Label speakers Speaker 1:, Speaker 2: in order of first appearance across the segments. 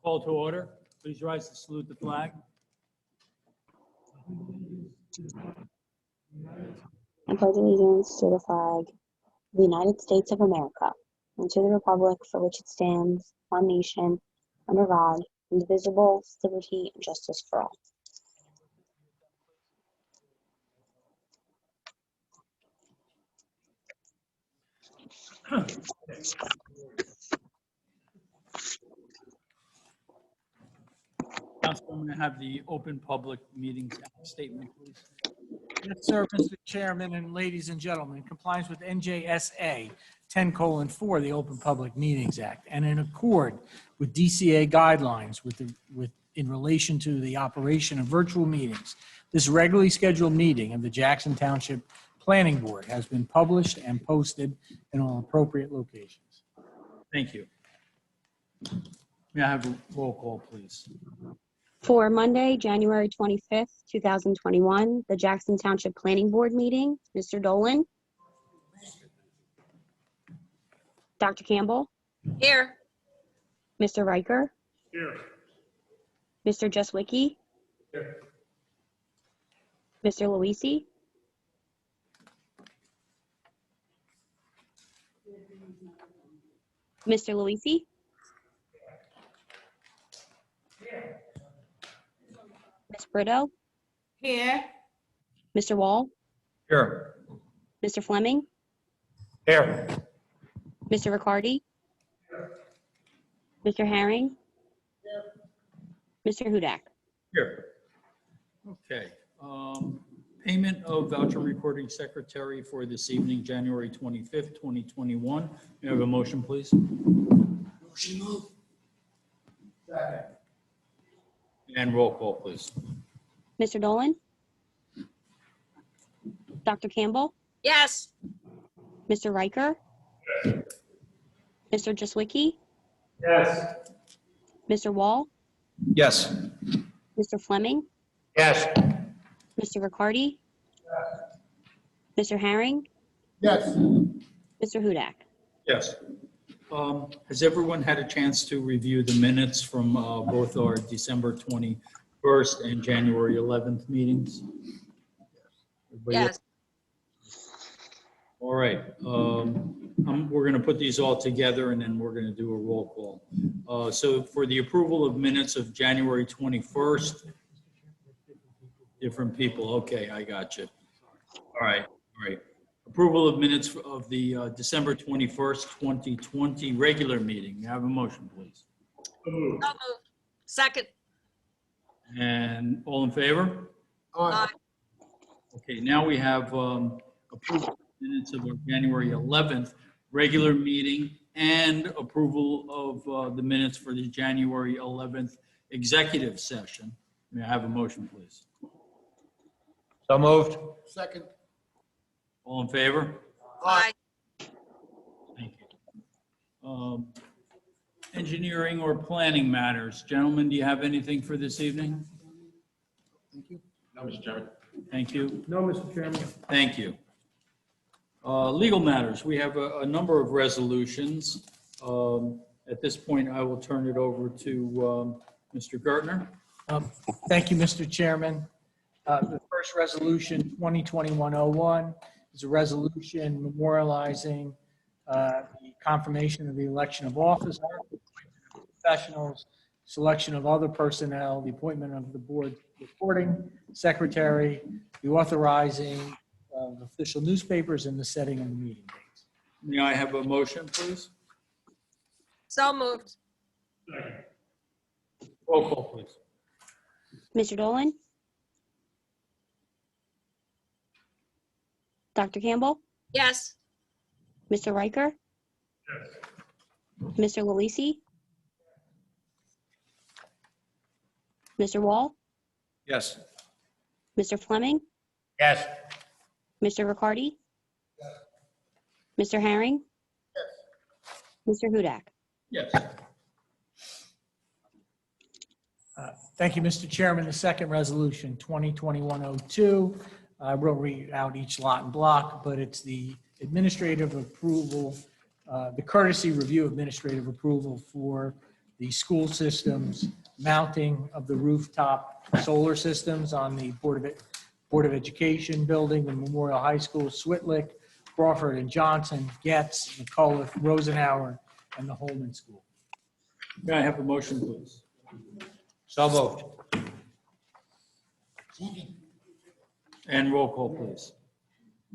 Speaker 1: Call to order. Please rise to salute the flag.
Speaker 2: I pledge allegiance to the flag of the United States of America and to the republic for which it stands, one nation, under God, indivisible, with liberty and justice for all.
Speaker 1: Council, I'm going to have the Open Public Meetings Act statement, please.
Speaker 3: Yes, sir, Mr. Chairman and ladies and gentlemen, in compliance with NJSA 10:4, the Open Public Meetings Act, and in accord with DCA guidelines in relation to the operation of virtual meetings, this regularly scheduled meeting of the Jackson Township Planning Board has been published and posted in all appropriate locations.
Speaker 1: Thank you. May I have a roll call, please?
Speaker 2: For Monday, January 25th, 2021, the Jackson Township Planning Board meeting, Mr. Dolan. Dr. Campbell.
Speaker 4: Here.
Speaker 2: Mr. Riker.
Speaker 1: Here.
Speaker 2: Mr. Justwicki.
Speaker 1: Here.
Speaker 2: Mr. Luisi. Mr. Luisi. Ms. Brito.
Speaker 4: Here.
Speaker 2: Mr. Wall.
Speaker 1: Here.
Speaker 2: Mr. Fleming.
Speaker 1: Here.
Speaker 2: Mr. Riccardi. Mr. Herring. Mr. Hudak.
Speaker 1: Here. Okay. Payment of voucher recording secretary for this evening, January 25th, 2021. May I have a motion, please? Motion moved. Second. And roll call, please.
Speaker 2: Mr. Dolan. Dr. Campbell.
Speaker 4: Yes.
Speaker 2: Mr. Riker. Mr. Justwicki.
Speaker 1: Yes.
Speaker 2: Mr. Wall.
Speaker 5: Yes.
Speaker 2: Mr. Fleming.
Speaker 5: Yes.
Speaker 2: Mr. Riccardi. Mr. Herring.
Speaker 5: Yes.
Speaker 2: Mr. Hudak.
Speaker 1: Yes. Has everyone had a chance to review the minutes from both our December 21st and January 11th meetings? Everybody
Speaker 4: Yes.
Speaker 1: All right. We're going to put these all together and then we're going to do a roll call. So for the approval of minutes of January 21st, different people. Okay, I got you. All right. All right. Approval of minutes of the December 21st, 2020 regular meeting. May I have a motion, please?
Speaker 4: So moved. Second.
Speaker 1: And all in favor?
Speaker 4: Aye.
Speaker 1: Okay, now we have approval of minutes of our January 11th regular meeting and approval of the minutes for the January 11th executive session. May I have a motion, please?
Speaker 5: So moved. Second.
Speaker 1: All in favor?
Speaker 4: Aye.
Speaker 1: Thank you. Engineering or planning matters. Gentlemen, do you have anything for this evening?
Speaker 5: Thank you. No, Mr. Chairman.
Speaker 1: Thank you.
Speaker 5: No, Mr. Chairman.
Speaker 1: Thank you. Legal matters. We have a number of resolutions. At this point, I will turn it over to Mr. Gertner.
Speaker 3: Thank you, Mr. Chairman. The first resolution, 2021-01, is a resolution memorializing the confirmation of the election of officers, professionals, selection of other personnel, the appointment of the board reporting secretary, the authorizing of official newspapers, and the setting of the meeting dates.
Speaker 1: May I have a motion, please?
Speaker 4: So moved.
Speaker 1: Roll call, please.
Speaker 2: Mr. Dolan. Dr. Campbell.
Speaker 4: Yes.
Speaker 2: Mr. Riker. Mr. Luisi. Mr. Wall.
Speaker 5: Yes.
Speaker 2: Mr. Fleming.
Speaker 5: Yes.
Speaker 2: Mr. Riccardi. Mr. Herring. Mr. Hudak.
Speaker 1: Yes.
Speaker 3: Thank you, Mr. Chairman. The second resolution, 2021-02, I will read out each lot and block, but it's the administrative approval, the courtesy review administrative approval for the school systems mounting of the rooftop solar systems on the Board of Education building, the Memorial High School, Switlick, Crawford and Johnson, Getz, McCullough, Rosenauer, and the Holman School.
Speaker 1: May I have a motion, please?
Speaker 5: So moved.
Speaker 1: And roll call, please.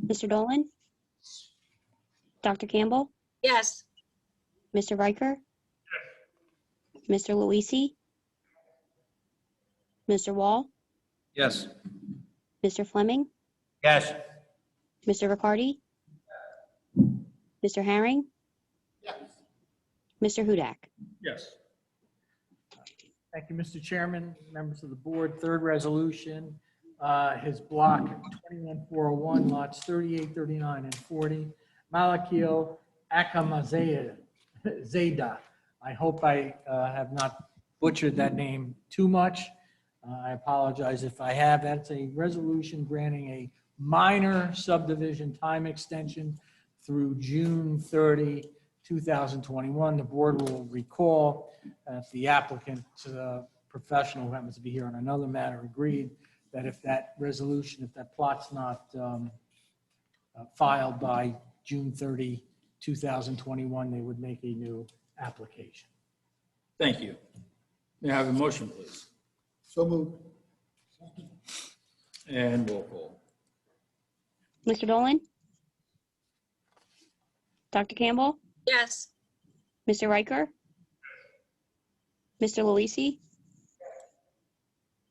Speaker 2: Mr. Dolan? Dr. Campbell?
Speaker 4: Yes.
Speaker 2: Mr. Riker? Mr. Luisi? Mr. Wall?
Speaker 5: Yes.
Speaker 2: Mr. Fleming?
Speaker 5: Yes.
Speaker 2: Mr. Riccardi? Mr. Herring? Mr. Hudak?
Speaker 1: Yes.
Speaker 3: Thank you, Mr. Chairman, members of the board. Third resolution is block 21401, lots 38, 39, and 40. Malakil Akamazeda. I hope I have not butchered that name too much. I apologize if I have. That's a resolution granting a minor subdivision time extension through June 30, 2021. The board will recall that the applicant, professional who happens to be here on another matter, agreed that if that resolution, if that plot's not filed by June 30, 2021, they would make a new application.
Speaker 1: Thank you. May I have a motion, please?
Speaker 5: So moved.
Speaker 1: And roll call.
Speaker 2: Mr. Dolan? Dr. Campbell?
Speaker 4: Yes.
Speaker 2: Mr. Riker? Mr. Luisi?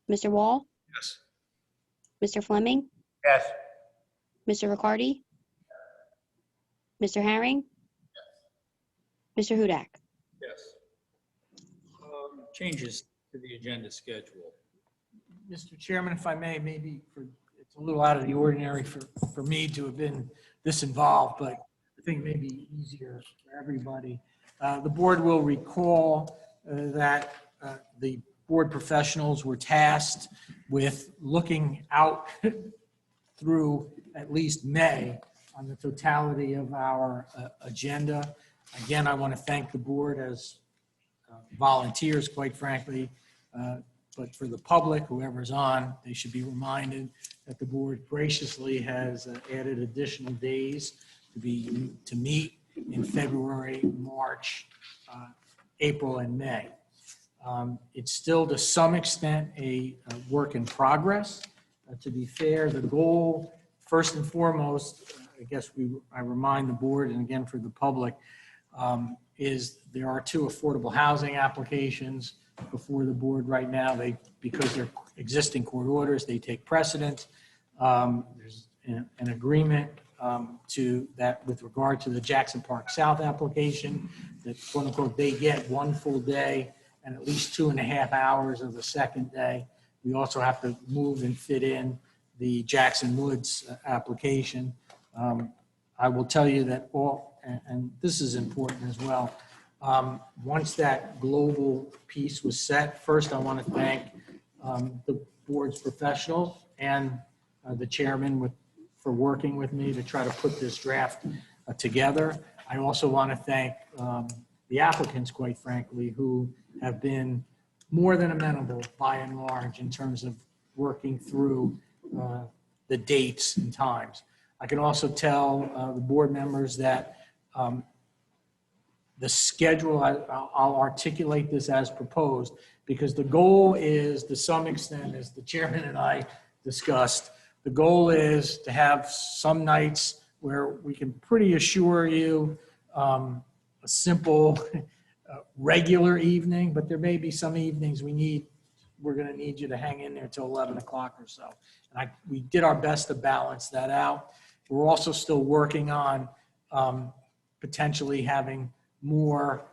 Speaker 2: Mr. Wall?
Speaker 5: Yes.
Speaker 2: Mr. Fleming?
Speaker 5: Yes.
Speaker 2: Mr. Riccardi? Mr. Herring? Mr. Hudak?
Speaker 1: Yes. Changes to the agenda schedule.
Speaker 3: Mr. Chairman, if I may, maybe it's a little out of the ordinary for me to have been this involved, but I think maybe easier for everybody. The board will recall that the board professionals were tasked with looking out through at least May on the totality of our agenda. Again, I want to thank the board as volunteers, quite frankly, but for the public, whoever's on, they should be reminded that the board graciously has added additional days to meet in February, March, April, and May. It's still, to some extent, a work in progress. To be fair, the goal, first and foremost, I guess I remind the board, and again for the public, is there are 2 affordable housing applications before the board right now. Because they're existing court orders, they take precedence. There's an agreement to that with regard to the Jackson Park South application, that quote unquote, they get 1 full day and at least 2.5 hours of the second day. We also have to move and fit in the Jackson Woods application. I will tell you that and this is important as well, once that global piece was set, first I want to thank the board's professionals and the chairman for working with me to try to put this draft together. I also want to thank the applicants, quite frankly, who have been more than amenable by and large in terms of working through the dates and times. I can also tell the board members that the schedule, I'll articulate this as proposed, because the goal is, to some extent, as the chairman and I discussed, the goal is to have some nights where we can pretty assure you a simple regular evening, but there may be some evenings we're going to need you to hang in there till 11 o'clock or so. And we did our best to balance that out. We're also still working on potentially having more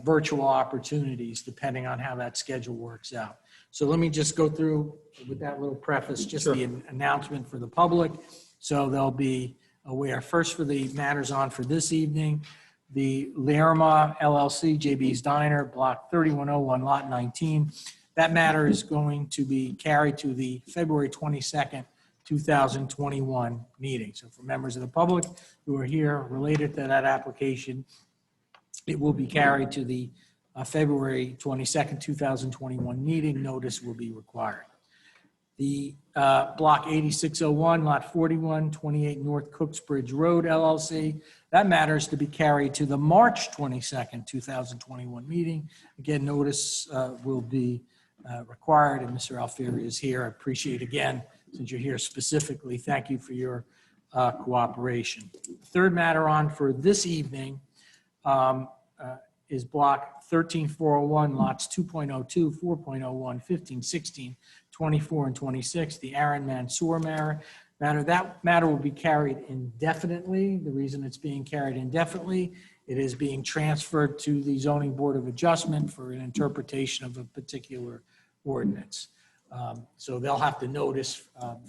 Speaker 3: virtual opportunities depending on how that schedule works out. So let me just go through with that little preface, just
Speaker 1: Sure.
Speaker 3: the announcement for the public. So they'll be aware. First, for the matters on for this evening, the Lerma LLC, JB's Diner, block 3101, lot 19. That matter is going to be carried to the February 22nd, 2021 meeting. So for members of the public who are here related to that application, it will be carried to the February 22nd, 2021 meeting, notice will be required. The Block 8601, Lot 41, 28 North Cooksbridge Road, LLC. That matter is to be carried to the March 22nd, 2021 meeting. Again, notice will be required, and Mr. Alfieri is here. I appreciate, again, since you're here specifically, thank you for your cooperation. The third matter on for this evening is Block 13401, lots 2.02, 4.01, 15, 16, 24, and 26, the Aaron Mansour matter. That matter will be carried indefinitely. The reason it's being carried indefinitely, it is being transferred to the Zoning Board of Adjustment for an interpretation of a particular ordinance. So they'll have to notice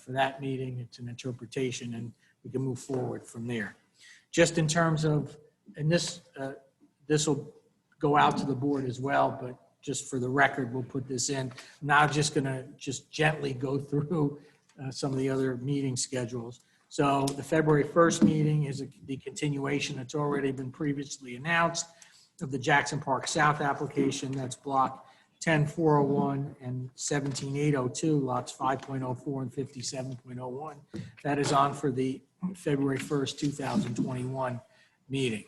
Speaker 3: for that meeting. It's an interpretation, and we can move forward from there. Just in terms of, and this will go out to the board as well, but just for the record, we'll put this in. Now just gonna gently go through some of the other meeting schedules. So the February 1st meeting is the continuation that's already been previously announced of the Jackson Park South application. That's block 10401 and 17802, lots 5.04 and 57.01. That is on for the February 1st, 2021 meeting.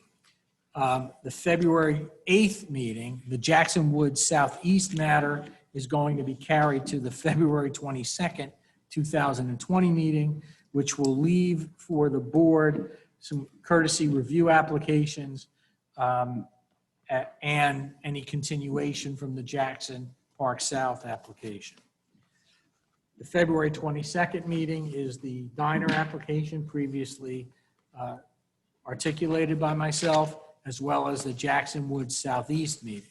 Speaker 3: The February 8th meeting, the Jackson Woods Southeast matter is going to be carried to the February 22nd, 2020 meeting, which will leave for the board some courtesy review applications and any continuation from the Jackson Park South application. The February 22nd meeting is the diner application previously articulated by myself, as well as the Jackson Woods Southeast meeting.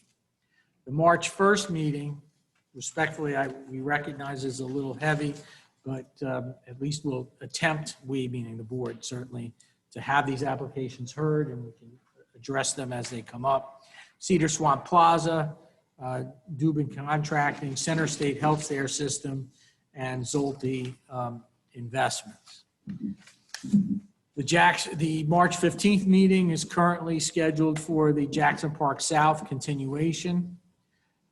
Speaker 3: The March 1st meeting, respectfully, we recognize is a little heavy, but at least we'll attempt, we meaning the board certainly, to have these applications heard, and we can address them as they come up. Cedar Swamp Plaza, Dubin Contracting, Center State Healthcare System, and Zolte Investments. The March 15th meeting is currently scheduled for the Jackson Park South continuation,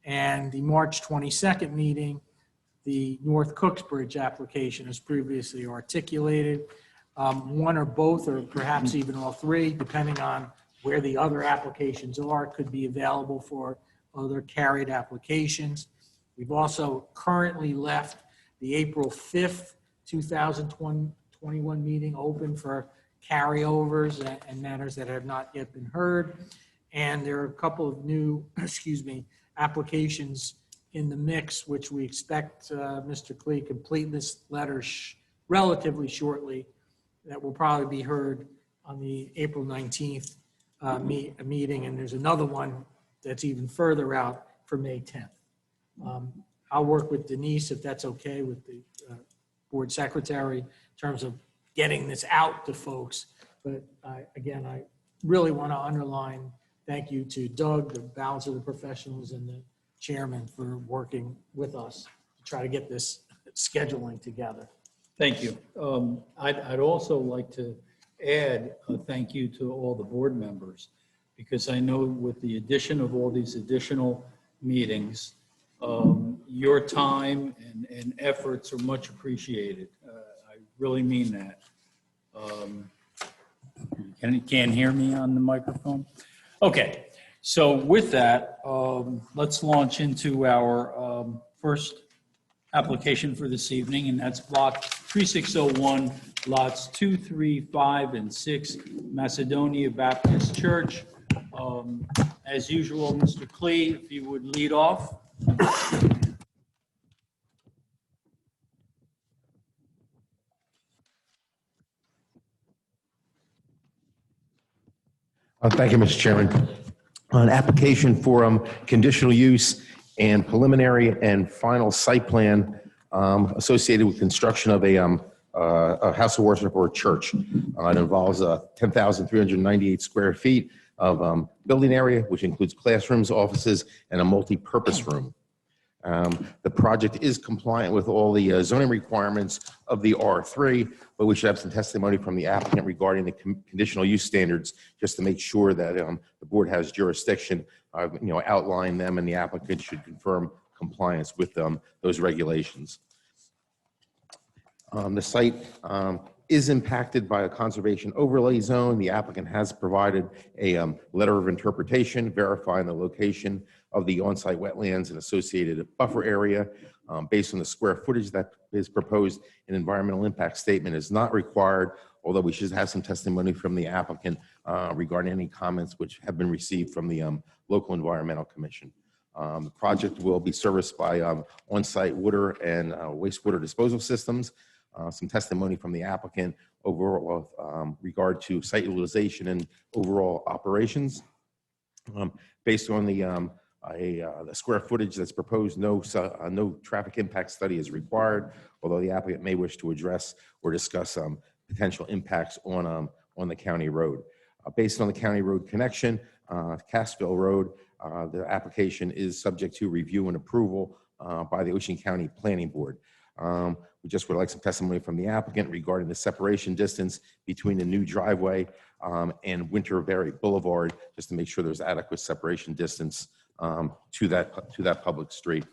Speaker 3: and the March 22nd meeting, the North Cooksbridge application as previously articulated. One or both, or perhaps even all three, depending on where the other applications are, could be available for other carried applications. We've also currently left the April 5th, 2021 meeting open for carryovers and matters that have not yet been heard. And there are a couple of new, applications in the mix, which we expect Mr. Klee complete this letter relatively shortly, that will probably be heard on the April 19th meeting. And there's another one that's even further out for May 10th. I'll work with Denise, if that's okay with the board secretary, in terms of getting this out to folks. But again, I really want to underline thank you to Doug, the balance of the professionals, and the chairman for working with us to try to get this scheduling together.
Speaker 1: Thank you. I'd also like to add a thank you to all the board members, because I know with the addition of all these additional meetings, your time and efforts are much appreciated. I really mean that. Can't hear me on the microphone? Okay, so with that, let's launch into our first application for this evening, and that's block 3601, lots 2, 3, 5, and 6, Macedonia Baptist Church. As usual, Mr. Klee, if you would lead off.
Speaker 6: Thank you, Mr. Chairman. An application for conditional use and preliminary and final site plan associated with construction of a house of worship or a church. It involves 10,398 square feet of building area, which includes classrooms, offices, and a multi-purpose room. The project is compliant with all the zoning requirements of the R3, but we should have some testimony from the applicant regarding the conditional use standards, just to make sure that the board has jurisdiction, outline them, and the applicant should confirm compliance with those regulations. The site is impacted by a conservation overlay zone. The applicant has provided a letter of interpretation verifying the location of the on-site wetlands and associated buffer area. Based on the square footage that is proposed, an environmental impact statement is not required, although we should have some testimony from the applicant regarding any comments which have been received from the local environmental commission. The project will be serviced by on-site water and wastewater disposal systems. Some testimony from the applicant overall regard to site utilization and overall operations. Based on the square footage that's proposed, no traffic impact study is required, although the applicant may wish to address or discuss potential impacts on the county road. Based on the county road connection, Cassville Road, the application is subject to review and approval by the Ocean County Planning Board. We just would like some testimony from the applicant regarding the separation distance between the new driveway and Winterberry Boulevard, just to make sure there's adequate separation distance to that public street.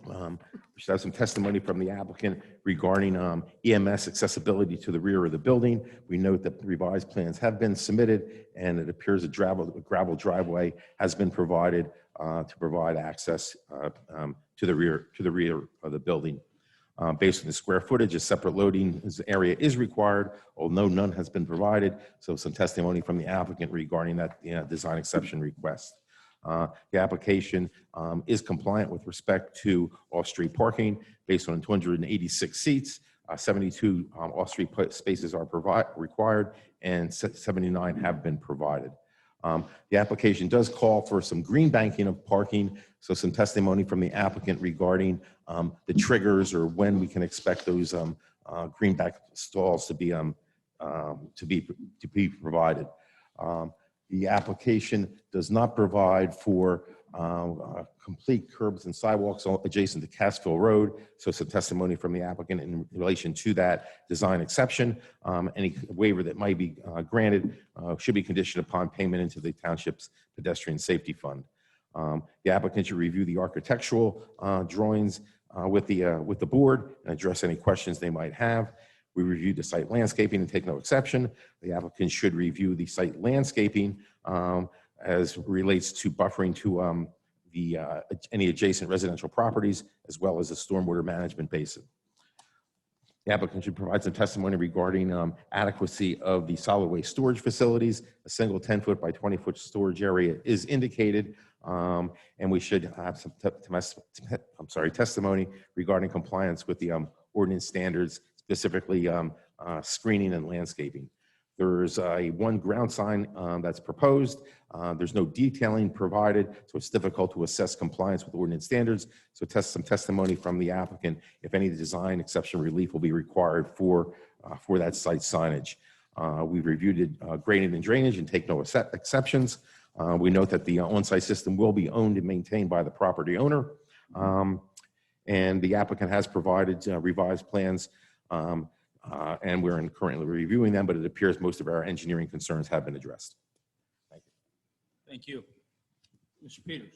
Speaker 6: We should have some testimony from the applicant regarding EMS accessibility to the rear of the building. We note that the revised plans have been submitted, and it appears a gravel driveway has been provided to provide access to the rear of the building. Based on the square footage, a separate loading area is required, although none has been provided. So some testimony from the applicant regarding that design exception request. The application is compliant with respect to off-street parking. Based on 286 seats, 72 off-street spaces are required, and 79 have been provided. The application does call for some green banking of parking, so some testimony from the applicant regarding the triggers or when we can expect those green bank stalls to be provided. The application does not provide for complete curbs and sidewalks adjacent to Cassville Road, so some testimony from the applicant in relation to that design exception. Any waiver that might be granted should be conditioned upon payment into the Township's Pedestrian Safety Fund. The applicant should review the architectural drawings with the board and address any questions they might have. We reviewed the site landscaping and take no exception. The applicant should review the site landscaping as relates to buffering to any adjacent residential properties, as well as the stormwater management basin. The applicant should provide some testimony regarding adequacy of the solid waste storage facilities. A single 10-foot by 20-foot storage area is indicated, and we should have some testimony regarding compliance with the ordinance standards, specifically screening and landscaping. There's one ground sign that's proposed. There's no detailing provided, so it's difficult to assess compliance with ordinance standards. So some testimony from the applicant if any design exception relief will be required for that site signage. We've reviewed it, grading and drainage, and take no exceptions. We note that the on-site system will be owned and maintained by the property owner. And the applicant has provided revised plans, and we're currently reviewing them, but it appears most of our engineering concerns have been addressed. Thank you.
Speaker 1: Thank you. Mr. Peters.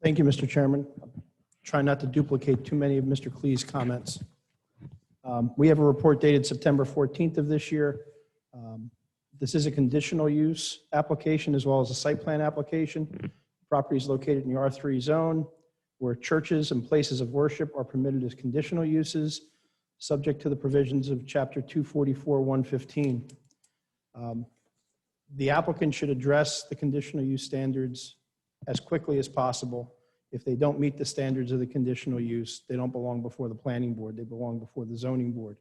Speaker 7: Thank you, Mr. Chairman. Try not to duplicate too many of Mr. Klee's comments. We have a report dated September 14th of this year. This is a conditional use application as well as a site plan application. Property is located in the R3 zone, where churches and places of worship are permitted as conditional uses, subject to the provisions of Chapter 244-115. The applicant should address the conditional use standards as quickly as possible. If they don't meet the standards of the conditional use, they don't belong before the planning board, they belong before the zoning board.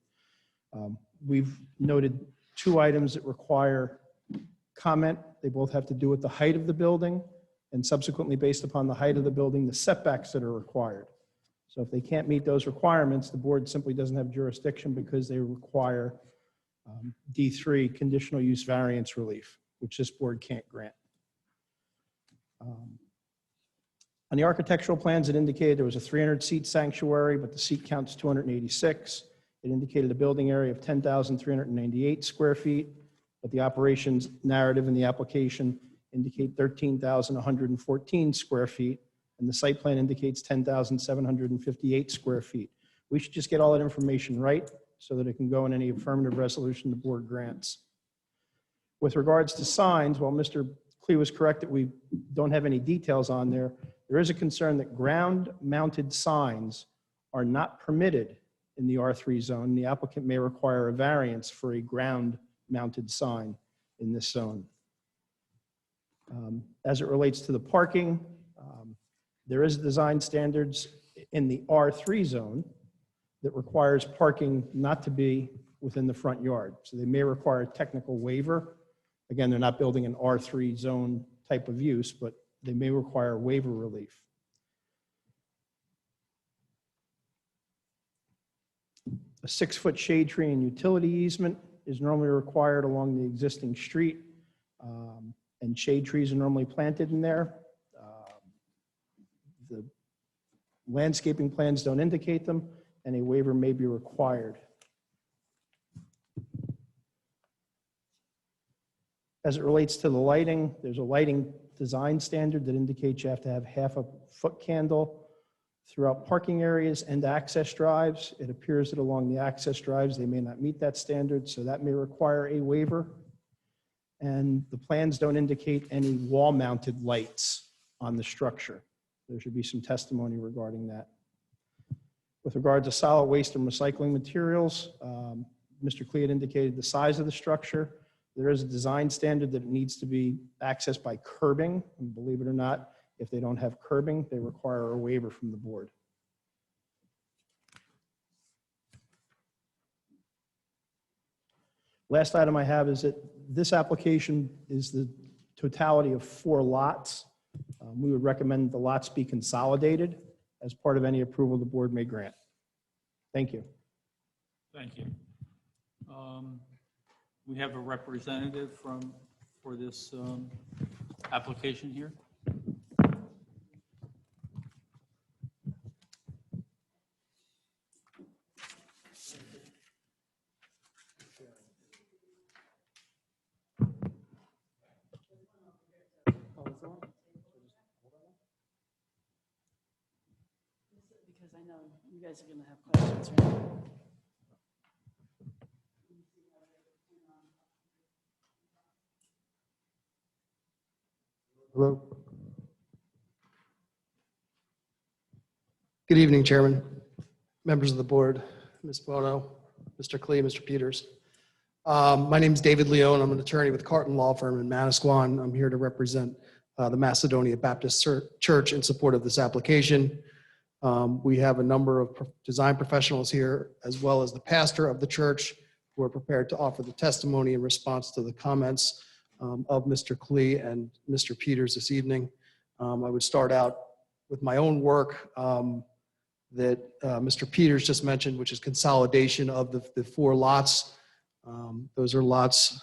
Speaker 7: We've noted 2 items that require comment. They both have to do with the height of the building, and subsequently, based upon the height of the building, the setbacks that are required. So if they can't meet those requirements, the board simply doesn't have jurisdiction because they require D3 conditional use variance relief. which this board can't grant. On the architectural plans, it indicated there was a 300-seat sanctuary, but the seat count's 286. It indicated a building area of 10,398 square feet, but the operations narrative in the application indicate 13,114 square feet, and the site plan indicates 10,758 square feet. We should just get all that information right so that it can go in any affirmative resolution the board grants. With regards to signs, while Mr. Klee was correct that we don't have any details on there, there is a concern that ground-mounted signs are not permitted in the R3 zone. The applicant may require a variance for a ground-mounted sign in this zone. As it relates to the parking, there is design standards in the R3 zone that requires parking not to be within the front yard. So they may require a technical waiver. Again, they're not building an R3 zone type of use, but they may require waiver relief. A 6-foot shade tree and utility easement is normally required along the existing street, and shade trees are normally planted in there. The landscaping plans don't indicate them, and a waiver may be required. As it relates to the lighting, there's a lighting design standard that indicates you have to have half a foot candle throughout parking areas and access drives. It appears that along the access drives, they may not meet that standard, so that may require a waiver. And the plans don't indicate any wall-mounted lights on the structure. There should be some testimony regarding that. With regard to solid waste and recycling materials, Mr. Klee had indicated the size of the structure. There is a design standard that it needs to be accessed by curbing, and believe it or not, if they don't have curbing, they require a waiver from the board. Last item I have is that this application is the totality of 4 lots. We would recommend the lots be consolidated as part of any approval the board may grant. Thank you.
Speaker 1: Thank you. We have a representative for this application here.
Speaker 8: Because I know you guys are going to have questions, right?
Speaker 9: Hello. Good evening, Chairman, members of the board, Ms. Bono, Mr. Klee, Mr. Peters. My name is David Leone. I'm an attorney with Carton Law Firm in Manasquan. I'm here to represent the Macedonia Baptist Church in support of this application. We have a number of design professionals here, as well as the pastor of the church, who are prepared to offer the testimony in response to the comments of Mr. Klee and Mr. Peters this evening. I would start out with my own work that Mr. Peters just mentioned, which is consolidation of the 4 lots. Those are lots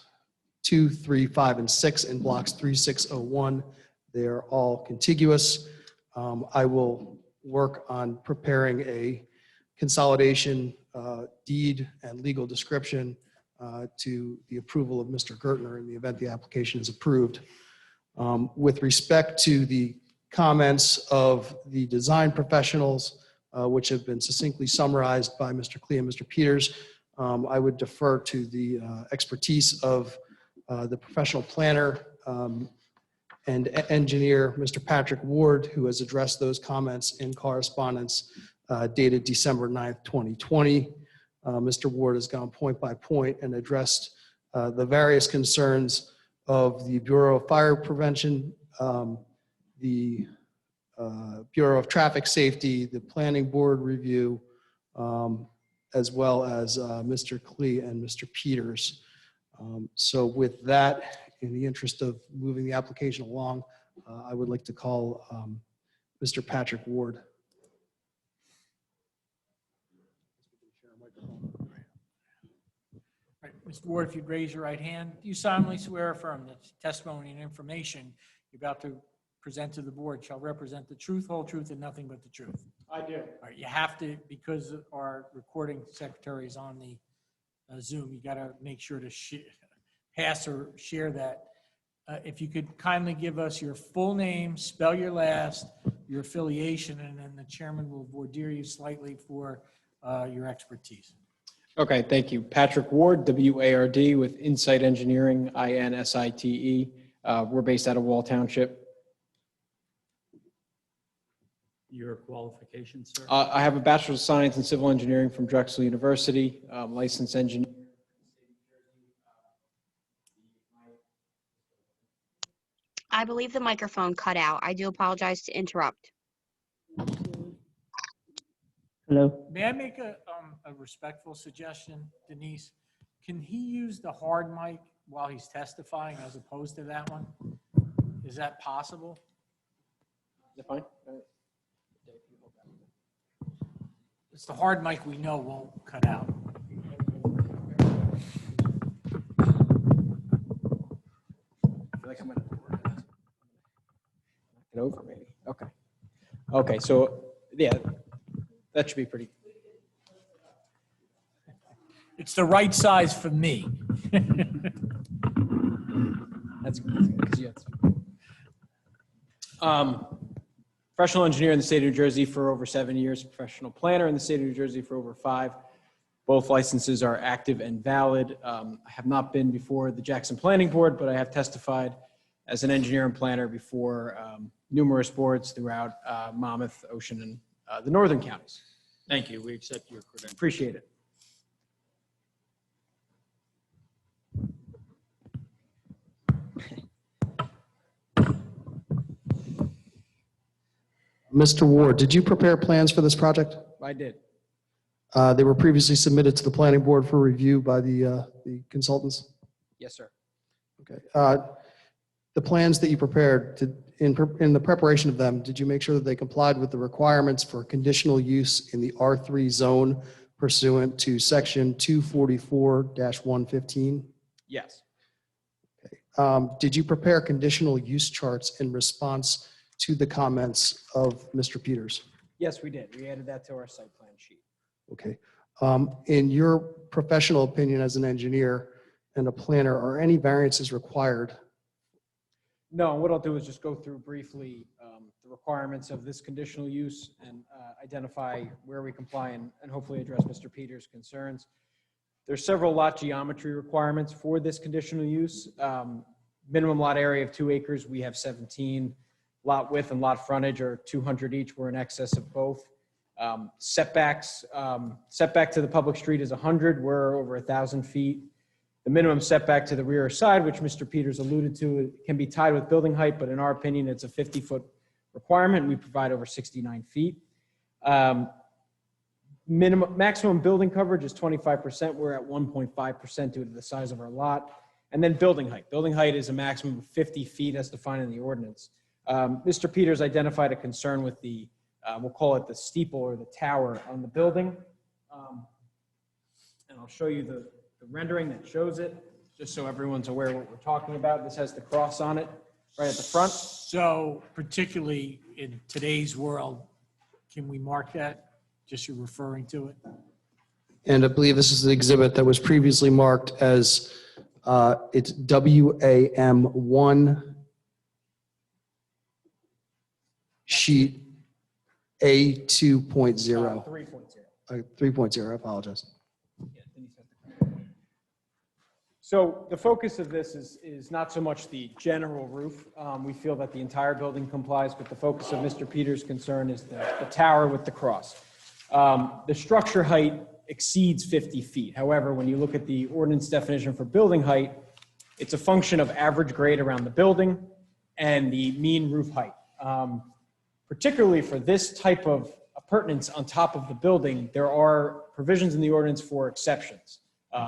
Speaker 9: 2, 3, 5, and 6 in blocks 3601. They're all contiguous. I will work on preparing a consolidation deed and legal description to the approval of Mr. Gertner in the event the application is approved. With respect to the comments of the design professionals, which have been succinctly summarized by Mr. Klee and Mr. Peters, I would defer to the expertise of the professional planner and engineer, Mr. Patrick Ward, who has addressed those comments in correspondence dated December 9th, 2020. Mr. Ward has gone point by point and addressed the various concerns of the Bureau of Fire Prevention, the Bureau of Traffic Safety, the Planning Board review, as well as Mr. Klee and Mr. Peters. So with that, in the interest of moving the application along, I would like to call Mr. Patrick Ward.
Speaker 3: All Right, Mr. Ward, if you'd raise your right hand, do you solemnly swear or affirm that the testimony and information you're about to present to the board shall represent the truth, whole truth, and nothing but the truth?
Speaker 5: I do.
Speaker 3: All right, you have to, because our recording secretary is on the Zoom, you got to make sure to pass or share that. If you could kindly give us your full name, spell your last, your affiliation, and then the chairman will voir dire you slightly for your expertise.
Speaker 10: Okay, thank you. Patrick Ward, W-A-R-D, with Insight Engineering, I-N-S-I-T-E. We're based out of Wall Township.
Speaker 1: Your qualifications, sir?
Speaker 10: I have a Bachelor of Science in Civil Engineering from Drexel University, licensed engineer.
Speaker 2: I believe the microphone cut out. I do apologize to interrupt.
Speaker 3: Hello. May I make a respectful suggestion, Denise? Can he use the hard mic while he's testifying as opposed to that one? Is that possible?
Speaker 10: Is that fine?
Speaker 3: It's the hard mic we know won't cut out.
Speaker 10: I feel like I'm going to knock it over, maybe. Okay. Okay, so, yeah, that should be pretty.
Speaker 3: It's the right size for me.
Speaker 10: That's good. Yeah, professional engineer in the state of New Jersey for over 7 years, professional planner in the state of New Jersey for over 5. Both licenses are active and valid. I have not been before the Jackson Planning Board, but I have testified as an engineer and planner before numerous boards throughout Monmouth, Ocean, and the northern counties.
Speaker 1: Thank you. We accept your credentials.
Speaker 10: Appreciate it.
Speaker 9: Mr. Ward, did you prepare plans for this project?
Speaker 10: I did.
Speaker 9: They were previously submitted to the planning board for review by the consultants?
Speaker 10: Yes, sir.
Speaker 9: Okay. The plans that you prepared, in the preparation of them, did you make sure that they complied with the requirements for conditional use in the R3 zone pursuant to section 244-115?
Speaker 10: Yes.
Speaker 9: Okay. Did you prepare conditional use charts in response to the comments of Mr. Peters?
Speaker 10: Yes, we did. We added that to our site plan sheet.
Speaker 9: Okay. In your professional opinion as an engineer and a planner, are any variances required?
Speaker 10: No, what I'll do is just go through briefly the requirements of this conditional use and identify where we comply and hopefully address Mr. Peters' concerns. There's several lot geometry requirements for this conditional use. Minimum lot area of 2 acres, we have 17. Lot width and lot frontage are 200 each. We're in excess of both. Setbacks, setback to the public street is 100. We're over 1,000 feet. The minimum setback to the rear side, which Mr. Peters alluded to, can be tied with building height, but in our opinion, it's a 50-foot requirement. We provide over 69 feet. Maximum building coverage is 25%. We're at 1.5% due to the size of our lot. And then building height. Building height is a maximum of 50 feet as defined in the ordinance. Mr. Peters identified a concern with the, we'll call it the steeple or the tower on the building. And I'll show you the rendering that shows it, just so everyone's aware what we're talking about. This has the cross on it right at the front.
Speaker 3: So particularly in today's world, can we mark that? Just you're referring to it?
Speaker 9: And I believe this is the exhibit that was previously marked as it's WAM1 sheet A2.0.
Speaker 10: 3.0.
Speaker 9: 3.0, I apologize.
Speaker 10: So the focus of this is not so much the general roof. We feel that the entire building complies, but the focus of Mr. Peters' concern is the tower with the cross. The structure height exceeds 50 feet. However, when you look at the ordinance definition for building height, it's a function of average grade around the building and the mean roof height. Particularly for this type of appurtenance on top of the building, there are provisions in the ordinance for exceptions.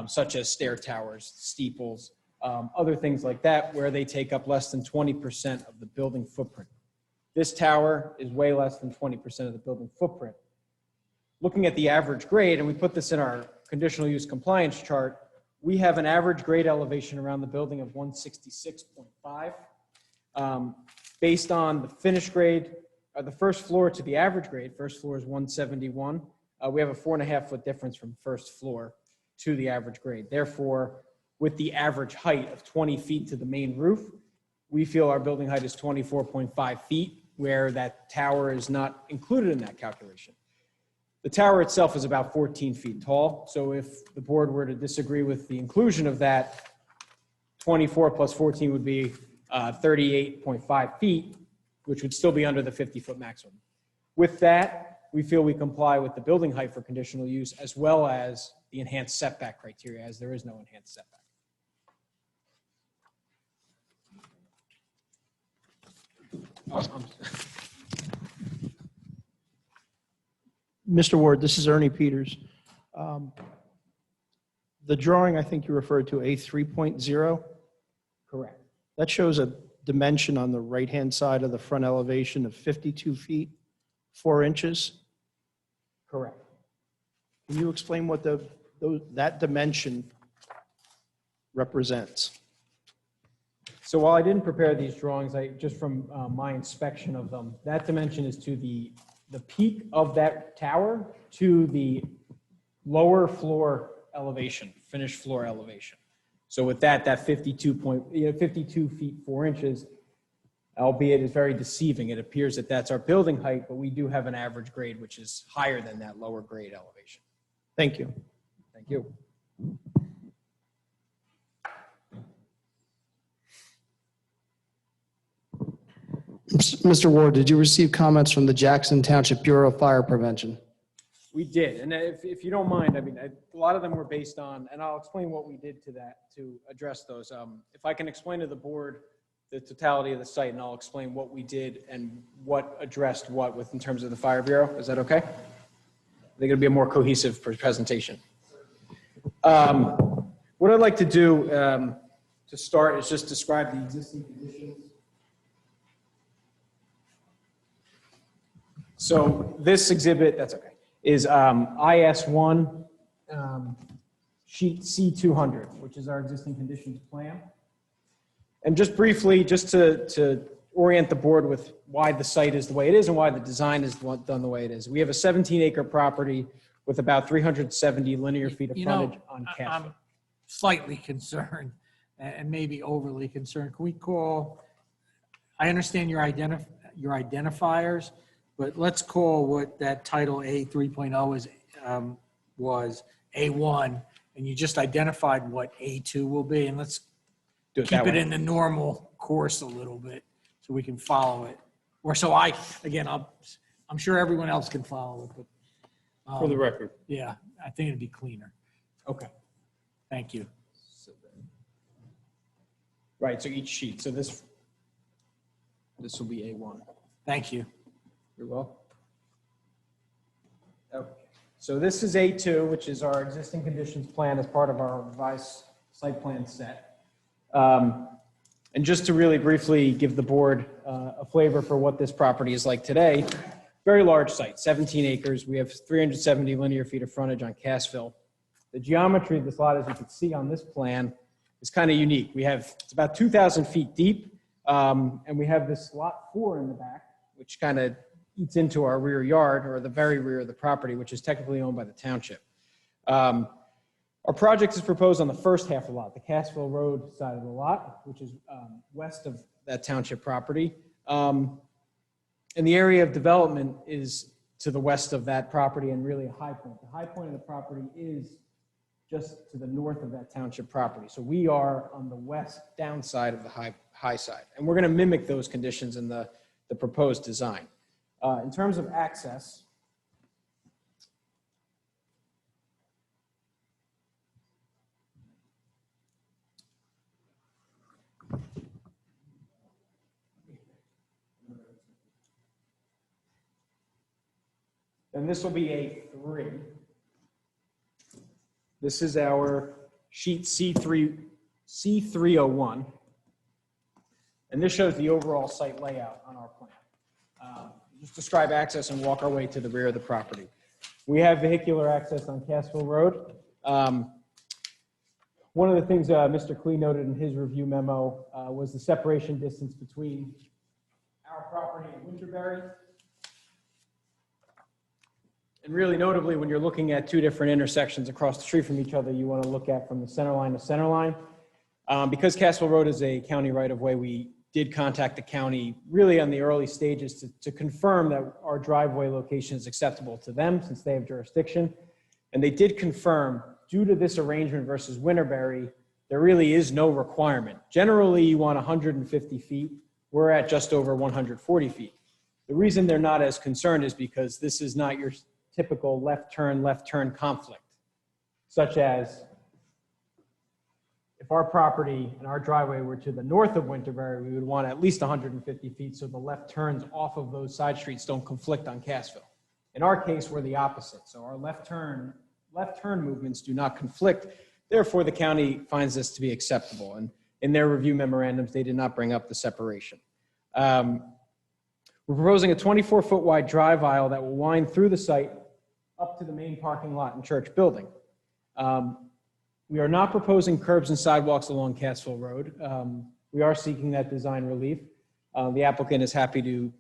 Speaker 10: Such as stair towers, steeples, other things like that, where they take up less than 20% of the building footprint. This tower is way less than 20% of the building footprint. Looking at the average grade, and we put this in our conditional use compliance chart, we have an average grade elevation around the building of 166.5. Based on the finished grade, the first floor to the average grade, first floor is 171. We have a 4.5-foot difference from first floor to the average grade. Therefore, with the average height of 20 feet to the main roof, we feel our building height is 24.5 feet, where that tower is not included in that calculation. The tower itself is about 14 feet tall, so if the board were to disagree with the inclusion of that, 24 plus 14 would be 38.5 feet, which would still be under the 50-foot maximum. With that, we feel we comply with the building height for conditional use as well as the enhanced setback criteria, as there is no enhanced setback.
Speaker 7: Mr. Ward, this is Ernie Peters. The drawing, I think you referred to A 3.0.
Speaker 10: Correct.
Speaker 7: That shows a dimension on the right-hand side of the front elevation of 52 feet, 4 inches.
Speaker 10: Correct.
Speaker 7: Can you explain what that dimension represents?
Speaker 10: So while I didn't prepare these drawings, just from my inspection of them, that dimension is to the peak of that tower to the lower floor elevation, finished floor elevation. So with that 52 feet 4 inches, albeit is very deceiving. It appears that that's our building height, but we do have an average grade which is higher than that lower grade elevation.
Speaker 7: Thank you.
Speaker 10: Thank you.
Speaker 9: Mr. Ward, did you receive comments from the Jackson Township Bureau of Fire Prevention?
Speaker 10: We did, and if you don't mind, I mean, a lot of them were based on, and I'll explain what we did to that to address those. If I can explain to the board the totality of the site, and I'll explain what we did and what addressed what with in terms of the Fire Bureau. Is that okay? I think it'll be a more cohesive presentation. What I'd like to do to start is just describe the existing conditions. So this exhibit, that's okay, is IS1 sheet C200, which is our existing conditions plan. And just briefly, just to orient the board with why the site is the way it is and why the design is done the way it is. We have a 17-acre property with about 370 linear feet of frontage on Cassville.
Speaker 3: I'm slightly concerned and maybe overly concerned. Can we call, I understand your identifiers, but let's call what that title A 3.0 is, was A1, and you just identified what A2 will be, and let's keep it in the normal course a little bit so we can follow it. Or so I'm sure everyone else can follow it, but
Speaker 1: For the record.
Speaker 3: yeah, I think it'd be cleaner.
Speaker 10: Okay.
Speaker 3: Thank you.
Speaker 10: Right, so each sheet. So this will be A1.
Speaker 3: Thank you.
Speaker 10: You're welcome. Okay. So this is A2, which is our existing conditions plan as part of our revised site plan set. And just to really briefly give the board a flavor for what this property is like today, very large site, 17 acres. We have 370 linear feet of frontage on Cassville. The geometry of this lot, as you can see on this plan, is kind of unique. It's about 2,000 feet deep, and we have this lot 4 in the back, which kind of eats into our rear yard, or the very rear of the property, which is technically owned by the township. Our project is proposed on the first half of the lot, the Cassville Road side of the lot, which is west of that township property. And the area of development is to the west of that property and really a high point. The high point of the property is just to the north of that township property. So we are on the west downside of the high side. And we're going to mimic those conditions in the proposed design. In terms of access, and this will be A3. This is our sheet C301. And this shows the overall site layout on our plan. Just describe access and walk our way to the rear of the property. We have vehicular access on Cassville Road. One One of the things Mr. Klee noted in his review memo was the separation distance between our property and Winterberry. And really notably, when you're looking at two different intersections across the street from each other, you want to look at from the center line to center line. Because Cassville Road is a county right-of-way, we did contact the county really on the early stages to confirm that our driveway location is acceptable to them since they have jurisdiction. And they did confirm, due to this arrangement versus Winterberry, there really is no requirement. Generally, you want 150 feet. We're at just over 140 feet. The reason they're not as concerned is because this is not your typical left turn conflict, such as if our property and our driveway were to the north of Winterberry, we would want at least 150 feet so the left turns off of those side streets don't conflict on Cassville. In our case, we're the opposite. So our left turn movements do not conflict. Therefore, the county finds this to be acceptable. And in their review memorandums, they did not bring up the separation. We're proposing a 24-foot wide drive aisle that will wind through the site up to the main parking lot and church building. We are not proposing curbs and sidewalks along Cassville Road. We are seeking that design relief. The applicant is happy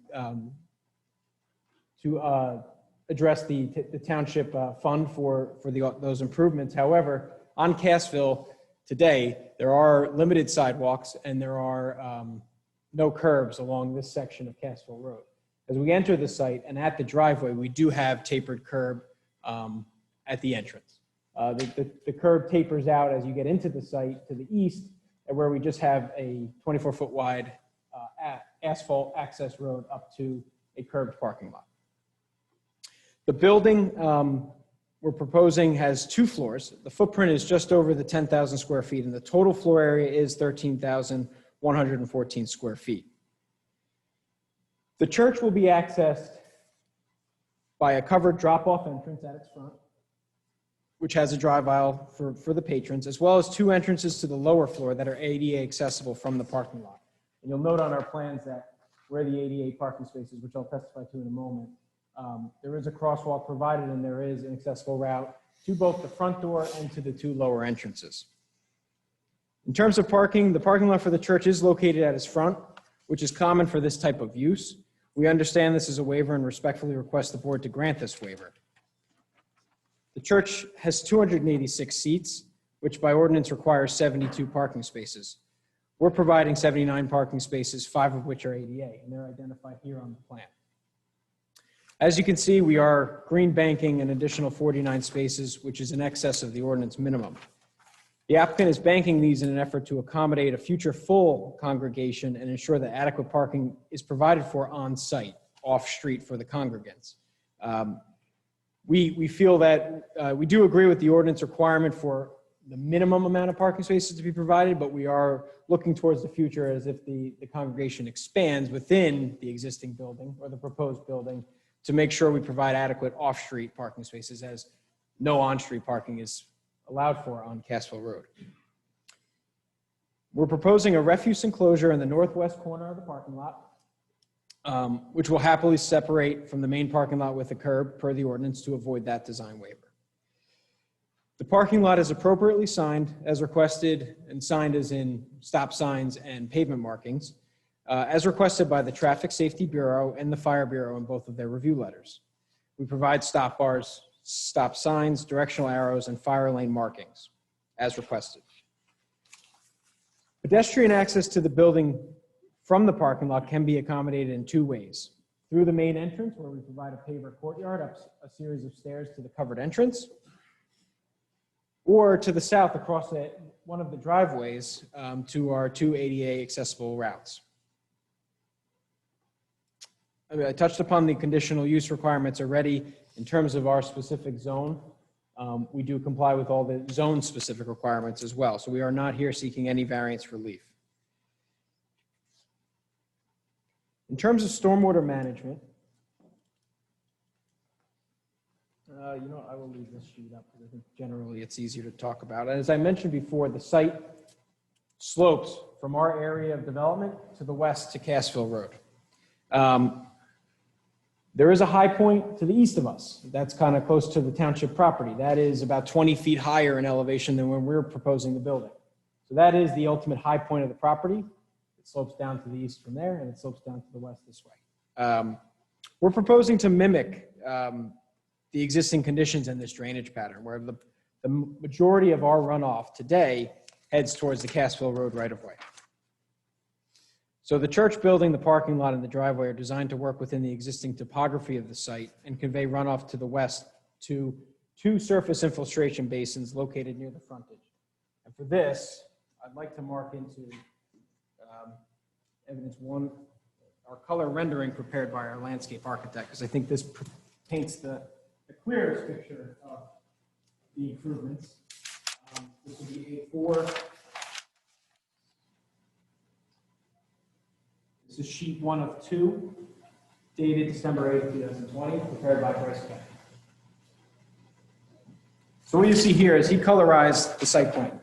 Speaker 10: to address the township fund for those improvements. However, on Cassville today, there are limited sidewalks and there are no curbs along this section of Cassville Road. As we enter the site and at the driveway, we do have tapered curb at the entrance. The curb tapers out as you get into the site to the east, and where we just have a 24-foot wide asphalt access road up to a curbed parking lot. The building we're proposing has 2 floors. The footprint is just over the 10,000 square feet, and the total floor area is 13,114 square feet. The church will be accessed by a covered drop-off entrance at its front, which has a drive aisle for the patrons, as well as 2 entrances to the lower floor that are ADA accessible from the parking lot. And you'll note on our plans that where the ADA parking spaces, which I'll testify to in a moment, there is a crosswalk provided and there is an accessible route to both the front door and to the 2 lower entrances. In terms of parking, the parking lot for the church is located at its front, which is common for this type of use. We understand this is a waiver and respectfully request the board to grant this waiver. The church has 286 seats, which by ordinance requires 72 parking spaces. We're providing 79 parking spaces, 5 of which are ADA, and they're identified here on the plan. As you can see, we are green banking an additional 49 spaces, which is in excess of the ordinance minimum. The applicant is banking these in an effort to accommodate a future full congregation and ensure that adequate parking is provided for on-site, off-street for the congregants. We feel that we do agree with the ordinance requirement for the minimum amount of parking spaces to be provided, but we are looking towards the future as if the congregation expands within the existing building or the proposed building to make sure we provide adequate off-street parking spaces, as no on-street parking is allowed for on Cassville Road. We're proposing a refuse enclosure in the northwest corner of the parking lot, which will happily separate from the main parking lot with a curb per the ordinance to avoid that design waiver. The parking lot is appropriately signed as requested, and signed as in stop signs and pavement markings, as requested by the Traffic Safety Bureau and the Fire Bureau in both of their review letters. We provide stop bars, stop signs, directional arrows, and fire lane markings as requested. Pedestrian access to the building from the parking lot can be accommodated in 2 ways. Through the main entrance, where we provide a paver courtyard up a series of stairs to the covered entrance, or to the south across one of the driveways to our 2 ADA accessible routes. I touched upon the conditional use requirements already. In terms of our specific zone, we do comply with all the zone-specific requirements as well. So we are not here seeking any variance relief. In terms of stormwater management, I will leave this sheet up because I think generally it's easier to talk about. And as I mentioned before, the site slopes from our area of development to the west to Cassville Road. There is a high point to the east of us. That's kind of close to the township property. That is about 20 feet higher in elevation than when we're proposing the building. So that is the ultimate high point of the property. It slopes down to the east from there, and it slopes down to the west this way. We're proposing to mimic the existing conditions in this drainage pattern, where the majority of our runoff today heads towards the Cassville Road right-of-way. So the church building, the parking lot, and the driveway are designed to work within the existing topography of the site and convey runoff to the west to 2 surface infiltration basins located near the frontage. And for this, I'd like to mark into evidence 1, our color rendering prepared by our landscape architect, because I think this paints the clearest picture of the improvements. This will be A4. This is sheet 1 of 2, dated December 8th, 2020, prepared by Bryce Beck. So what you see here is he colorized the site plan.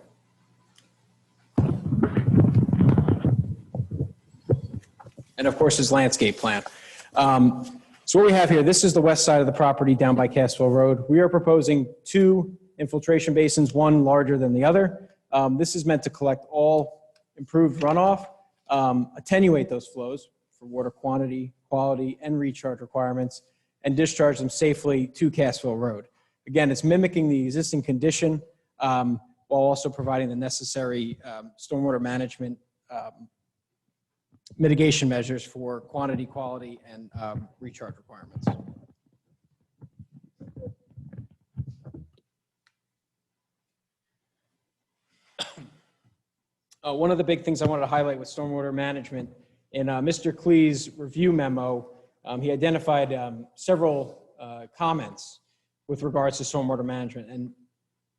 Speaker 10: And of course, his landscape plan. So what we have here, this is the west side of the property down by Cassville Road. We are proposing 2 infiltration basins, one larger than the other. This is meant to collect all improved runoff, attenuate those flows for water quantity, quality, and recharge requirements, and discharge them safely to Cassville Road. Again, it's mimicking the existing condition while also providing the necessary stormwater management mitigation measures for quantity, quality, and recharge requirements. One of the big things I wanted to highlight with stormwater management, in Mr. Klee's review memo, he identified several comments with regards to stormwater management. And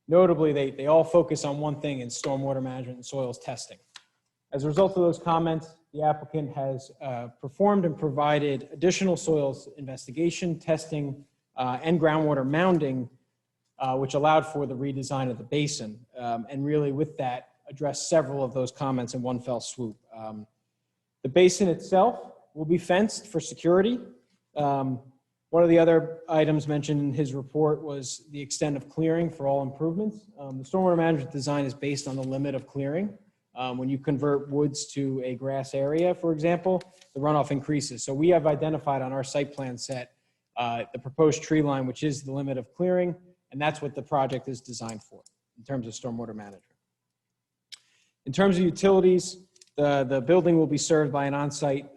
Speaker 10: notably, they all focus on one thing in stormwater management and soils testing. As a result of those comments, the applicant has performed and provided additional soils investigation, testing, and groundwater mounding, which allowed for the redesign of the basin. And really with that, addressed several of those comments in one fell swoop. The basin itself will be fenced for security. One of the other items mentioned in his report was the extent of clearing for all improvements. The stormwater management design is based on the limit of clearing. When you convert woods to a grass area, for example, the runoff increases. So we have identified on our site plan set the proposed tree line, which is the limit of clearing, and that's what the project is designed for in terms of stormwater management. In terms of utilities, the building will be served by an on-site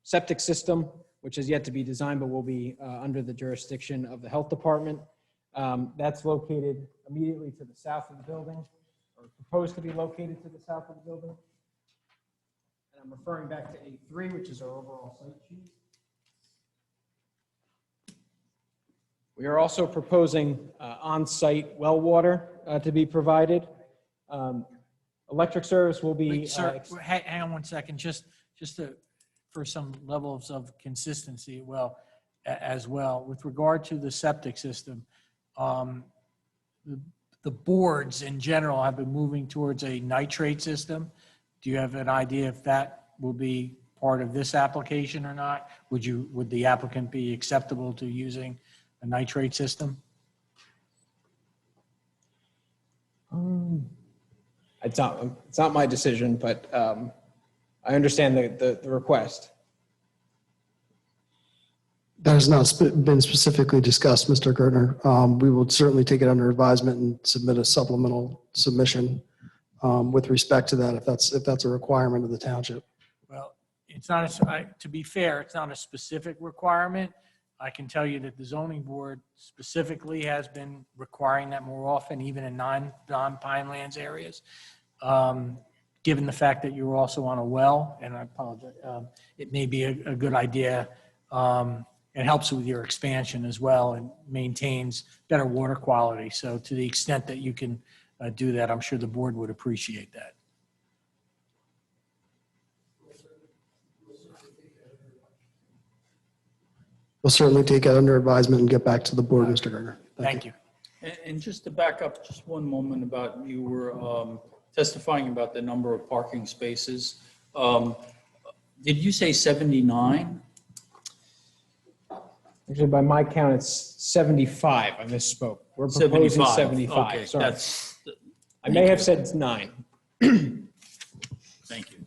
Speaker 10: septic system, which is yet to be designed, but will be under the jurisdiction of the health department. That's located immediately to the south of the building, or proposed to be located to the south of the building. And I'm referring back to A3, which is our overall site sheet. We are also proposing on-site well water to be provided. Electric service will be...
Speaker 3: Wait, sir, hang on one second, just for some levels of consistency, as well. With regard to the septic system, the boards in general have been moving towards a nitrate system. Do you have an idea if that will be part of this application or not? Would the applicant be acceptable to using a nitrate system?
Speaker 10: It's not my decision, but I understand the request.
Speaker 9: That has not been specifically discussed, Mr. Gertner. We will certainly take it under advisement and submit a supplemental submission with respect to that, if that's a requirement of the township.
Speaker 3: Well, it's not, to be fair, it's not a specific requirement. I can tell you that the zoning board specifically has been requiring that more often, even in non-Pinelands areas. Given the fact that you're also on a well, and I apologize, it may be a good idea. It helps with your expansion as well and maintains better water quality. So to the extent that you can do that, I'm sure the board would appreciate that.
Speaker 9: We'll certainly take it under advisement and get back to the board, Mr. Gertner.
Speaker 3: Thank you.
Speaker 1: And just to back up just one moment about, you were testifying about the number of parking spaces. Did you say 79?
Speaker 10: Actually, by my count, it's 75. I misspoke. We're proposing 75.
Speaker 1: Okay,
Speaker 10: Sorry.
Speaker 1: that's,
Speaker 10: I may have said 9.
Speaker 1: thank you.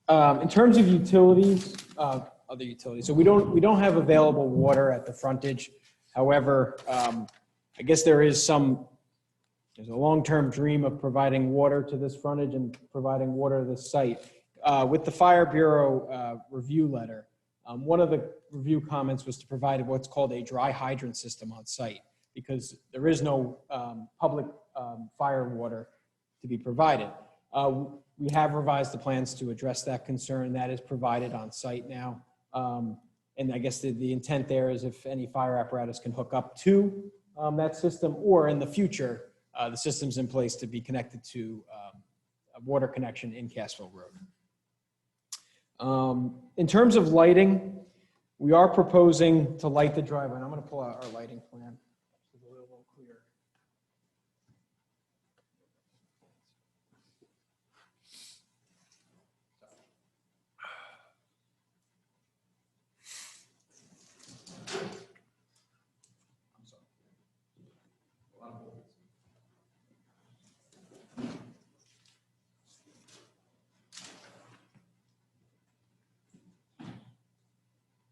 Speaker 10: In terms of utilities, other utilities, so we don't have available water at the frontage. However, I guess there's a long-term dream of providing water to this frontage and providing water to this site. With the Fire Bureau review letter, one of the review comments was to provide what's called a dry hydrant system on site because there is no public fire water to be provided. We have revised the plans to address that concern. That is provided on site now. And I guess the intent there is if any fire apparatus can hook up to that system, or in the future, the system's in place to be connected to a water connection in Cassville Road. In terms of lighting, we are proposing to light the driveway. And I'm going to pull out our lighting plan. So it's a little clearer.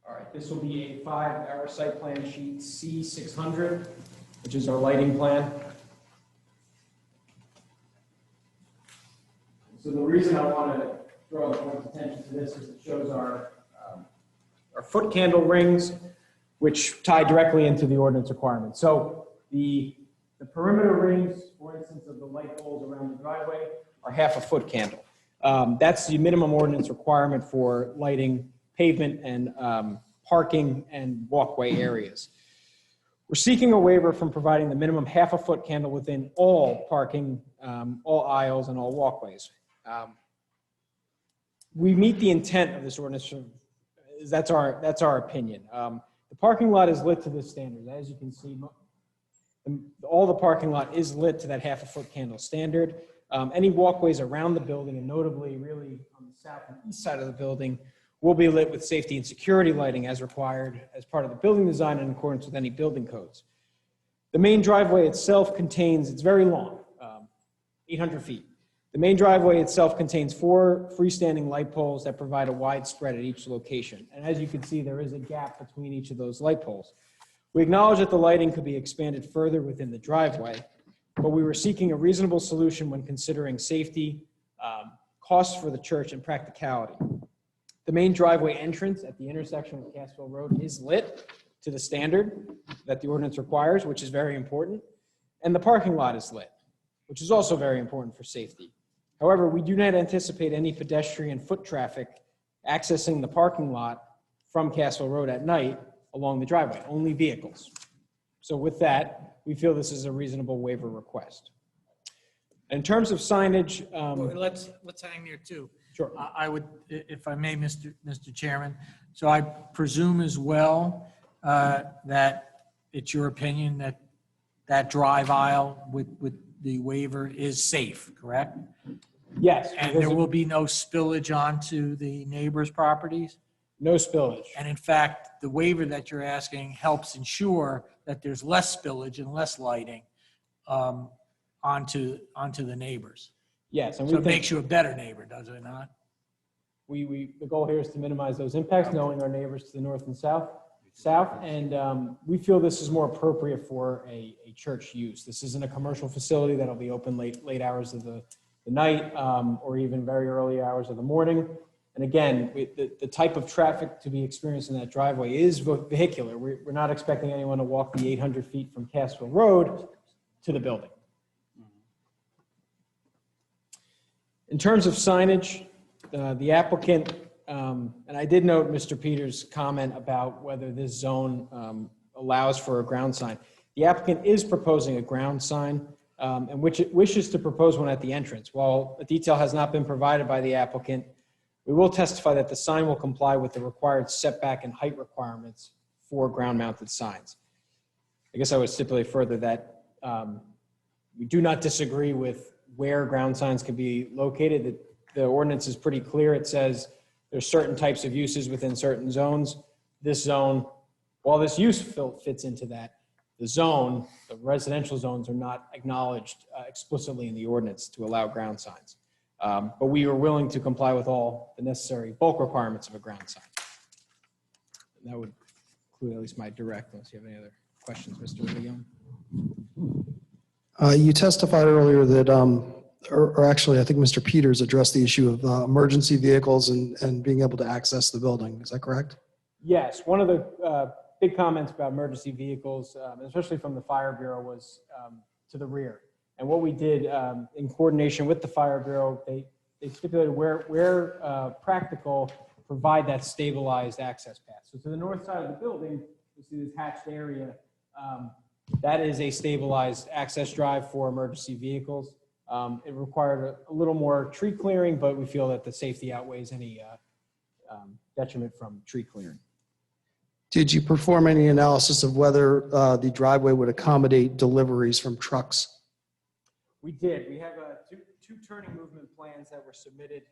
Speaker 10: All right, this will be a 5-hour site plan sheet C600, which is our lighting plan. So the reason I want to draw the board's attention to this is it shows our foot candle rings, which tie directly into the ordinance requirements. So the perimeter rings, for instance, of the light poles around the driveway are half a foot candle. That's the minimum ordinance requirement for lighting pavement and parking and walkway areas. We're seeking a waiver from providing the minimum half a foot candle within all parking, all aisles and all walkways. We meet the intent of this ordinance. That's our opinion. The parking lot is lit to this standard. As you can see, all the parking lot is lit to that half a foot candle standard. Any walkways around the building, and notably really on the south and east side of the building, will be lit with safety and security lighting as required as part of the building design in accordance with any building codes. The main driveway itself contains, it's very long, 800 feet. The main driveway itself contains 4 freestanding light poles that provide a wide spread at each location. And as you can see, there is a gap between each of those light poles. We acknowledge that the lighting could be expanded further within the driveway, but we were seeking a reasonable solution when considering safety, costs for the church, and practicality. The main driveway entrance at the intersection with Cassville Road is lit to the standard that the ordinance requires, which is very important. And the parking lot is lit, which is also very important for safety. However, we do not anticipate any pedestrian foot traffic accessing the parking lot from Cassville Road at night along the driveway, only vehicles. So with that, we feel this is a reasonable waiver request. In terms of signage,
Speaker 3: Let's hang there too.
Speaker 10: Sure.
Speaker 3: I would, if I may, Mr. Chairman. So I presume as well that it's your opinion that that drive aisle with the waiver is safe, correct?
Speaker 10: yes,
Speaker 3: And
Speaker 10: because
Speaker 3: there will be no spillage onto the neighbors' properties?
Speaker 10: no spillage.
Speaker 3: And in fact, the waiver that you're asking helps ensure that there's less spillage and less lighting onto the neighbors.
Speaker 10: Yes, and
Speaker 3: So
Speaker 10: we
Speaker 3: it
Speaker 10: think
Speaker 3: makes you a better neighbor, does it not?
Speaker 10: the goal here is to minimize those impacts, knowing our neighbors to the north and south. And we feel this is more appropriate for a church use. This isn't a commercial facility that'll be open late hours of the night or even very early hours of the morning. And again, the type of traffic to be experienced in that driveway is vehicular. We're not expecting anyone to walk the 800 feet from Cassville Road to the building. In terms of signage, the applicant, and I did note Mr. Peters' comment about whether this zone allows for a ground sign. The applicant is proposing a ground sign and which it wishes to propose one at the entrance. While a detail has not been provided by the applicant, we will testify that the sign will comply with the required setback and height requirements for ground-mounted signs. I guess I would stipulate further that we do not disagree with where ground signs can be located. The ordinance is pretty clear. It says there's certain types of uses within certain zones. this zone, while this use fits into that, the residential zones are not acknowledged explicitly in the ordinance to allow ground signs. But we are willing to comply with all the necessary bulk requirements of a ground sign. And that would include at least my direct, unless you have any other questions, Mr. Leon.
Speaker 9: You testified earlier that, or actually, I think Mr. Peters addressed the issue of emergency vehicles and being able to access the building. Is that correct?
Speaker 10: Yes, one of the big comments about emergency vehicles, especially from the Fire Bureau, was to the rear. And what we did in coordination with the Fire Bureau, they stipulated where practical, provide that stabilized access path. So to the north side of the building, you see this hatched area. That is a stabilized access drive for emergency vehicles. It required a little more tree clearing, but we feel that the safety outweighs any detriment from tree clearing.
Speaker 9: Did you perform any analysis of whether the driveway would accommodate deliveries from trucks?
Speaker 10: We did. We have two turning movement plans that were submitted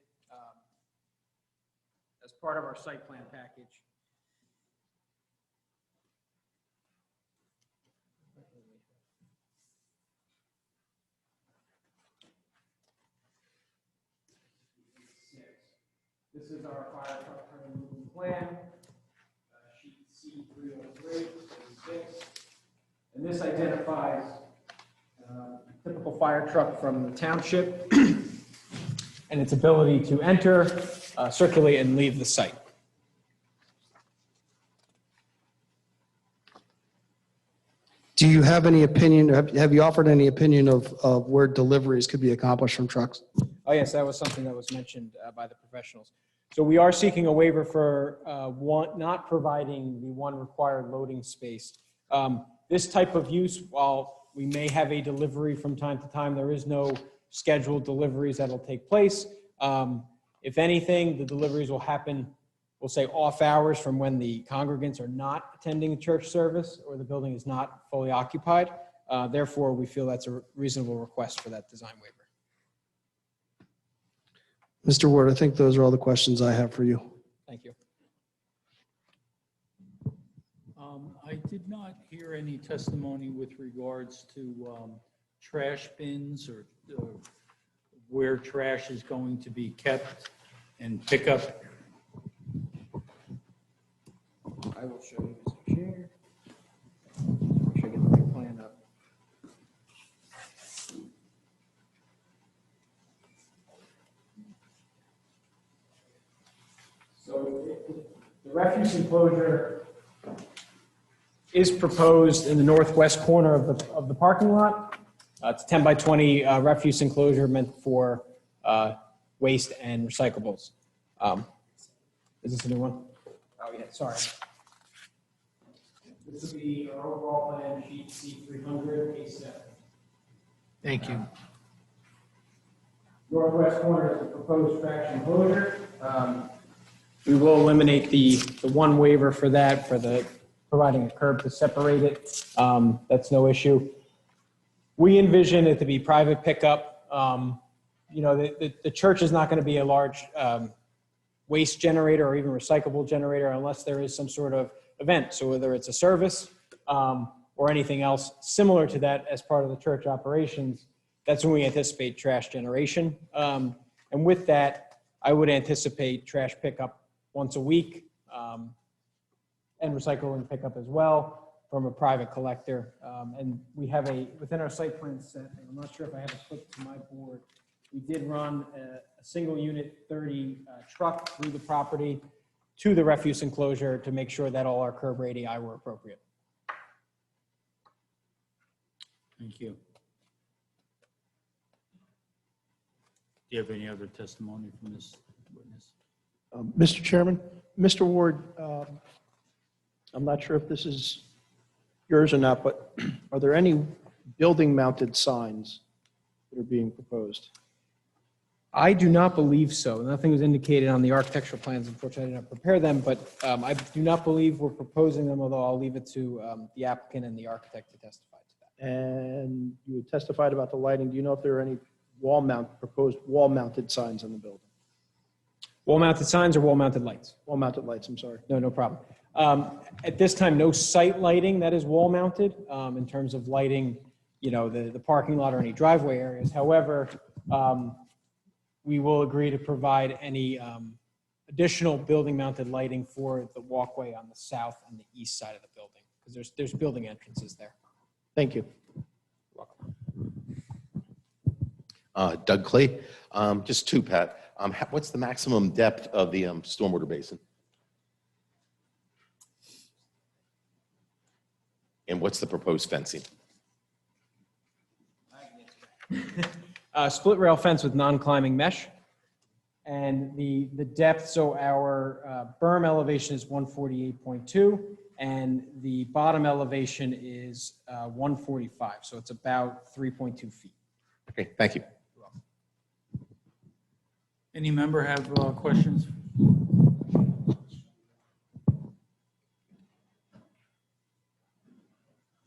Speaker 10: as part of our site plan package. This is our fire truck turning movement plan, sheet C303, 36. And this identifies typical fire truck from the township and its ability to enter, circulate, and leave the site.
Speaker 9: Do you have any opinion, have you offered any opinion of where deliveries could be accomplished from trucks?
Speaker 10: Oh, yes, that was something that was mentioned by the professionals. So we are seeking a waiver for not providing the one required loading space. This type of use, while we may have a delivery from time to time, there is no scheduled deliveries that will take place. If anything, the deliveries will happen, we'll say off hours from when the congregants are not attending a church service or the building is not fully occupied. Therefore, we feel that's a reasonable request for that design waiver.
Speaker 9: Mr. Ward, I think those are all the questions I have for you.
Speaker 10: Thank you.
Speaker 1: I did not hear any testimony with regards to trash bins or where trash is going to be kept and pickup.
Speaker 10: I will show you, Mr. Chair. Make sure I get the right plan up. So the refuse enclosure is proposed in the northwest corner of the parking lot. It's a 10 by 20 refuse enclosure meant for waste and recyclables. Is this a new one? Oh, yeah, sorry. This will be our overall plan, sheet C300, A7.
Speaker 3: Thank you.
Speaker 10: Northwest corner is the proposed trash enclosure. We will eliminate the one waiver for that, for the providing a curb to separate it. That's no issue. We envision it to be private pickup. You know, the church is not going to be a large waste generator or even recyclable generator unless there is some sort of event. So whether it's a service or anything else similar to that as part of the church operations, that's when we anticipate trash generation. And with that, I would anticipate trash pickup once a week and recycling pickup as well from a private collector. And we have within our site plan set, and I'm not sure if I have it clipped to my board, we did run a single unit 30 truck through the property to the refuse enclosure to make sure that all our curb radii were appropriate.
Speaker 1: Thank you. Do you have any other testimony from this witness?
Speaker 7: Mr. Chairman, Mr. Ward, I'm not sure if this is yours or not, but are there any building-mounted signs that are being proposed?
Speaker 10: I do not believe so. Nothing was indicated on the architectural plans. Unfortunately, I did not prepare them, but I do not believe we're proposing them, although I'll leave it to the applicant and the architect to testify to that.
Speaker 7: And you had testified about the lighting. Do you know if there are any proposed wall-mounted signs on the building?
Speaker 10: Wall-mounted signs or wall-mounted lights?
Speaker 7: Wall-mounted lights, I'm sorry.
Speaker 10: No problem. At this time, no site lighting that is wall mounted in terms of lighting, the parking lot or any driveway areas. However, we will agree to provide any additional building mounted lighting for the walkway on the south and the east side of the building, because there's building entrances there.
Speaker 7: Thank you.
Speaker 6: Doug Clay, just two, Pat. What's the maximum depth of the stormwater basin? And what's the proposed fencing?
Speaker 10: Split rail fence with non-climbing mesh. And the depth, so our berm elevation is 148.2 and the bottom elevation is 145. So it's about 3.2 feet.
Speaker 6: Okay, thank you.
Speaker 1: Any member have questions?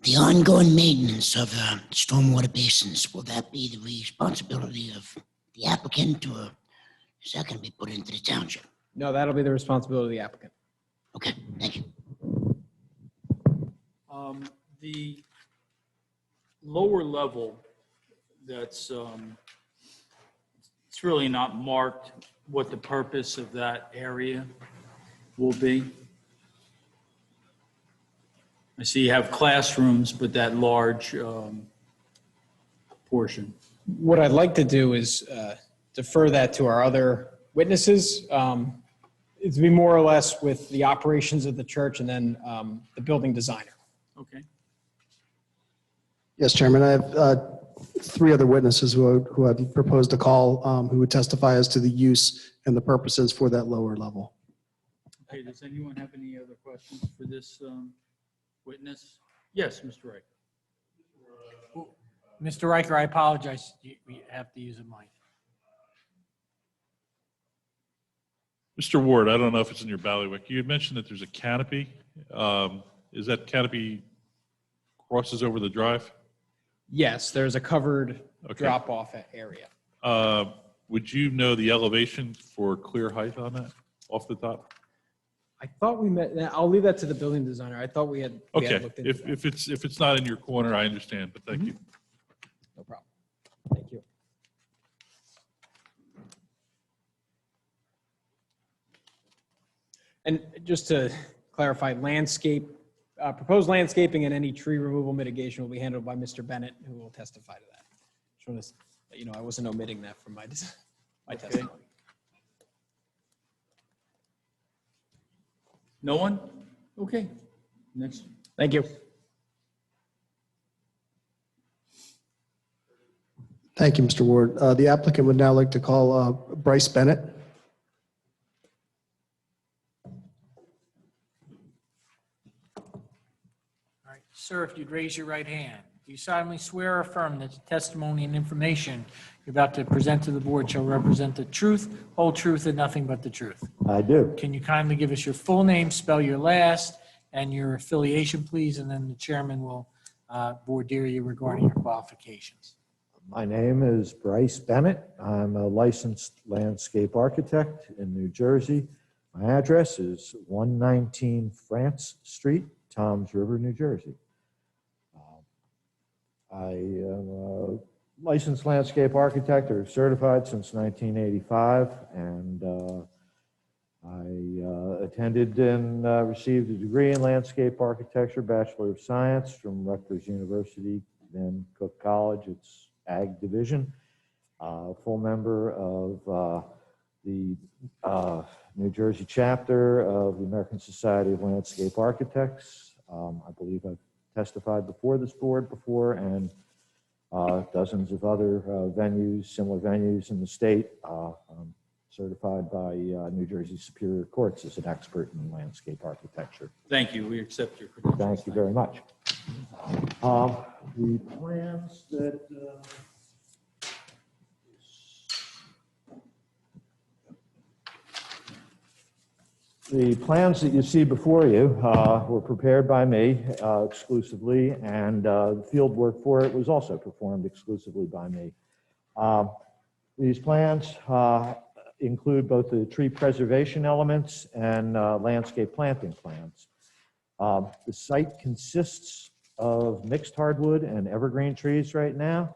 Speaker 11: The ongoing maintenance of stormwater basins, will that be the responsibility of the applicant, or is that going to be put into the township?
Speaker 10: No, that'll be the responsibility of the applicant.
Speaker 11: Okay, thank you.
Speaker 1: The lower level, it's really not marked what the purpose of that area will be. I see you have classrooms, but that large portion.
Speaker 10: What I'd like to do is defer that to our other witnesses. It's to be more or less with the operations of the church and then the building designer.
Speaker 1: Okay.
Speaker 9: Yes, Chairman, I have three other witnesses who I'd propose to call, who would testify as to the use and the purposes for that lower level.
Speaker 1: Okay, does anyone have any other questions for this witness? Yes, Mr. Wright.
Speaker 3: Mr. Riker, I apologize. You have to use a mic.
Speaker 12: Mr. Ward, I don't know if it's in your bailiwick. You had mentioned that there's a canopy. Is that canopy crosses over the drive?
Speaker 10: Yes, there's a covered
Speaker 12: Okay.
Speaker 10: drop-off area.
Speaker 12: Would you know the elevation for clear height on that off the top?
Speaker 10: I thought we met, I'll leave that to the building designer. I thought we had
Speaker 12: Okay,
Speaker 10: looked into that.
Speaker 12: if it's not in your corner, I understand, but thank you.
Speaker 10: No problem. Thank you. And just to clarify, proposed landscaping and any tree removal mitigation will be handled by Mr. Bennett, who will testify to that. Just want to let you know, I wasn't omitting that from my testimony.
Speaker 1: No one? Okay. Next.
Speaker 10: Thank you.
Speaker 9: Thank you, Mr. Ward. The applicant would now like to call Bryce Bennett.
Speaker 3: All right, sir, if you'd raise your right hand. Do you solemnly swear or affirm that the testimony and information you're about to present to the board shall represent the truth, whole truth, and nothing but the truth?
Speaker 13: I do.
Speaker 3: Can you kindly give us your full name, spell your last, and your affiliation, please, and then the chairman will voir dire you regarding your qualifications.
Speaker 13: My name is Bryce Bennett. I'm a licensed landscape architect in New Jersey. My address is 119 France Street, Toms River, New Jersey. I am a licensed landscape architect or certified since 1985, and I attended and received a degree in landscape architecture, Bachelor of Science from Rutgers University, then Cook College, its Ag Division. Full member of the New Jersey chapter of the American Society of Landscape Architects. I believe I've testified before this board before, and dozens of other venues, similar venues in the state. I'm certified by New Jersey Superior Courts as an expert in landscape architecture.
Speaker 1: Thank you. We accept your credentials.
Speaker 13: Thank you very much. The plans that you see before you were prepared by me exclusively, and the field work for it was also performed exclusively by me. These plans include both the tree preservation elements and landscape planting plans. The site consists of mixed hardwood and evergreen trees right now.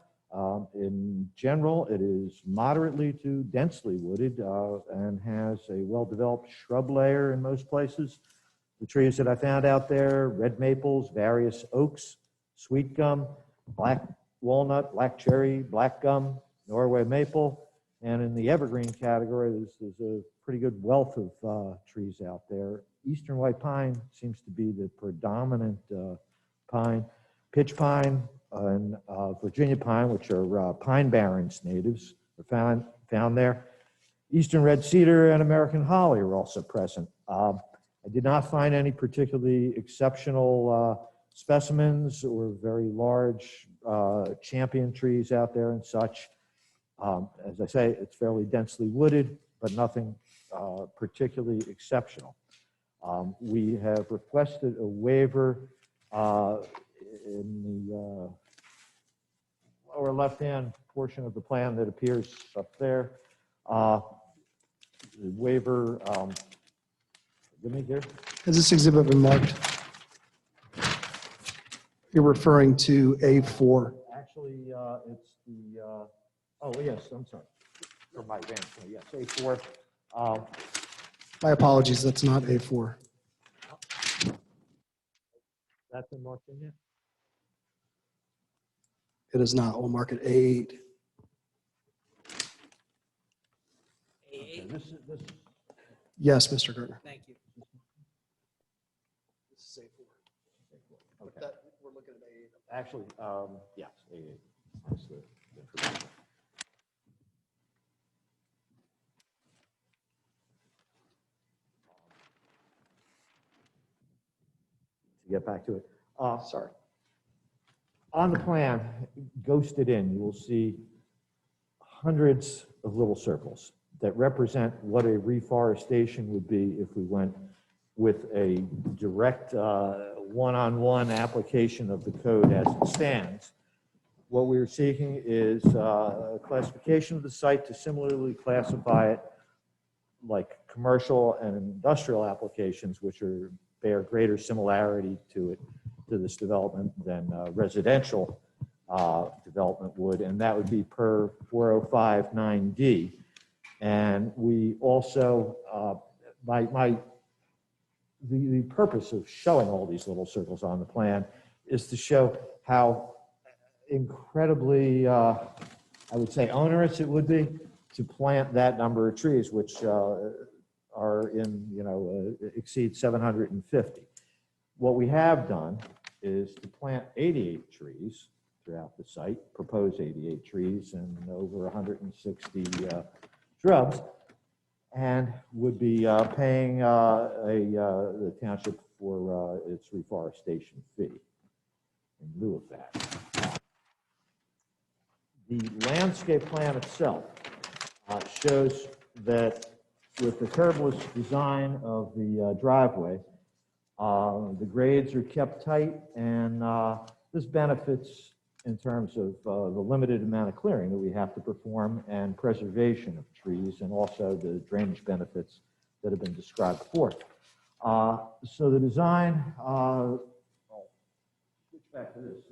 Speaker 13: In general, it is moderately to densely wooded and has a well-developed shrub layer in most places. The trees that I found out there, red maples, various oaks, sweet gum, black walnut, black cherry, black gum, Norway maple, and in the evergreen category, there's a pretty good wealth of trees out there. Eastern white pine seems to be the predominant pine. Pitch pine and Virginia pine, which are Pine Barrens natives, are found there. Eastern red cedar and American holly are also present. I did not find any particularly exceptional specimens or very large champion trees out there and such. As I say, it's fairly densely wooded, but nothing particularly exceptional. We have requested a waiver in the lower left-hand portion of the plan that appears up there. The waiver, give me here.
Speaker 9: Has this exhibit been marked? You're referring to A4.
Speaker 13: Actually, it's the, oh, yes, I'm sorry. For my vantage point, yes, A4.
Speaker 9: My apologies, that's not A4.
Speaker 13: That's been marked in yet?
Speaker 9: It is not. We'll mark it A8.
Speaker 13: Okay, this is,
Speaker 9: Yes, Mr. Gertner.
Speaker 3: Thank you.
Speaker 9: This is A4.
Speaker 13: okay.
Speaker 9: We're looking at A8.
Speaker 13: Actually, yes, A8. That's the information. To get back to it.
Speaker 9: Sorry.
Speaker 13: On the plan, ghosted in, you will see hundreds of little circles that represent what a reforestation would be if we went with a direct one-on-one application of the code as it stands. What we're seeking is a classification of the site to similarly classify it like commercial and industrial applications, which bear greater similarity to this development than residential development would, and that would be per 405-9D. And we also, the purpose of showing all these little circles on the plan is to show how incredibly, I would say, onerous it would be to plant that number of trees, which are exceed 750. What we have done is to plant 88 trees throughout the site, propose 88 trees and over 160 shrubs, and would be paying the township for its reforestation fee in lieu of that. The landscape plan itself shows that with the curveless design of the driveway, the grades are kept tight, and this benefits in terms of the limited amount of clearing that we have to perform and preservation of trees, and also the drainage benefits that have been described before. So the design, I'll switch back to this.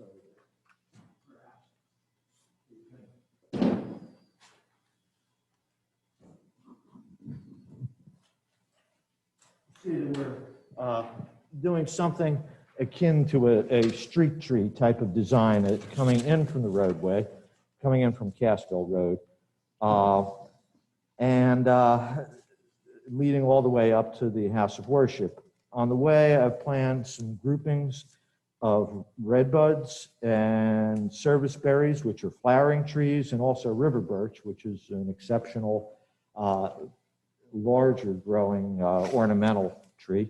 Speaker 13: See that we're doing something akin to a street tree type of design coming in from the roadway, coming in from Cassville Road, and leading all the way up to the house of worship. On the way, I've planned some groupings of redbuds and service berries, which are flowering trees, and also river birch, which is an exceptional larger growing ornamental tree.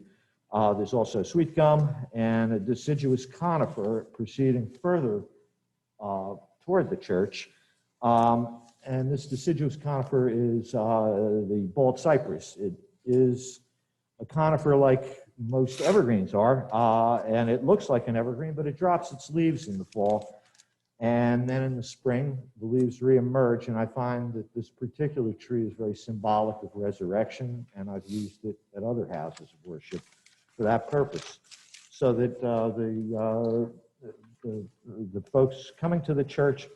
Speaker 13: There's also sweet gum and a deciduous conifer proceeding further toward the church. And this deciduous conifer is the bald cypress. It is a conifer like most evergreens are, and it looks like an evergreen, but it drops its leaves in the fall. And then in the spring, the leaves reemerge, and I find that this particular tree is very symbolic of resurrection, and I've used it at other houses of worship for that purpose. so that the folks coming to the church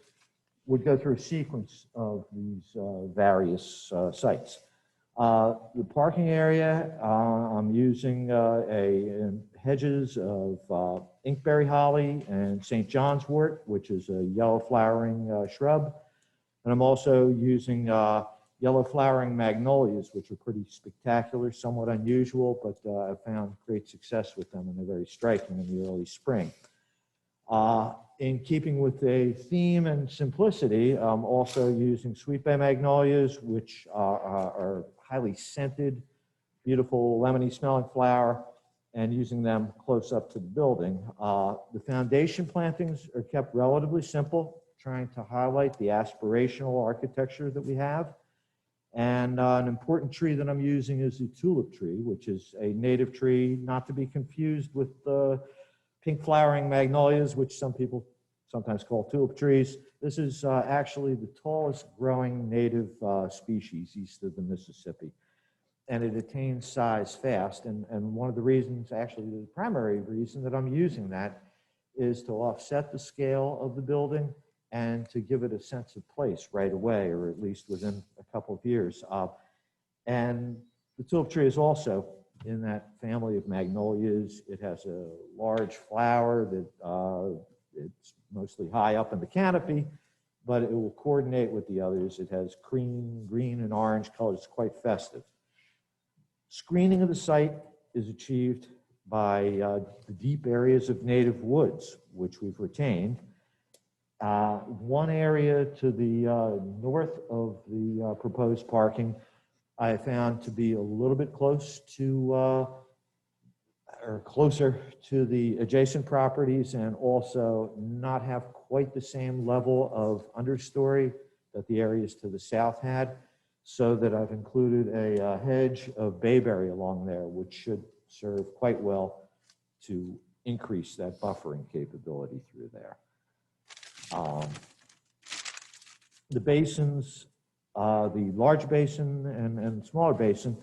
Speaker 13: would go through a sequence of these various sites. The parking area, I'm using hedges of inkberry holly and St. John's wort, which is a yellow flowering shrub. And I'm also using yellow flowering magnolias, which are pretty spectacular, somewhat unusual, but I've found great success with them, and they're very striking in the early spring. In keeping with a theme and simplicity, I'm also using sweet bay magnolias, which are highly scented, beautiful lemony smelling flower, and using them close up to the building. The foundation plantings are kept relatively simple, trying to highlight the aspirational architecture that we have. And an important tree that I'm using is the tulip tree, which is a native tree, not to be confused with the pink flowering magnolias, which some people sometimes call tulip trees. This is actually the tallest growing native species east of the Mississippi. And it attains size fast. And one of the reasons, actually the primary reason that I'm using that is to offset the scale of the building and to give it a sense of place right away, or at least within a couple of years. And the tulip tree is also in that family of magnolias. It has a large flower that it's mostly high up in the canopy, but it will coordinate with the others. It has cream, green, and orange colors. It's quite festive. Screening of the site is achieved by the deep areas of native woods, which we've retained. One area to the north of the proposed parking I found to be a little bit close to, or closer to the adjacent properties, and also not have quite the same level of understory that the areas to the south had, so that I've included a hedge of bayberry along there, which should serve quite well to increase that buffering capability through there. The basins, the large basin and smaller basin,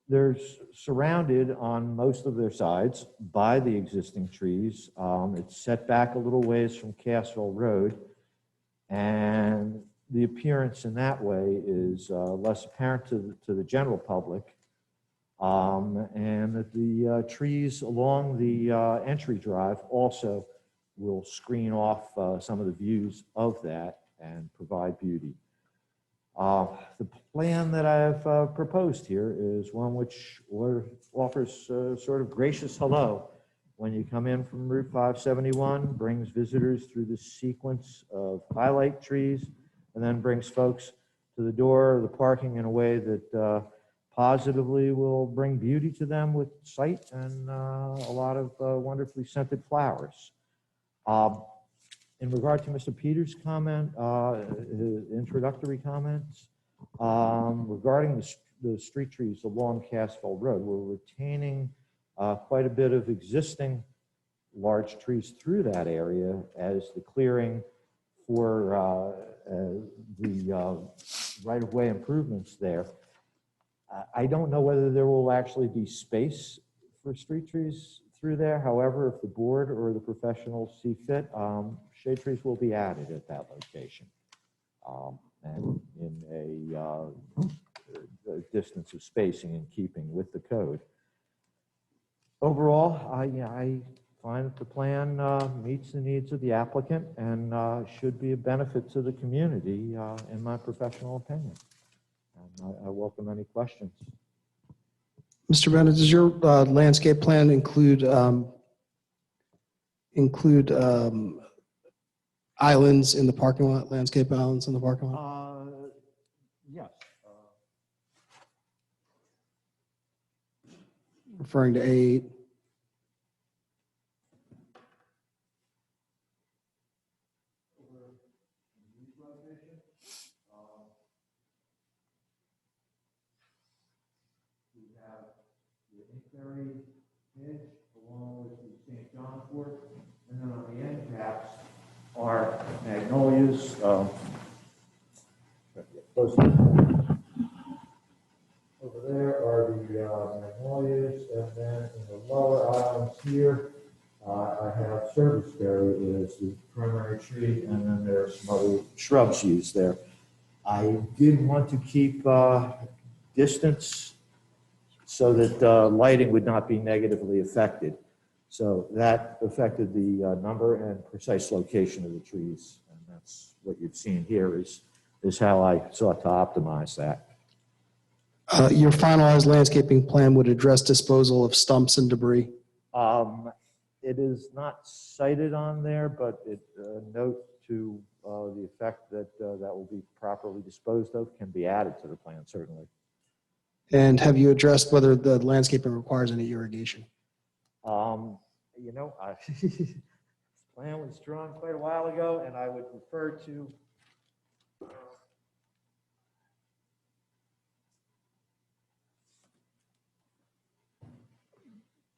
Speaker 13: they're surrounded on most of their sides by the existing trees. It's set back a little ways from Cassville Road, and the appearance in that way is less apparent to the general public, and that the trees along the entry drive also will screen off some of the views of that and provide beauty. The plan that I've proposed here is one which offers sort of gracious hello when you come in from Route 571, brings visitors through this sequence of highlight trees, and then brings folks to the door of the parking in a way that positively will bring beauty to them with sight and a lot of wonderfully scented flowers. In regard to Mr. Peters' comment, introductory comments, regarding the street trees along Cassville Road, we're retaining quite a bit of existing large trees through that area as the clearing for the right-of-way improvements there. I don't know whether there will actually be space for street trees through there. However, if the board or the professionals see fit, shade trees will be added at that location, and in a distance of spacing in keeping with the code. Overall, I find that the plan meets the needs of the applicant and should be a benefit to the community, in my professional opinion. And I welcome any questions.
Speaker 9: Mr. Bennett, does your landscape plan include islands in the parking lot, landscape islands in the parking lot?
Speaker 13: Yes.
Speaker 9: Referring to A8?
Speaker 13: Hedge along with the St. John's wort, and then on the end caps are magnolias. Over there are the magnolias, and then in the lower islands here I have serviceberry as the primary tree, and then there are some other shrubs used there. I did want to keep distance so that lighting would not be negatively affected. So that affected the number and precise location of the trees. And that's what you've seen here is how I sought to optimize that.
Speaker 9: Your finalized landscaping plan would address disposal of stumps and debris.
Speaker 13: It is not cited on there, but note to the effect that that will be properly disposed of can be added to the plan, certainly.
Speaker 9: And have you addressed whether the landscaping requires any irrigation?
Speaker 13: You know, this plan was drawn quite a while ago, and I would refer to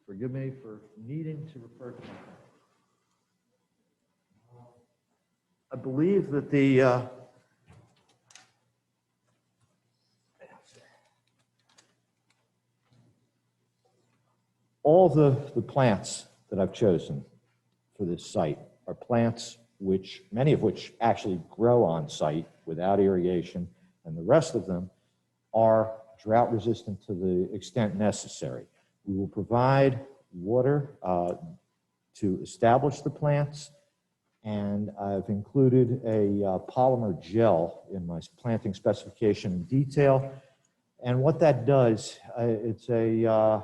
Speaker 13: forgive me for needing to refer to my plan. I believe that the all the plants that I've chosen for this site are plants which, many of which actually grow on site without irrigation, and the rest of them are drought resistant to the extent necessary. We will provide water to establish the plants, and I've included a polymer gel in my planting specification and detail. And what that does, it's a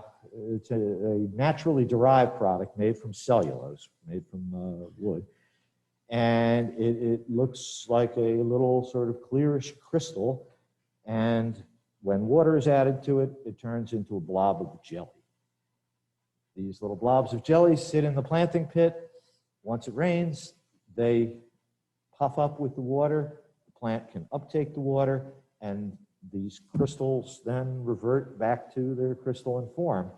Speaker 13: naturally derived product made from cellulose, made from wood. And it looks like a little sort of clearish crystal. And when water is added to it, it turns into a blob of jelly. These little blobs of jelly sit in the planting pit. Once it rains, they puff up with the water. The plant can uptake the water, and these crystals then revert back to their crystalline form.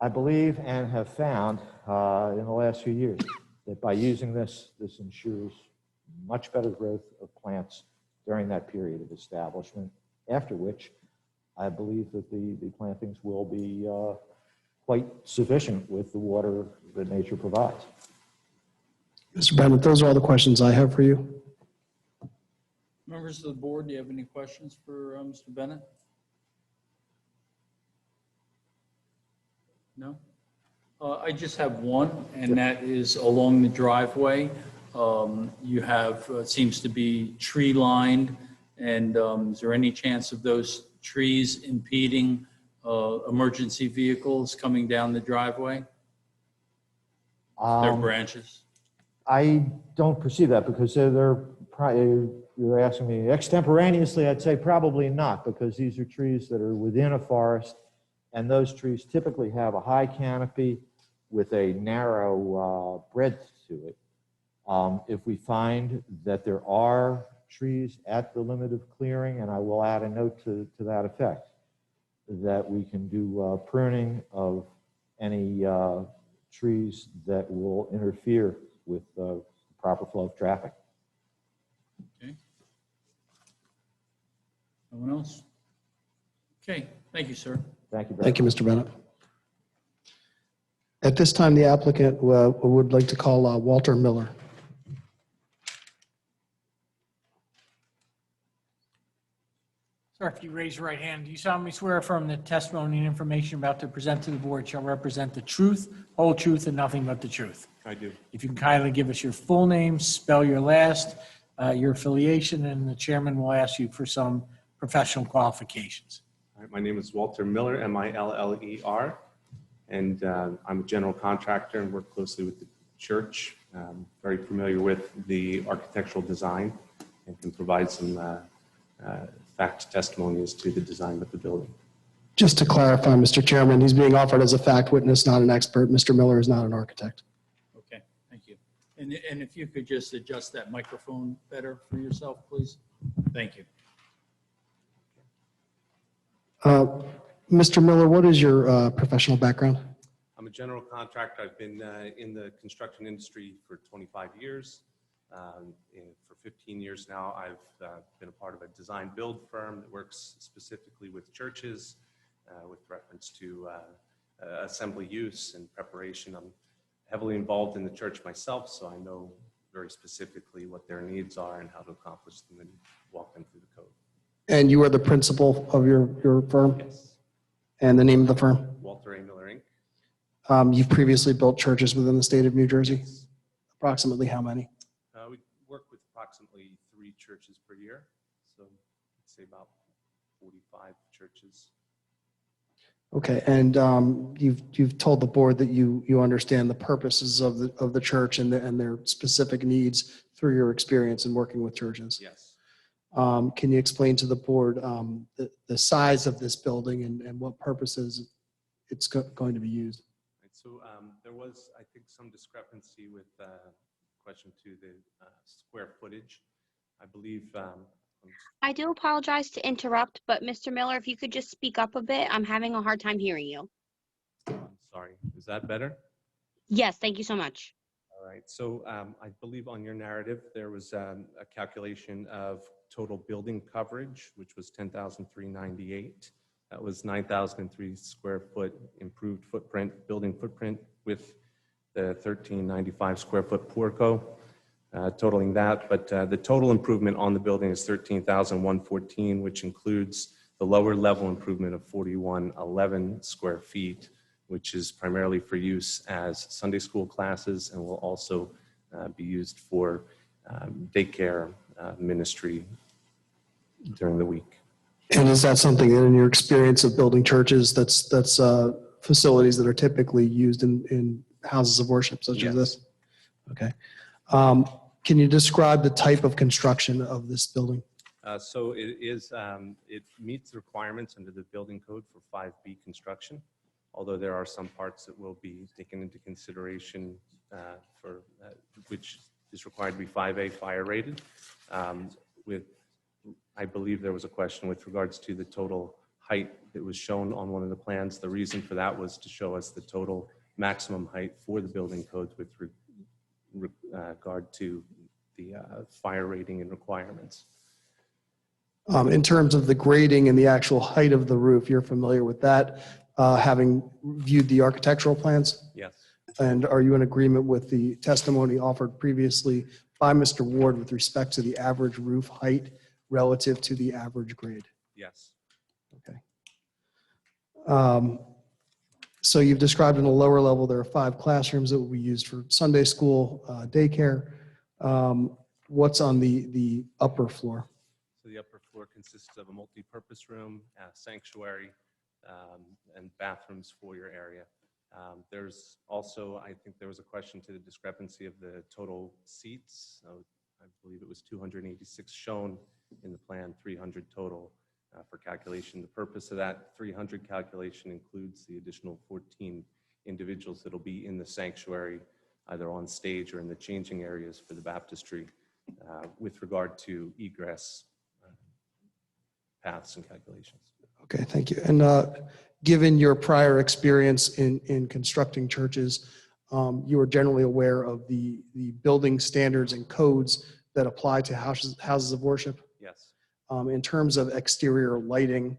Speaker 13: I believe and have found in the last few years that by using this ensures much better growth of plants during that period of establishment, after which I believe that the plantings will be quite sufficient with the water that nature provides.
Speaker 9: Mr. Bennett, those are all the questions I have for you.
Speaker 1: Members of the board, do you have any questions for Mr. Bennett? No? I just have one, and that is along the driveway. You have, seems to be tree lined, and is there any chance of those trees impeding emergency vehicles coming down the driveway? Their branches?
Speaker 13: I don't perceive that because you're asking me extemporaneously, I'd say probably not, because these are trees that are within a forest, and those trees typically have a high canopy with a narrow breadth to it. If we find that there are trees at the limit of clearing, and I will add a note to that effect, that we can do pruning of any trees that will interfere with the proper flow of traffic.
Speaker 1: Okay. No one else? Okay, thank you, sir.
Speaker 13: Thank you.
Speaker 9: Thank you, Mr. Bennett. At this time, the applicant would like to call Walter Miller.
Speaker 3: Sir, if you raise your right hand, do you solemnly swear affirm that testimony and information about to present to the board shall represent the truth, whole truth, and nothing but the truth?
Speaker 14: I do.
Speaker 3: If you can kindly give us your full name, spell your last, your affiliation, and the chairman will ask you for some professional qualifications.
Speaker 14: All right, my name is Walter Miller, M-I-L-L-E-R, and I'm a general contractor and work closely with the church. Very familiar with the architectural design and can provide some fact testimonies to the design of the building.
Speaker 9: Just to clarify, Mr. Chairman, he's being offered as a fact witness, not an expert. Mr. Miller is not an architect.
Speaker 1: Okay, thank you. And if you could just adjust that microphone better for yourself, please. Thank you.
Speaker 9: Mr. Miller, what is your professional background?
Speaker 14: I'm a general contractor. I've been in the construction industry for 25 years. For 15 years now, I've been a part of a design build firm that works specifically with churches with reference to assembly use and preparation. I'm heavily involved in the church myself, so I know very specifically what their needs are and how to accomplish them and walk them through the code.
Speaker 9: And you are the principal of your firm?
Speaker 14: Yes.
Speaker 9: And the name of the firm?
Speaker 14: Walter A. Miller, Inc.
Speaker 9: You've previously built churches within the state of New Jersey?
Speaker 14: Yes.
Speaker 9: Approximately how many?
Speaker 14: We work with approximately 3 churches per year, so I'd say about 45 churches.
Speaker 9: Okay, and you've told the board that you understand the purposes of the church and their specific needs through your experience in working with churches.
Speaker 14: Yes.
Speaker 9: Can you explain to the board the size of this building and what purposes it's going to be used?
Speaker 14: Right, so there was, I think, some discrepancy with question to the square footage. I believe.
Speaker 2: I do apologize to interrupt, but Mr. Miller, if you could just speak up a bit, I'm having a hard time hearing you.
Speaker 14: I'm sorry, is that better?
Speaker 2: Yes, thank you so much.
Speaker 14: All right, so I believe on your narrative, there was a calculation of total building coverage, which was 10,398. That was 9,003 square foot improved footprint, building footprint with the 1,395 square foot portico, totaling that. But the total improvement on the building is 13,114, which includes the lower level improvement of 4,111 square feet, which is primarily for use as Sunday school classes and will also be used for daycare ministry during the week.
Speaker 9: And is that something that in your experience of building churches, that's facilities that are typically used in houses of worship such as this? Okay. Can you describe the type of construction of this building?
Speaker 14: So it meets the requirements under the building code for 5B construction, although there are some parts that will be taken into consideration for which is required to be 5A fire rated. I believe there was a question with regards to the total height that was shown on one of the plans. The reason for that was to show us the total maximum height for the building codes with regard to the fire rating and requirements.
Speaker 9: In terms of the grading and the actual height of the roof, you're familiar with that, having viewed the architectural plans?
Speaker 14: Yes.
Speaker 9: And are you in agreement with the testimony offered previously by Mr. Ward with respect to the average roof height relative to the average grade?
Speaker 14: Yes.
Speaker 9: Okay. So you've described in the lower level, there are 5 classrooms that will be used for Sunday school, daycare. What's on the upper floor?
Speaker 14: So the upper floor consists of a multi-purpose room, a sanctuary, and bathrooms for your area. There's also, I think there was a question to the discrepancy of the total seats. So I believe it was 286 shown in the plan, 300 total for calculation. The purpose of that 300 calculation includes the additional 14 individuals that will be in the sanctuary, either on stage or in the changing areas for the baptistry with regard to egress paths and calculations.
Speaker 9: Okay, thank you. And given your prior experience in constructing churches, you are generally aware of the building standards and codes that apply to houses of worship?
Speaker 14: Yes.
Speaker 9: In terms of exterior lighting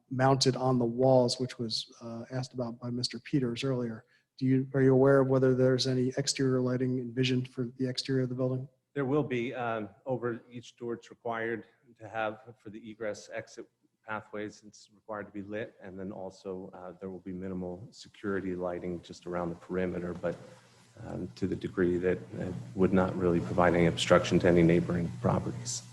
Speaker 9: mounted on the walls, which was asked about by Mr. Peters earlier, are you aware of whether there's any exterior lighting envisioned for the exterior of the building?
Speaker 14: There will be over each door. It's required to have for the egress exit pathways. It's required to be lit, and then also there will be minimal security lighting just around the perimeter, but to the degree that it would not really provide any obstruction to any neighboring properties.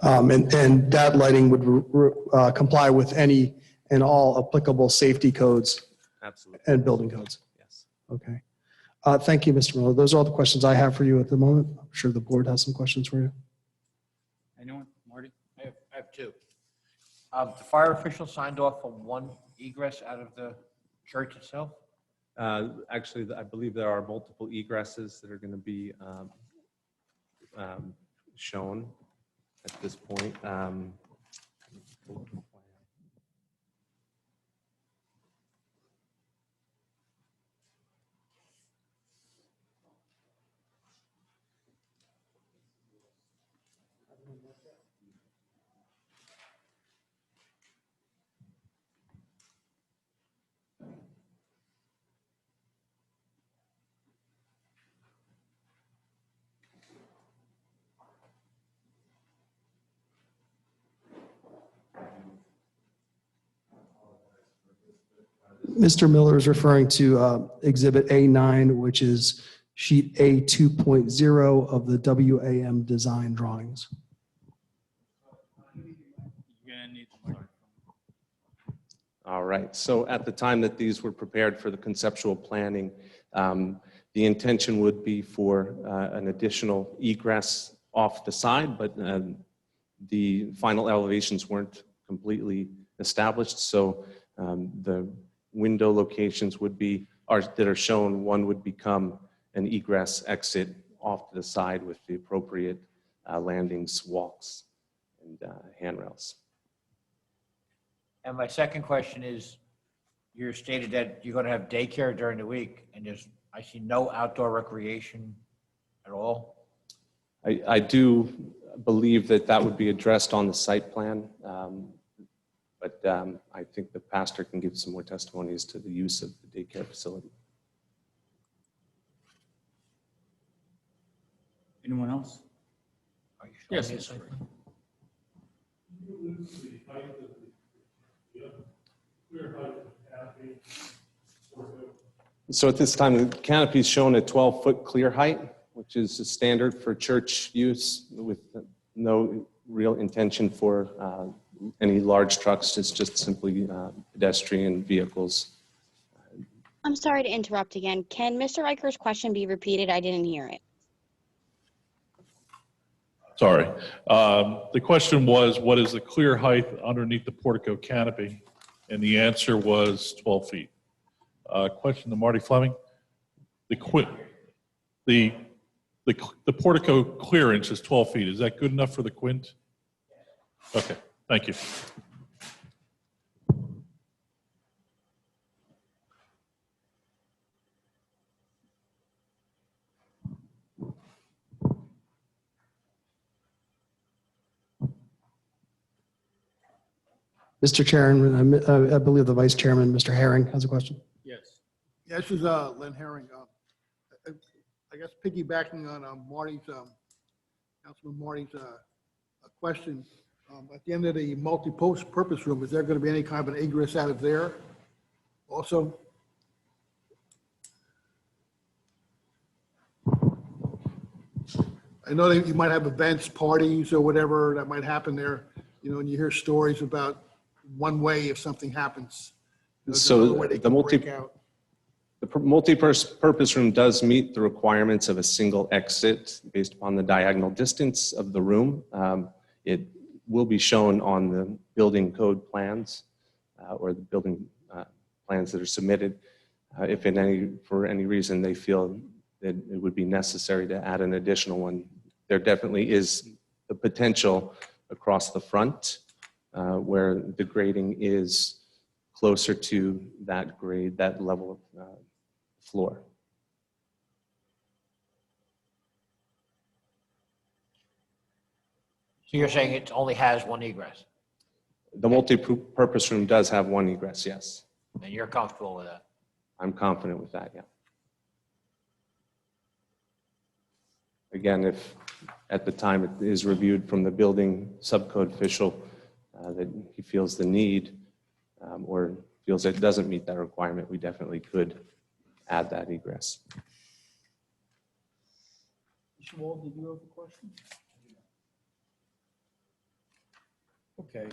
Speaker 9: And that lighting would comply with any and all applicable safety codes.
Speaker 14: Absolutely.
Speaker 9: And building codes.
Speaker 14: Yes.
Speaker 9: Okay. Thank you, Mr. Miller. Those are all the questions I have for you at the moment. I'm sure the board has some questions for you.
Speaker 1: Anyone? Marty?
Speaker 5: I have 2. The fire official signed off on 1 egress out of the church itself?
Speaker 14: Actually, I believe there are multiple egresses that are going to be shown at this point.
Speaker 9: Mr. Miller is referring to Exhibit A9, which is sheet A2.0 of the WAM design drawings.
Speaker 1: You're gonna need the microphone.
Speaker 14: All right, so at the time that these were prepared for the conceptual planning, the intention would be for an additional egress off the side, but the final elevations weren't completely established, so the window locations would be, that are shown, one would become an egress exit off to the side with the appropriate landings, walks, and handrails.
Speaker 5: And my second question is, you stated that you're going to have daycare during the week, and I see no outdoor recreation at all.
Speaker 14: I do believe that that would be addressed on the site plan, but I think the pastor can give some more testimony as to the use of the daycare facility.
Speaker 1: Anyone else?
Speaker 5: Are you
Speaker 1: Yes.
Speaker 5: showing me a site plan?
Speaker 14: So at this time, the canopy is shown at 12-foot clear height, which is a standard for church use with no real intention for any large trucks. It's just simply pedestrian vehicles.
Speaker 2: I'm sorry to interrupt again. Can Mr. Riker's question be repeated? I didn't hear it.
Speaker 12: Sorry. The question was, what is the clear height underneath the portico canopy? And the answer was 12 feet. Question to Marty Fleming. The portico clearance is 12 feet. Is that good enough for the quint? Okay, thank you.
Speaker 9: Mr. Chairman, I believe the Vice Chairman, Mr. Herring, has a question.
Speaker 1: Yes.
Speaker 15: Yeah, this is Len Herring. I guess piggybacking on Marty's, Councilman Marty's question, at the end of the multi-purpose room, is there going to be any kind of an egress out of there also? I know that you might have events, parties, or whatever that might happen there, you know, and you hear stories about one way if something happens.
Speaker 14: So the multi-purpose room does meet the requirements of a single exit based upon the diagonal distance of the room. It will be shown on the building code plans or the building plans that are submitted. If for any reason they feel that it would be necessary to add an additional one, there definitely is the potential across the front where the grading is closer to that grade, that level of floor.
Speaker 5: So you're saying it only has one egress,
Speaker 14: The multi-purpose room does have one egress, yes.
Speaker 5: and you're comfortable with that?
Speaker 14: I'm confident with that, yeah. Again, if at the time it is reviewed from the building subcode official that he feels the need or feels it doesn't meet that requirement, we definitely could add that egress.
Speaker 1: Mr. Wall, did you have a question? Okay.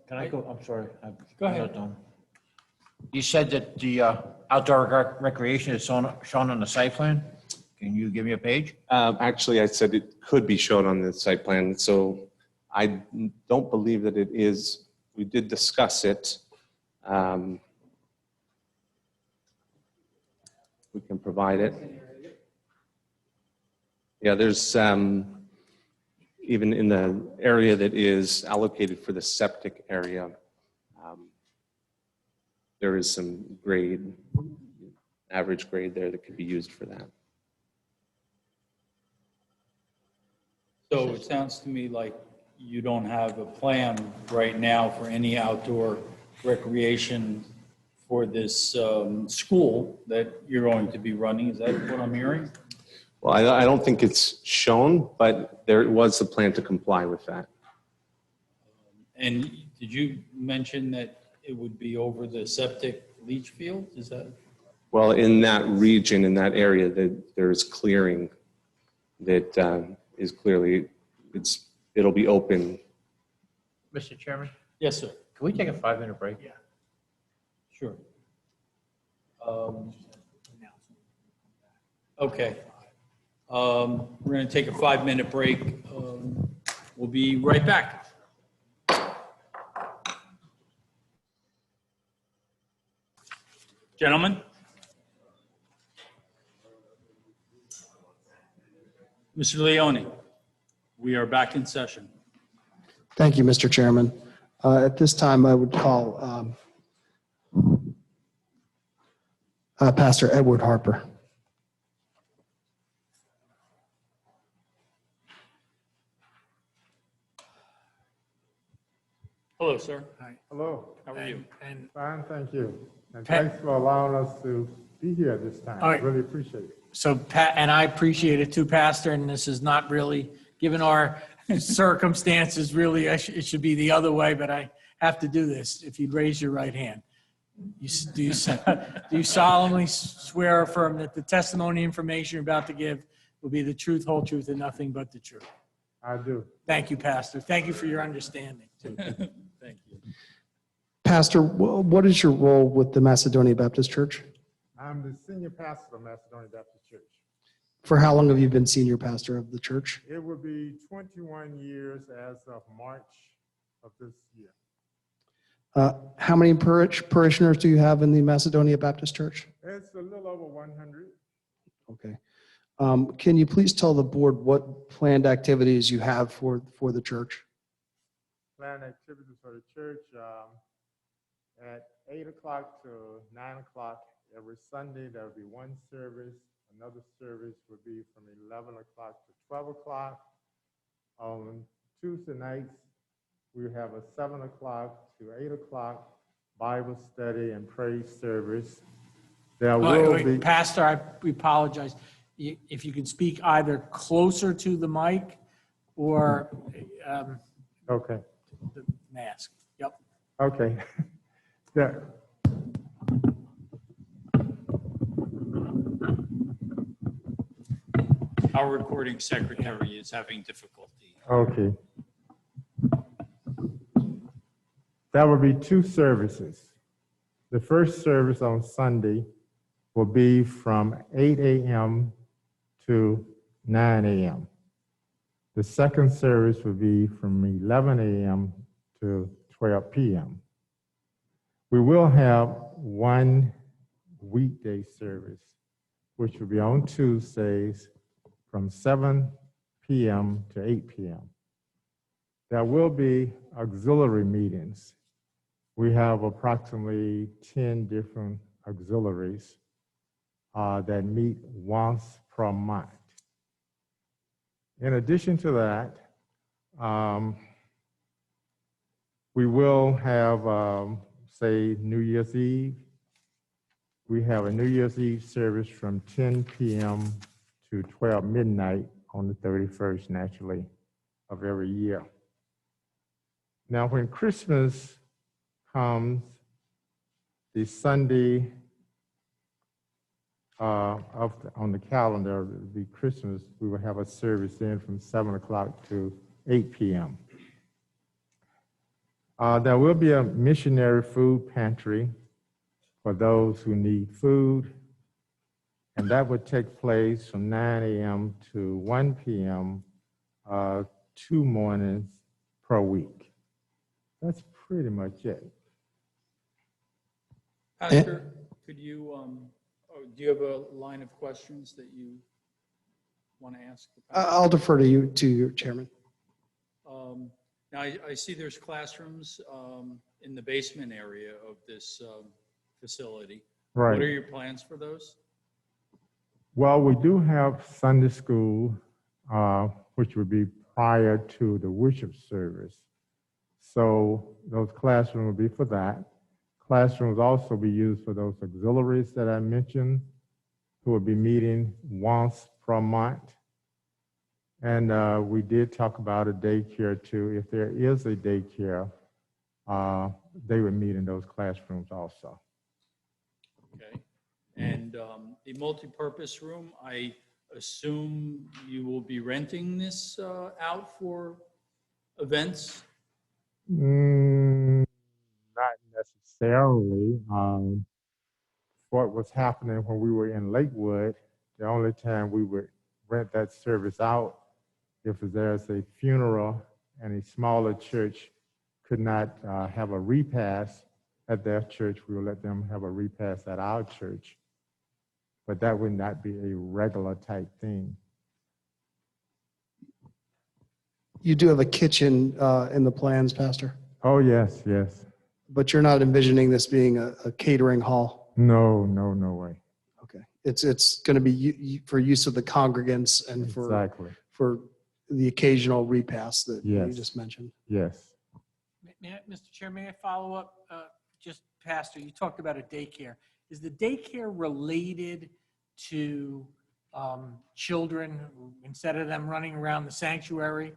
Speaker 5: Can I go? I'm sorry.
Speaker 1: Go ahead.
Speaker 5: I'm not done. You said that the outdoor recreation is shown on the site plan. Can you give me a page?
Speaker 14: Actually, I said it could be shown on the site plan, so I don't believe that it is. We did discuss it. We can provide it. Yeah, there's even in the area that is allocated for the septic area, there is some grade, average grade there that could be used for that.
Speaker 1: So it sounds to me like you don't have a plan right now for any outdoor recreation for this school that you're going to be running. Is that what I'm hearing?
Speaker 14: Well, I don't think it's shown, but there was a plan to comply with that.
Speaker 1: And did you mention that it would be over the septic leach field? Is that?
Speaker 14: Well, in that region, in that area, that there's clearing that is clearly, it'll be open.
Speaker 5: Mr. Chairman,
Speaker 1: Yes, sir.
Speaker 5: can we take a 5-minute break?
Speaker 1: Yeah. Sure. Okay. We're going to take a 5-minute break. We'll be right back. Gentlemen? Mr. Leone, we are back in session.
Speaker 9: Thank you, Mr. Chairman. At this time, I would call Pastor Edward Harper.
Speaker 1: Hello, sir.
Speaker 16: Hi. Hello.
Speaker 1: How are you?
Speaker 16: And fine, thank you. And
Speaker 3: Pat-
Speaker 16: thanks for allowing us to be here this time.
Speaker 3: All right.
Speaker 16: Really appreciate it.
Speaker 3: So Pat, and I appreciate it too, Pastor, and this is not really, given our circumstances, really, it should be the other way, but I have to do this. If you'd raise your right hand. Do you solemnly swear or affirm that the testimony information you're about to give will be the truth, whole truth, and nothing but the truth?
Speaker 16: I do.
Speaker 3: Thank you, Pastor. Thank you for your understanding.
Speaker 1: Thank you.
Speaker 9: Pastor, what is your role with the Macedonia Baptist Church?
Speaker 16: I'm the senior pastor of Macedonia Baptist Church.
Speaker 9: For how long have you been senior pastor of the church?
Speaker 16: It will be 21 years as of March of this year.
Speaker 9: How many parishioners do you have in the Macedonia Baptist Church?
Speaker 16: It's a little over 100.
Speaker 9: Okay. Can you please tell the board what planned activities you have for the church?
Speaker 16: Planned activities for the church at 8 o'clock to 9 o'clock every Sunday. There will be one service. Another service will be from 11 o'clock to 12 o'clock. On Tuesday nights, we have a 7 o'clock to 8 o'clock Bible study and praise service. There will be.
Speaker 3: Pastor, we apologize. If you could speak either closer to the mic or
Speaker 16: Okay.
Speaker 3: the mask. Yep.
Speaker 16: Okay. There.
Speaker 1: Our recording secretary is having difficulty.
Speaker 16: Okay. That will be two services. The first service on Sunday will be from 8 a.m. to 9 a.m. The second service will be from 11 a.m. to 12 p.m. We will have one weekday service, which will be on Tuesdays from 7 p.m. to 8 p.m. There will be auxiliary meetings. We have approximately 10 different auxiliaries that meet once per month. In addition to that, we will have, say, New Year's Eve. We have a New Year's Eve service from 10 p.m. to 12 midnight on the 31st, naturally, of every year. Now, when Christmas comes, the Sunday on the calendar, it'll be Christmas, we will have a service then from 7 o'clock to 8 p.m. There will be a missionary food pantry for those who need food, and that would take place from 9 a.m. to 1 p.m. 2 mornings per week. That's pretty much it.
Speaker 1: Pastor, could you, do you have a line of questions that you want to ask?
Speaker 9: I'll defer to you, to your chairman.
Speaker 1: Now, I see there's classrooms in the basement area of this facility.
Speaker 16: Right.
Speaker 1: What are your plans for those?
Speaker 16: Well, we do have Sunday school, which would be prior to the worship service. So those classrooms will be for that. Classrooms also be used for those auxiliaries that I mentioned, who will be meeting once per month. And we did talk about a daycare too. If there is a daycare, they would meet in those classrooms also.
Speaker 1: Okay. And the multipurpose room, I assume you will be renting this out for events?
Speaker 16: Not necessarily. What was happening when we were in Lakewood, the only time we would rent that service out if there's a funeral and a smaller church could not have a repast at their church, we would let them have a repast at our church. But that would not be a regular type thing.
Speaker 9: You do have a kitchen in the plans, Pastor,
Speaker 16: Oh, yes, yes.
Speaker 9: but you're not envisioning this being a catering hall.
Speaker 16: No, no, no way.
Speaker 9: Okay. It's going to be for use of the congregants and
Speaker 16: Exactly.
Speaker 9: for the occasional repast that you
Speaker 16: Yes.
Speaker 9: just mentioned.
Speaker 16: Yes.
Speaker 3: Mr. Chair, may I follow up? Just, Pastor, you talked about a daycare. Is the daycare related to children, instead of them running around the sanctuary,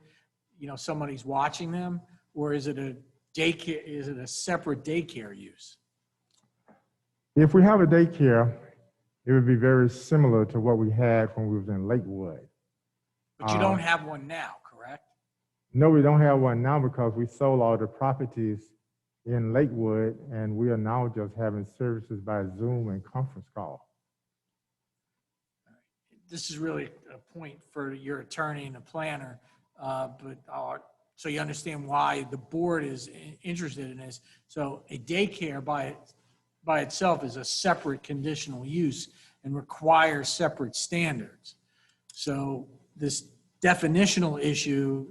Speaker 3: somebody's watching them? Or is it a daycare, is it a separate daycare use?
Speaker 16: If we have a daycare, it would be very similar to what we had when we was in Lakewood.
Speaker 3: But you don't have one now, correct?
Speaker 16: No, we don't have one now because we sold all the properties in Lakewood, and we are now just having services by Zoom and conference call.
Speaker 3: This is really a point for your attorney and the planner, so you understand why the board is interested in this. So a daycare by itself is a separate conditional use and requires separate standards. So this definitional issue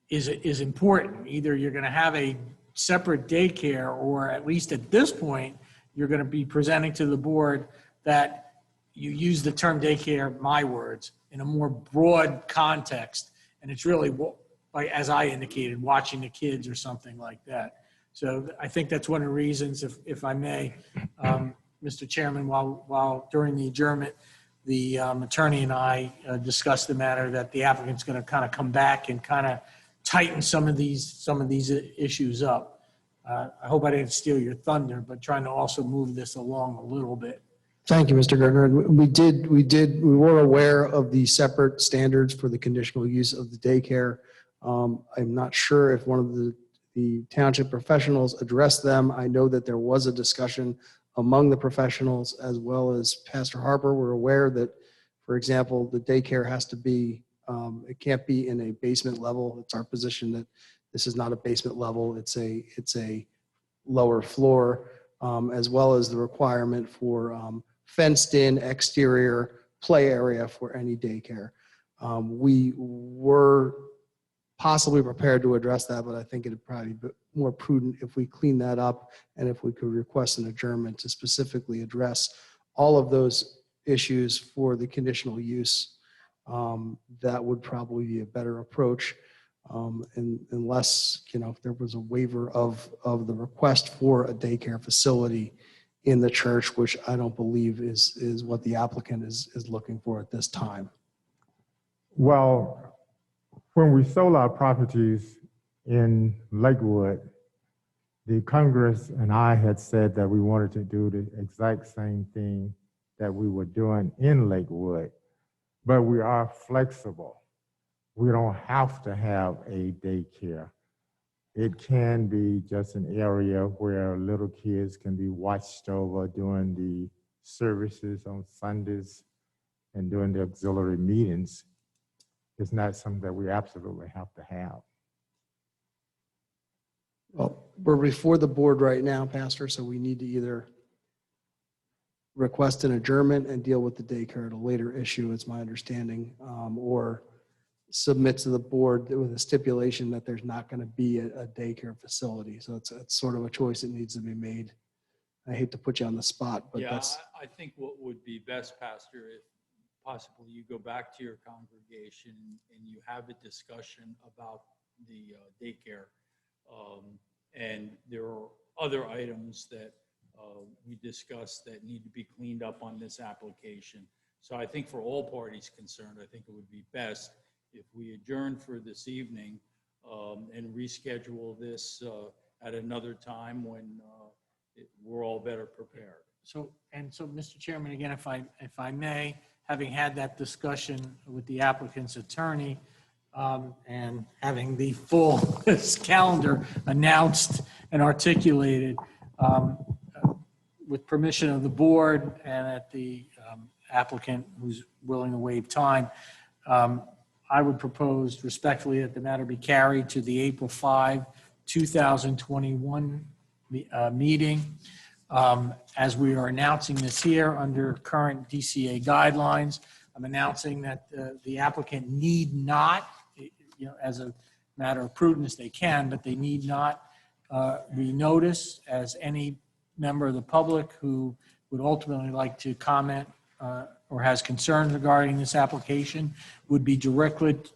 Speaker 3: is important. Either you're going to have a separate daycare, or at least at this point, you're going to be presenting to the board that you use the term daycare, my words, in a more broad context. And it's really, like as I indicated, watching the kids or something like that. So I think that's one of the reasons, if I may, Mr. Chairman, while during the adjournment, the attorney and I discussed the matter that the applicant's going to kind of come back and kind of tighten some of these issues up. I hope I didn't steal your thunder, but trying to also move this along a little bit.
Speaker 9: Thank you, Mr. Gardner. We were aware of the separate standards for the conditional use of the daycare. I'm not sure if one of the township professionals addressed them. I know that there was a discussion among the professionals, as well as Pastor Harper. We're aware that, for example, the daycare has to be, it can't be in a basement level. It's our position that this is not a basement level. It's a lower floor, as well as the requirement for fenced-in exterior play area for any daycare. We were possibly prepared to address that, but I think it'd probably be more prudent if we clean that up and if we could request an adjournment to specifically address all of those issues for the conditional use. That would probably be a better approach, unless there was a waiver of the request for a daycare facility in the church, which I don't believe is what the applicant is looking for at this time.
Speaker 16: Well, when we sold our properties in Lakewood, the Congress and I had said that we wanted to do the exact same thing that we were doing in Lakewood, but we are flexible. We don't have to have a daycare. It can be just an area where little kids can be watched over during the services on Sundays and during the auxiliary meetings. It's not something that we absolutely have to have.
Speaker 9: Well, we're before the board right now, Pastor, so we need to either request an adjournment and deal with the daycare at a later issue, it's my understanding, or submit to the board with a stipulation that there's not going to be a daycare facility. So it's sort of a choice that needs to be made. I hate to put you on the spot, but
Speaker 1: Yeah,
Speaker 9: that's.
Speaker 1: I think what would be best, Pastor, if possibly you go back to your congregation and you have a discussion about the daycare. And there are other items that we discussed that need to be cleaned up on this application. So I think for all parties concerned, I think it would be best if we adjourn for this evening and reschedule this at another time when we're all better prepared.
Speaker 3: So, Mr. Chairman, again, if I may, having had that discussion with the applicant's attorney, and having the full calendar announced and articulated, with permission of the board and at the applicant who's willing to waive time, I would propose respectfully that the matter be carried to the April 5, 2021 meeting. As we are announcing this here under current DCA guidelines, I'm announcing that the applicant need not, as a matter of prudence, they can, but they need not renotice, as any member of the public who would ultimately like to comment or has concerns regarding this application would be directed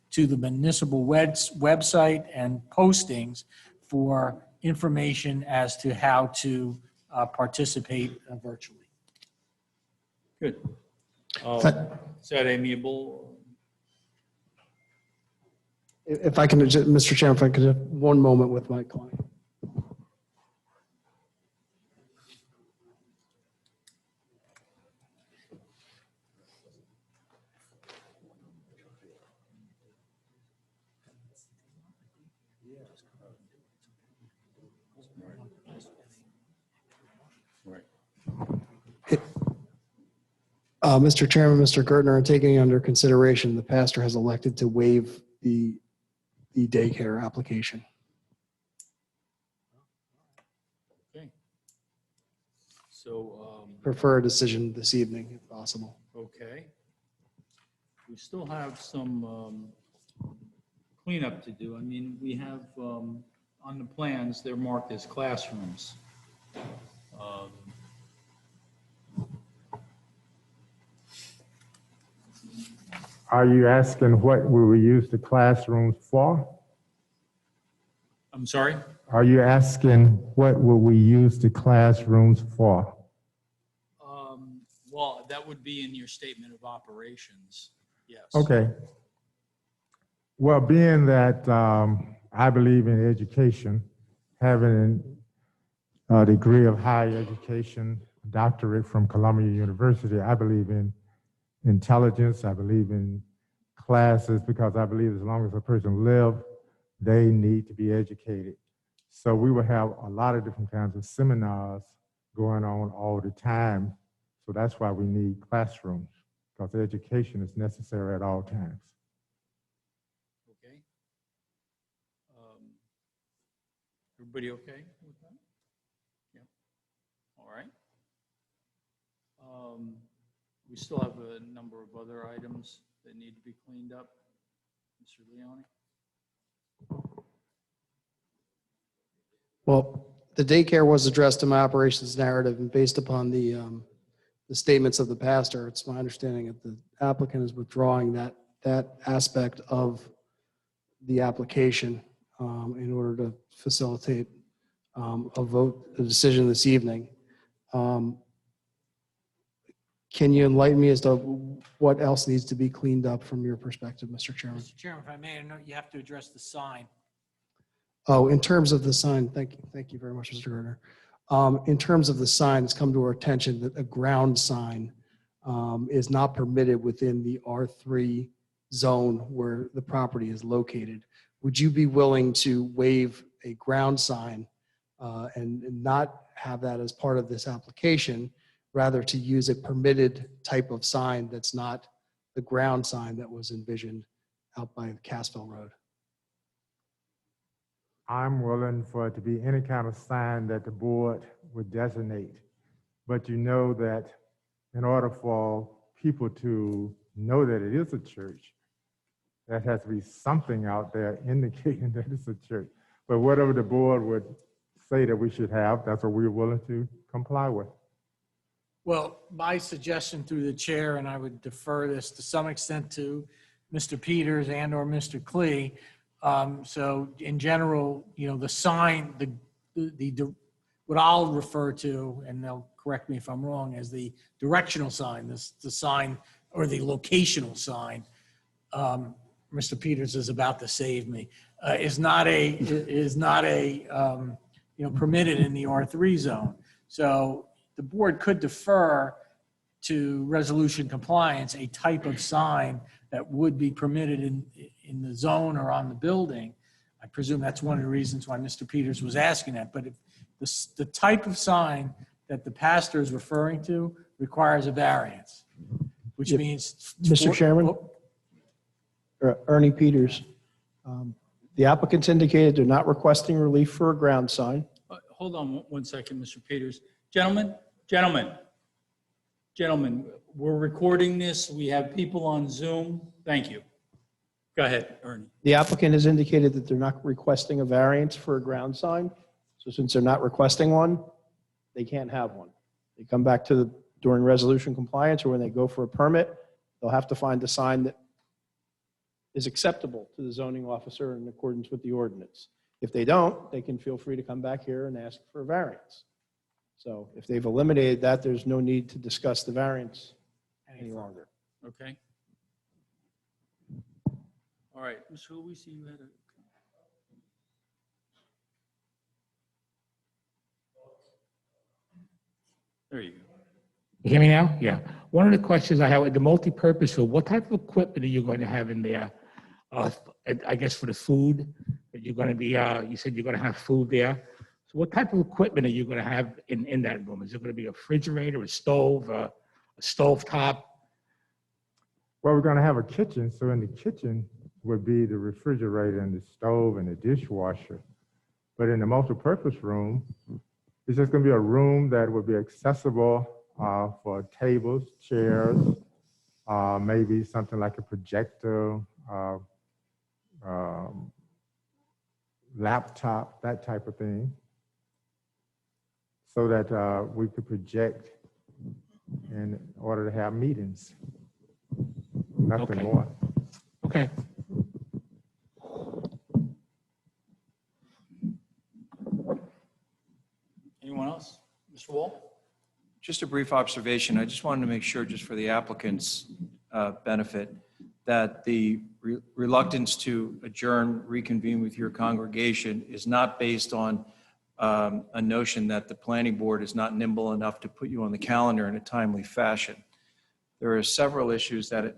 Speaker 3: to the municipal website and postings for information as to how to participate virtually.
Speaker 1: Good. Is that amiable?
Speaker 9: If I can, Mr. Chairman, if I could have one moment with my client. Mr. Chairman, Mr. Gertner, I'm taking under consideration the pastor has elected to waive the daycare application.
Speaker 1: Okay. So,
Speaker 9: Prefer a decision this evening if possible.
Speaker 1: okay. We still have some cleanup to do. I mean, we have, on the plans, they're marked as classrooms.
Speaker 16: Are you asking what we will use the classrooms for?
Speaker 1: I'm sorry?
Speaker 16: Are you asking what will we use the classrooms for?
Speaker 1: Well, that would be in your statement of operations, yes.
Speaker 16: Okay. Well, being that I believe in education, having a degree of higher education, doctorate from Columbia University, I believe in intelligence, I believe in classes, because I believe as long as a person lives, they need to be educated. So we will have a lot of different kinds of seminars going on all the time. So that's why we need classrooms, because education is necessary at all times.
Speaker 1: Okay. Everybody okay with that? Yeah. All right. We still have a number of other items that need to be cleaned up. Mr. Leone?
Speaker 9: Well, the daycare was addressed in my operations narrative, and based upon the statements of the pastor, it's my understanding that the applicant is withdrawing that aspect of the application in order to facilitate a decision this evening. Can you enlighten me as to what else needs to be cleaned up from your perspective, Mr. Chairman?
Speaker 3: Mr. Chairman, if I may, I know you have to address the sign.
Speaker 9: Oh, in terms of the sign, thank you very much, Mr. Gertner. In terms of the sign, it's come to our attention that a ground sign is not permitted within the R3 zone where the property is located. Would you be willing to waive a ground sign and not have that as part of this application, rather to use a permitted type of sign that's not the ground sign that was envisioned out by Cassville Road?
Speaker 16: I'm willing for it to be any kind of sign that the board would designate. But you know that in order for people to know that it is a church, there has to be something out there indicating that it's a church. But whatever the board would say that we should have, that's what we're willing to comply with.
Speaker 3: Well, my suggestion through the chair, and I would defer this to some extent to Mr. Peters and or Mr. Klee. So in general, the sign, what I'll refer to, and they'll correct me if I'm wrong, as the directional sign, the sign or the locational sign, Mr. Peters is about to save me, is not a permitted in the R3 zone. So the board could defer to resolution compliance, a type of sign that would be permitted in the zone or on the building. I presume that's one of the reasons why Mr. Peters was asking that. But if the type of sign that the pastor is referring to requires a variance, which means.
Speaker 7: Mr. Chairman? Ernie Peters. The applicants indicated they're not requesting relief for a ground sign.
Speaker 1: Hold on one second, Mr. Peters. Gentlemen, we're recording this. We have people on Zoom. Thank you. Go ahead, Ernie.
Speaker 7: The applicant has indicated that they're not requesting a variance for a ground sign. So since they're not requesting one, they can't have one. They come back during resolution compliance, or when they go for a permit, they'll have to find a sign that is acceptable to the zoning officer in accordance with the ordinance. If they don't, they can feel free to come back here and ask for a variance. So if they've eliminated that, there's no need to discuss the variance any longer.
Speaker 1: Okay. All right, Mr. Luisi, you had a. There you go.
Speaker 17: You hear me now? Yeah. One of the questions I have with the multi-purpose field, what type of equipment are you going to have in there? I guess for the food that you're going to be, you said you're going to have food there. So what type of equipment are you going to have in that room? Is it going to be a refrigerator, a stove, a stove top?
Speaker 16: Well, we're going to have a kitchen. So in the kitchen would be the refrigerator and the stove and the dishwasher. But in the multi-purpose room, it's just going to be a room that would be accessible for tables, chairs, maybe something like a projector, laptop, that type of thing, so that we could project in order to have meetings. Nothing more.
Speaker 17: Okay.
Speaker 1: Anyone else? Mr. Wall?
Speaker 18: Just a brief observation. I just wanted to make sure, just for the applicant's benefit, that the reluctance to adjourn, reconvene with your congregation is not based on a notion that the planning board is not nimble enough to put you on the calendar in a timely fashion. There are several issues that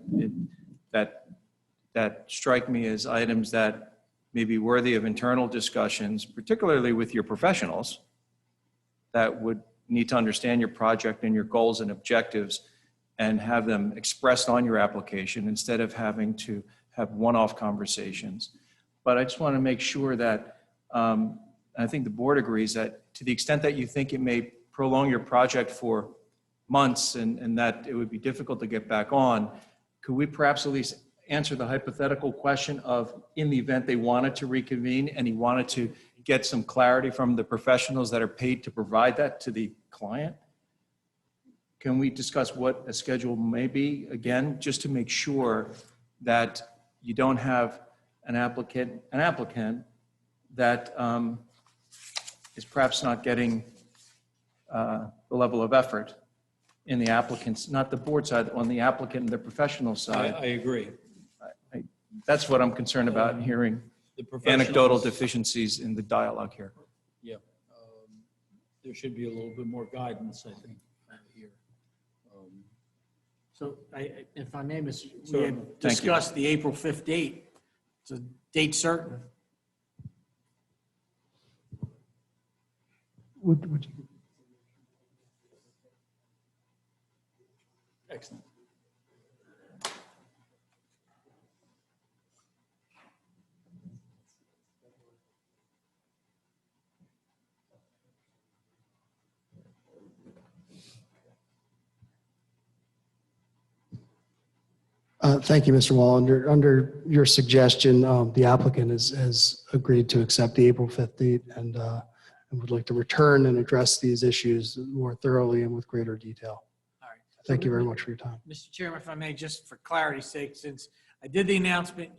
Speaker 18: strike me as items that may be worthy of internal discussions, particularly with your professionals, that would need to understand your project and your goals and objectives and have them expressed on your application instead of having to have one-off conversations. But I just want to make sure that, I think the board agrees that to the extent that you think it may prolong your project for months and that it would be difficult to get back on, could we perhaps at least answer the hypothetical question of, in the event they wanted to reconvene and he wanted to get some clarity from the professionals that are paid to provide that to the client? Can we discuss what a schedule may be, again, just to make sure that you don't have an applicant that is perhaps not getting the level of effort in the applicant's, not the board side, on the applicant and the professional side.
Speaker 1: I agree.
Speaker 18: That's what I'm concerned about in hearing anecdotal deficiencies in the dialogue here.
Speaker 1: Yeah. There should be a little bit more guidance, I think, here.
Speaker 3: So if I may, we
Speaker 1: Sure.
Speaker 3: had discussed the April 5th date. It's a date certain.
Speaker 7: Would you?
Speaker 1: Excellent.
Speaker 9: Thank you, Mr. Wall. Under your suggestion, the applicant has agreed to accept the April 5th date and would like to return and address these issues more thoroughly and with greater detail.
Speaker 3: All right.
Speaker 9: Thank you very much for your time.
Speaker 3: Mr. Chairman, if I may, just for clarity's sake, since I did the announcement,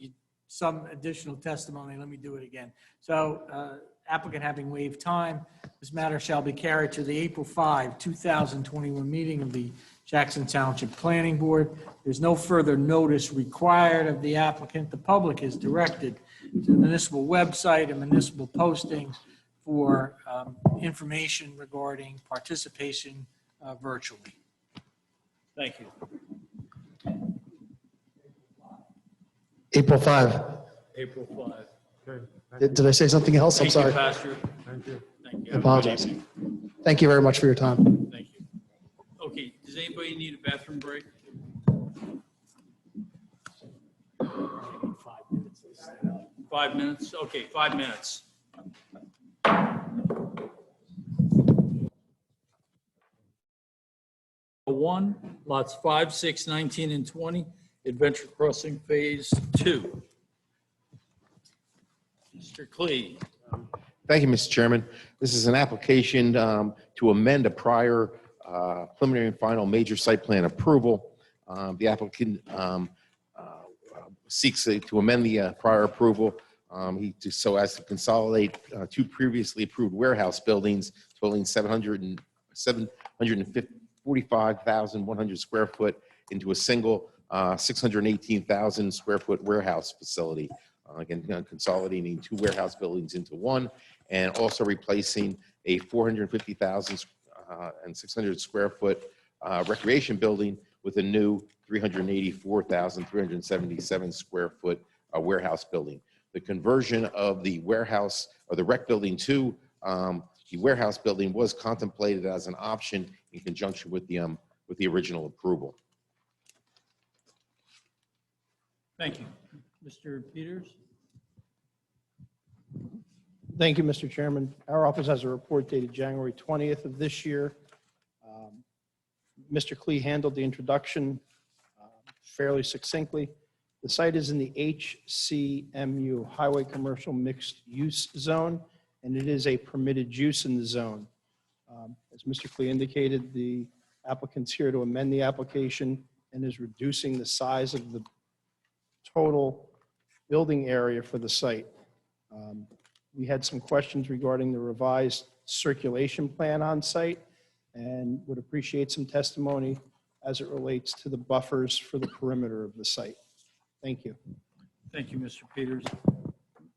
Speaker 3: some additional testimony, let me do it again. So applicant having waived time, this matter shall be carried to the April 5, 2021 meeting of the Jackson Township Planning Board. There's no further notice required of the applicant. The public is directed to the municipal website and municipal postings for information regarding participation virtually.
Speaker 1: Thank you.
Speaker 9: April 5.
Speaker 1: April 5.
Speaker 9: Did I say something else? I'm
Speaker 1: Thank you,
Speaker 9: sorry.
Speaker 1: Pastor.
Speaker 16: Thank you.
Speaker 1: Thank you.
Speaker 9: I apologize. Thank you very much for your time.
Speaker 1: Thank you. Okay, does anybody need a bathroom break? 5 minutes? Okay, 5 minutes. One, lots 5, 6, 19, and 20, Adventure Crossing Phase 2. Mr. Klee.
Speaker 6: Thank you, Mr. Chairman. This is an application to amend a prior preliminary and final major site plan approval. The applicant seeks to amend the prior approval so as to consolidate two previously approved warehouse buildings totaling 745,100 square foot into a single 618,000 square foot warehouse facility. Again, consolidating two warehouse buildings into one, and also replacing a 450,000 and 600 square foot recreation building with a new 384,377 square foot warehouse building. The conversion of the warehouse or the rec building to the warehouse building was contemplated as an option in conjunction with the original approval.
Speaker 1: Thank you. Mr. Peters?
Speaker 7: Thank you, Mr. Chairman. Our office has a report dated January 20th of this year. Mr. Klee handled the introduction fairly succinctly. The site is in the HCMU, Highway Commercial Mixed Use Zone, and it is a permitted use in the zone. As Mr. Klee indicated, the applicant's here to amend the application and is reducing the size of the total building area for the site. We had some questions regarding the revised circulation plan on site and would appreciate some testimony as it relates to the buffers for the perimeter of the site. Thank you.
Speaker 1: Thank you, Mr. Peters.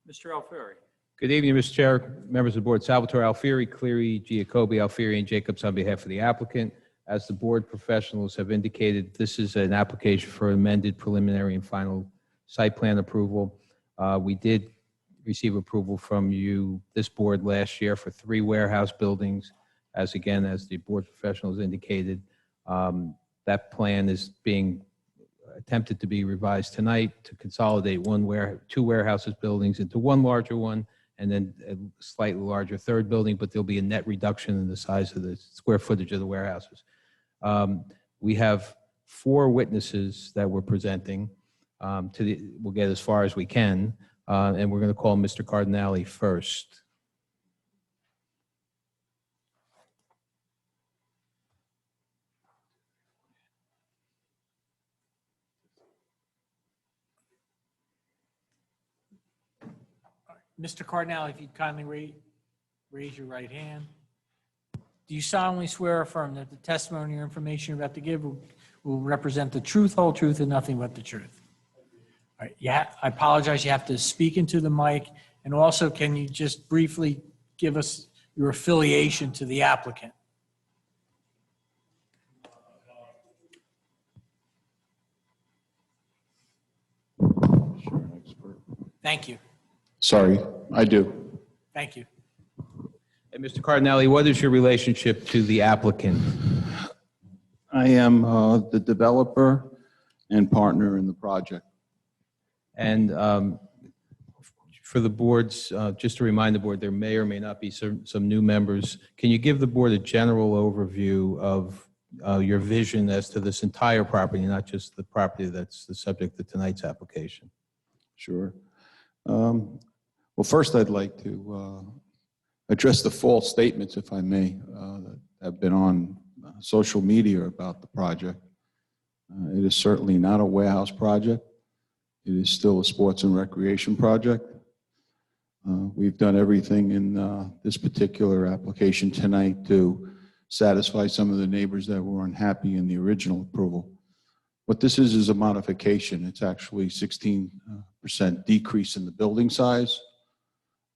Speaker 1: Mr. Alfieri?
Speaker 19: Good evening, Mr. Chair, members of the board. Salvatore Alfieri, Cleary, Giacobbe, Alfieri, and Jacobs on behalf of the applicant. As the board professionals have indicated, this is an application for amended preliminary and final site plan approval. We did receive approval from you, this board, last year for 3 warehouse buildings. As the board professionals indicated, that plan is being attempted to be revised tonight to consolidate 2 warehouses buildings into one larger one, and then a slightly larger third building, but there'll be a net reduction in the size of the square footage of the warehouses. We have 4 witnesses that we're presenting. We'll get as far as we can, and we're going to call Mr. Cardinale first.
Speaker 3: Mr. Cardinale, if you'd kindly raise your right hand. Do you solemnly swear or affirm that the testimony or information you're about to give will represent the truth, whole truth, and nothing but the truth? All right. Yeah, I apologize. You have to speak into the mic. And also, can you just briefly give us your affiliation to the applicant? Thank you.
Speaker 20: Sorry, I do.
Speaker 3: Thank you.
Speaker 19: And Mr. Cardinale, what is your relationship to the applicant?
Speaker 20: I am the developer and partner in the project.
Speaker 19: And for the boards, just to remind the board, there may or may not be some new members. Can you give the board a general overview of your vision as to this entire property, not just the property that's the subject of tonight's application?
Speaker 20: Sure. Well, first I'd like to address the false statements, if I may, that have been on social media about the project. It is certainly not a warehouse project. It is still a sports and recreation project. We've done everything in this particular application tonight to satisfy some of the neighbors that were unhappy in the original approval. What this is a modification. It's actually 16% decrease in the building size.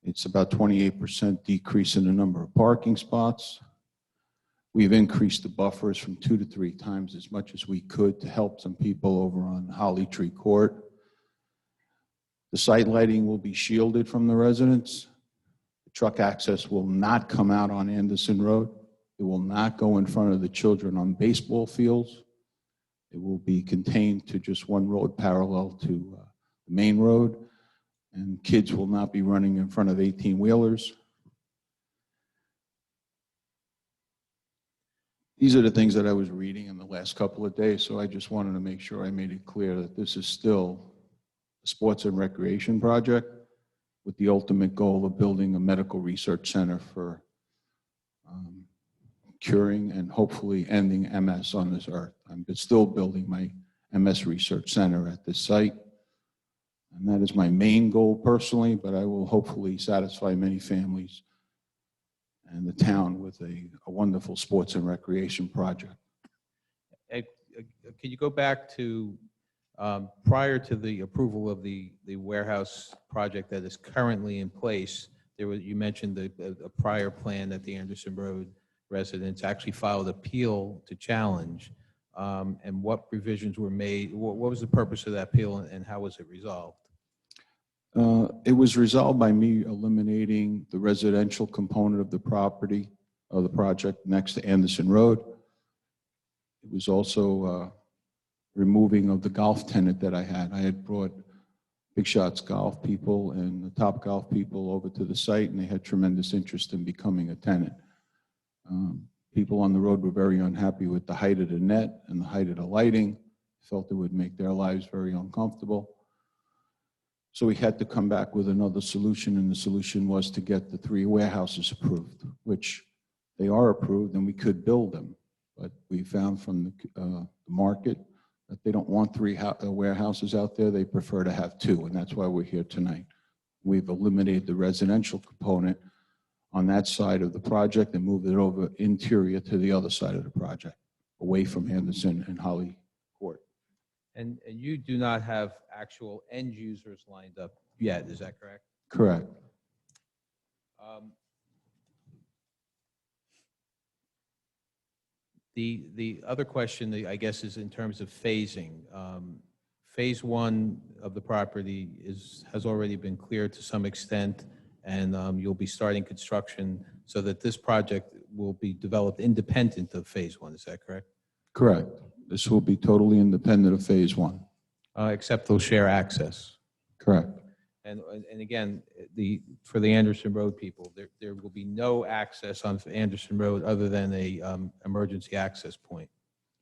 Speaker 20: It's about 28% decrease in the number of parking spots. We've increased the buffers from 2 to 3 times as much as we could to help some people over on Holly Tree Court. The site lighting will be shielded from the residents. The truck access will not come out on Anderson Road. It will not go in front of the children on baseball fields. It will be contained to just one road parallel to the main road, and kids will not be running in front of 18-wheelers. These are the things that I was reading in the last couple of days, so I just wanted to make sure I made it clear that this is still a sports and recreation project with the ultimate goal of building a medical research center for curing and hopefully ending MS on this earth. I'm still building my MS research center at this site, and that is my main goal personally, but I will hopefully satisfy many families and the town with a wonderful sports and recreation project.
Speaker 19: Can you go back to prior to the approval of the warehouse project that is currently in place? You mentioned a prior plan that the Anderson Road residents actually filed appeal to challenge, and what revisions were made? What was the purpose of that appeal, and how was it resolved?
Speaker 20: It was resolved by me eliminating the residential component of the property, of the project next to Anderson Road. It was also removing of the golf tenant that I had. I had brought Big Shots golf people and the Top Golf people over to the site, and they had tremendous interest in becoming a tenant. People on the road were very unhappy with the height of the net and the height of the lighting, felt it would make their lives very uncomfortable. So we had to come back with another solution, and the solution was to get the 3 warehouses approved, which they are approved and we could build them. But we found from the market that they don't want 3 warehouses out there. They prefer to have 2, and that's why we're here tonight. We've eliminated the residential component on that side of the project and moved it over interior to the other side of the project, away from Anderson and Holly Court.
Speaker 19: And you do not have actual end users lined up yet, is that correct?
Speaker 20: Correct.
Speaker 19: The other question, I guess, is in terms of phasing. Phase 1 of the property has already been cleared to some extent, and you'll be starting construction so that this project will be developed independent of Phase 1. Is that correct?
Speaker 20: Correct. This will be totally independent of Phase 1.
Speaker 19: Except they'll share access.
Speaker 20: Correct.
Speaker 19: And again, for the Anderson Road people, there will be no access on Anderson Road other than a emergency access point.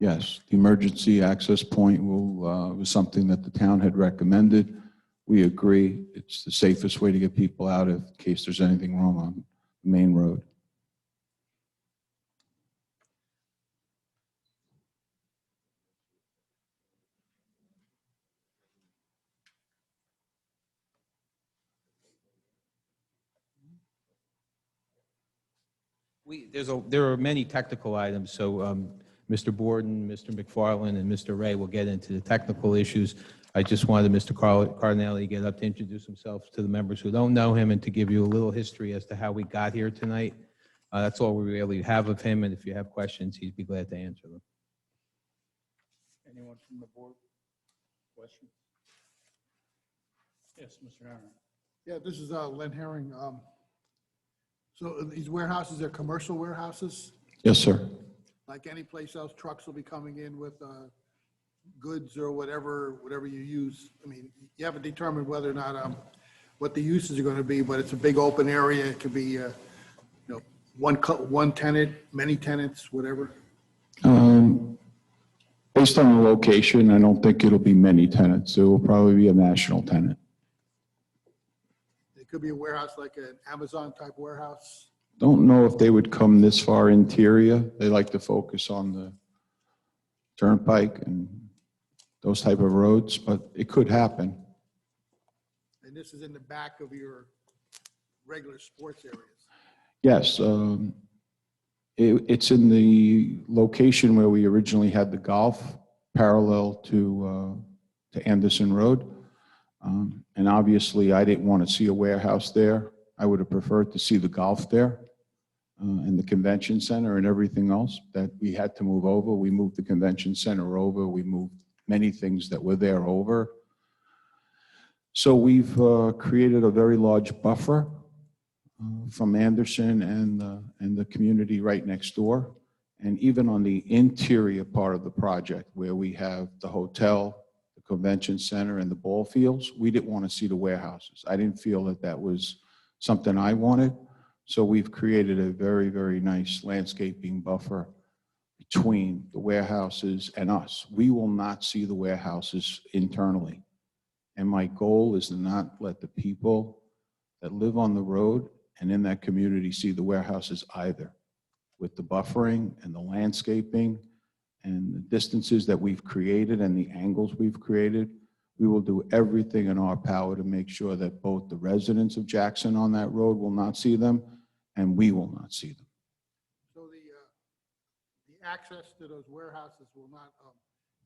Speaker 20: Yes, the emergency access point was something that the town had recommended. We agree. It's the safest way to get people out in case there's anything wrong on the main road.
Speaker 19: There are many technical items, so Mr. Borden, Mr. McFarland, and Mr. Ray will get into the technical issues. I just wanted Mr. Cardinelli to get up to introduce himself to the members who don't know him and to give you a little history as to how we got here tonight. That's all we really have of him, and if you have questions, he'd be glad to answer them.
Speaker 1: Anyone from the board? Questions? Yes, Mr. Aaron.
Speaker 15: Yeah, this is Len Herring. So these warehouses are commercial warehouses?
Speaker 20: Yes, sir.
Speaker 15: Like any place else, trucks will be coming in with goods or whatever you use. I mean, you haven't determined whether or not what the uses are going to be, but it's a big open area. It could be, one tenant, many tenants, whatever.
Speaker 20: Based on the location, I don't think it'll be many tenants. It will probably be a national tenant.
Speaker 15: It could be a warehouse like an Amazon type warehouse.
Speaker 20: Don't know if they would come this far interior. They like to focus on the turnpike and those type of roads, but it could happen.
Speaker 15: And this is in the back of your regular sports areas.
Speaker 20: Yes, it's in the location where we originally had the golf, parallel to Anderson Road. And obviously, I didn't want to see a warehouse there. I would have preferred to see the golf there and the convention center and everything else that we had to move over. We moved the convention center over. We moved many things that were there over. So we've created a very large buffer from Anderson and the community right next door. And even on the interior part of the project where we have the hotel, the convention center, and the ball fields, we didn't want to see the warehouses. I didn't feel that that was something I wanted. So we've created a very, very nice landscaping buffer between the warehouses and us. We will not see the warehouses internally. And my goal is to not let the people that live on the road and in that community see the warehouses either. With the buffering and the landscaping and the distances that we've created and the angles we've created, we will do everything in our power to make sure that both the residents of Jackson on that road will not see them and we will not see them.
Speaker 15: So the access to those warehouses will not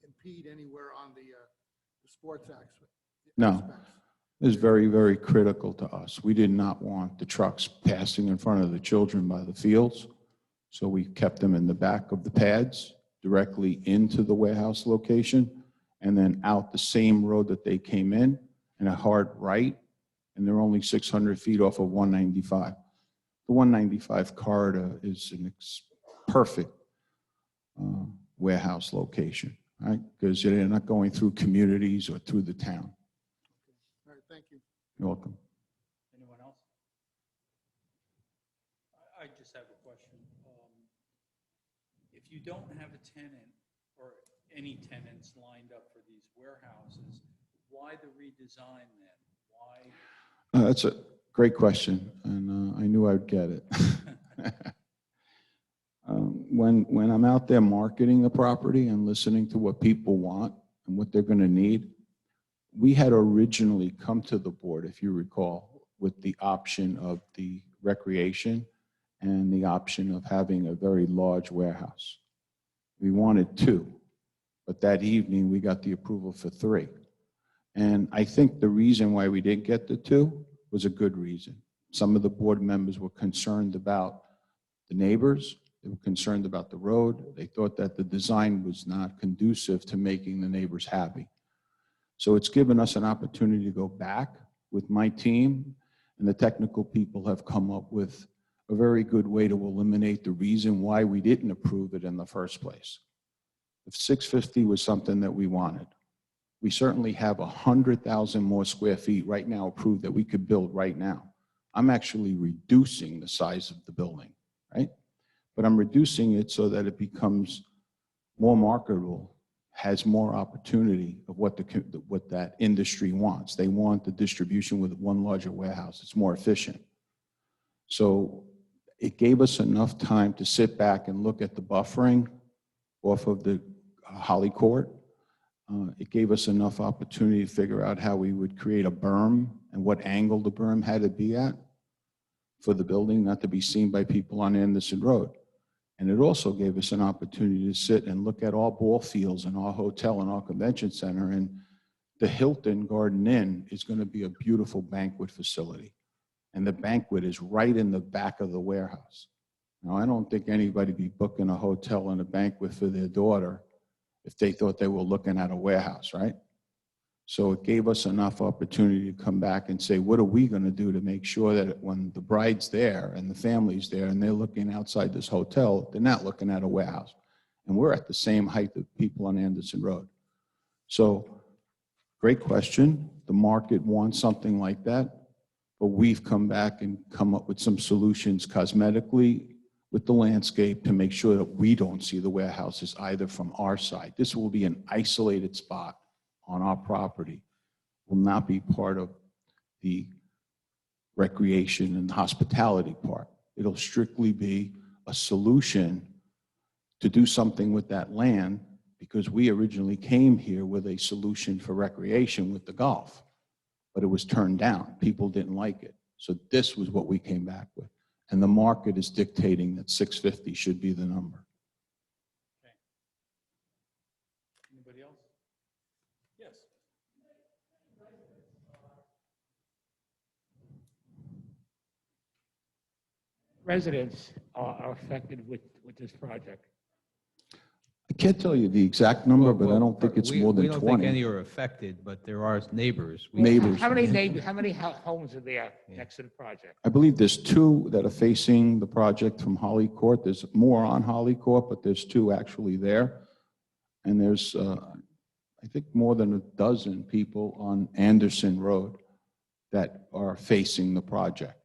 Speaker 15: impede anywhere on the sports access?
Speaker 20: No, it's very, very critical to us. We did not want the trucks passing in front of the children by the fields. So we kept them in the back of the pads directly into the warehouse location and then out the same road that they came in a hard right. And they're only 600 feet off of 195. The 195 corridor is a perfect warehouse location, right? Because they're not going through communities or through the town.
Speaker 15: All right, thank you.
Speaker 20: You're welcome.
Speaker 1: Anyone else? I just have a question. If you don't have a tenant or any tenants lined up for these warehouses, why the redesign then? Why?
Speaker 20: That's a great question, and I knew I'd get it. When I'm out there marketing the property and listening to what people want and what they're going to need, we had originally come to the board, if you recall, with the option of the recreation and the option of having a very large warehouse. We wanted 2, but that evening we got the approval for 3. And I think the reason why we didn't get the 2 was a good reason. Some of the board members were concerned about the neighbors. They were concerned about the road. They thought that the design was not conducive to making the neighbors happy. So it's given us an opportunity to go back with my team, and the technical people have come up with a very good way to eliminate the reason why we didn't approve it in the first place. If 650 was something that we wanted, we certainly have 100,000 more square feet right now approved that we could build right now. I'm actually reducing the size of the building, right? But I'm reducing it so that it becomes more marketable, has more opportunity of what that industry wants. They want the distribution with one larger warehouse. It's more efficient. So it gave us enough time to sit back and look at the buffering off of the Holly Court. It gave us enough opportunity to figure out how we would create a berm and what angle the berm had to be at for the building, not to be seen by people on Anderson Road. And it also gave us an opportunity to sit and look at all ball fields and our hotel and our convention center. And the Hilton Garden Inn is going to be a beautiful banquet facility. And the banquet is right in the back of the warehouse. Now, I don't think anybody would be booking a hotel and a banquet for their daughter if they thought they were looking at a warehouse, right? So it gave us enough opportunity to come back and say, what are we going to do to make sure that when the bride's there and the family's there and they're looking outside this hotel, they're not looking at a warehouse. And we're at the same height of people on Anderson Road. So great question. The market wants something like that, but we've come back and come up with some solutions cosmetically with the landscape to make sure that we don't see the warehouses either from our side. This will be an isolated spot on our property, will not be part of the recreation and hospitality part. It'll strictly be a solution to do something with that land because we originally came here with a solution for recreation with the golf, but it was turned down. People didn't like it. So this was what we came back with. And the market is dictating that 650 should be the number.
Speaker 1: Anybody else? Yes.
Speaker 17: residents are affected with this project?
Speaker 20: I can't tell you the exact number, but I don't think it's more than
Speaker 19: We don't think
Speaker 20: 20
Speaker 19: any are affected, but there are neighbors.
Speaker 20: neighbors.
Speaker 17: How many neighbors, how many homes are there next to the project?
Speaker 20: I believe there's 2 that are facing the project from Holly Court. There's more on Holly Court, but there's 2 actually there. And there's, I think, more than a dozen people on Anderson Road that are facing the project.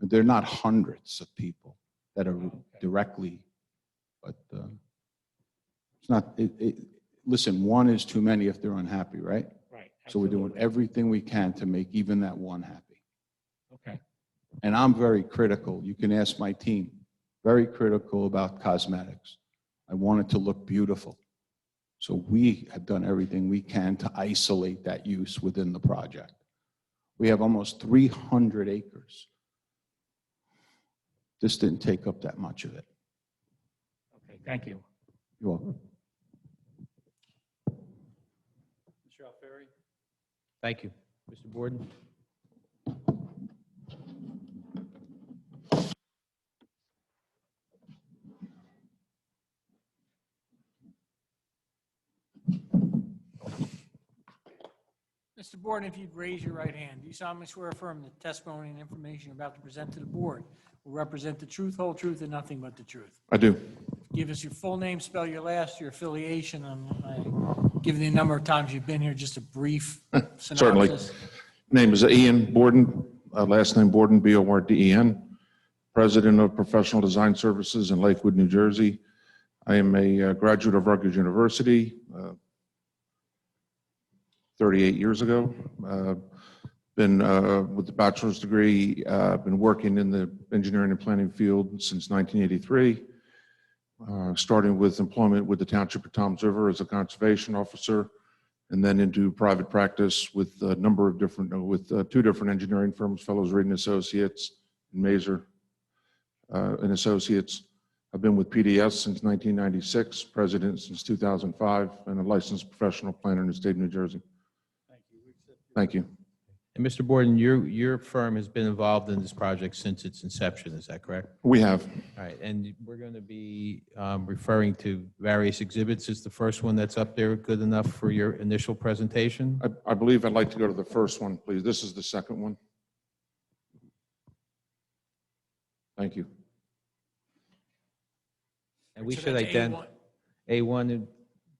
Speaker 20: They're not hundreds of people that are directly, but it's not, listen, 1 is too many if they're unhappy, right?
Speaker 17: Right.
Speaker 20: So we're doing everything we can to make even that 1 happy.
Speaker 17: Okay.
Speaker 20: And I'm very critical. You can ask my team, very critical about cosmetics. I want it to look beautiful. So we have done everything we can to isolate that use within the project. We have almost 300 acres. This didn't take up that much of it.
Speaker 17: Okay, thank you.
Speaker 20: You're welcome.
Speaker 1: Mr. Alfieri?
Speaker 19: Thank you. Mr. Borden?
Speaker 3: Mr. Borden, if you'd raise your right hand. Do you solemnly swear or affirm the testimony and information you're about to present to the board will represent the truth, whole truth, and nothing but the truth?
Speaker 20: I do.
Speaker 3: Give us your full name, spell your last, your affiliation, and given the number of times you've been here, just a brief
Speaker 20: Certainly.
Speaker 3: synopsis.
Speaker 20: Name is Ian Borden, last name Borden, B-O-R-D-E-N, President of Professional Design Services in Lakewood, New Jersey. I am a graduate of Rutgers University 38 years ago. Been with a bachelor's degree, been working in the engineering and planning field since 1983. Starting with employment with the Township of Toms River as a conservation officer, and then into private practice with a number of different, with 2 different engineering firms, Fellows Reed and Associates, and Mazer and Associates. I've been with PDS since 1996, president since 2005, and a licensed professional planner in the state of New Jersey. Thank you.
Speaker 19: And Mr. Borden, your firm has been involved in this project since its inception, is that correct?
Speaker 20: We have.
Speaker 19: All right, and we're going to be referring to various exhibits. Is the first one that's up there good enough for your initial presentation?
Speaker 20: I believe I'd like to go to the first one, please. This is the second one. Thank you.
Speaker 19: And we
Speaker 3: So
Speaker 19: should
Speaker 3: that's
Speaker 19: identify A1.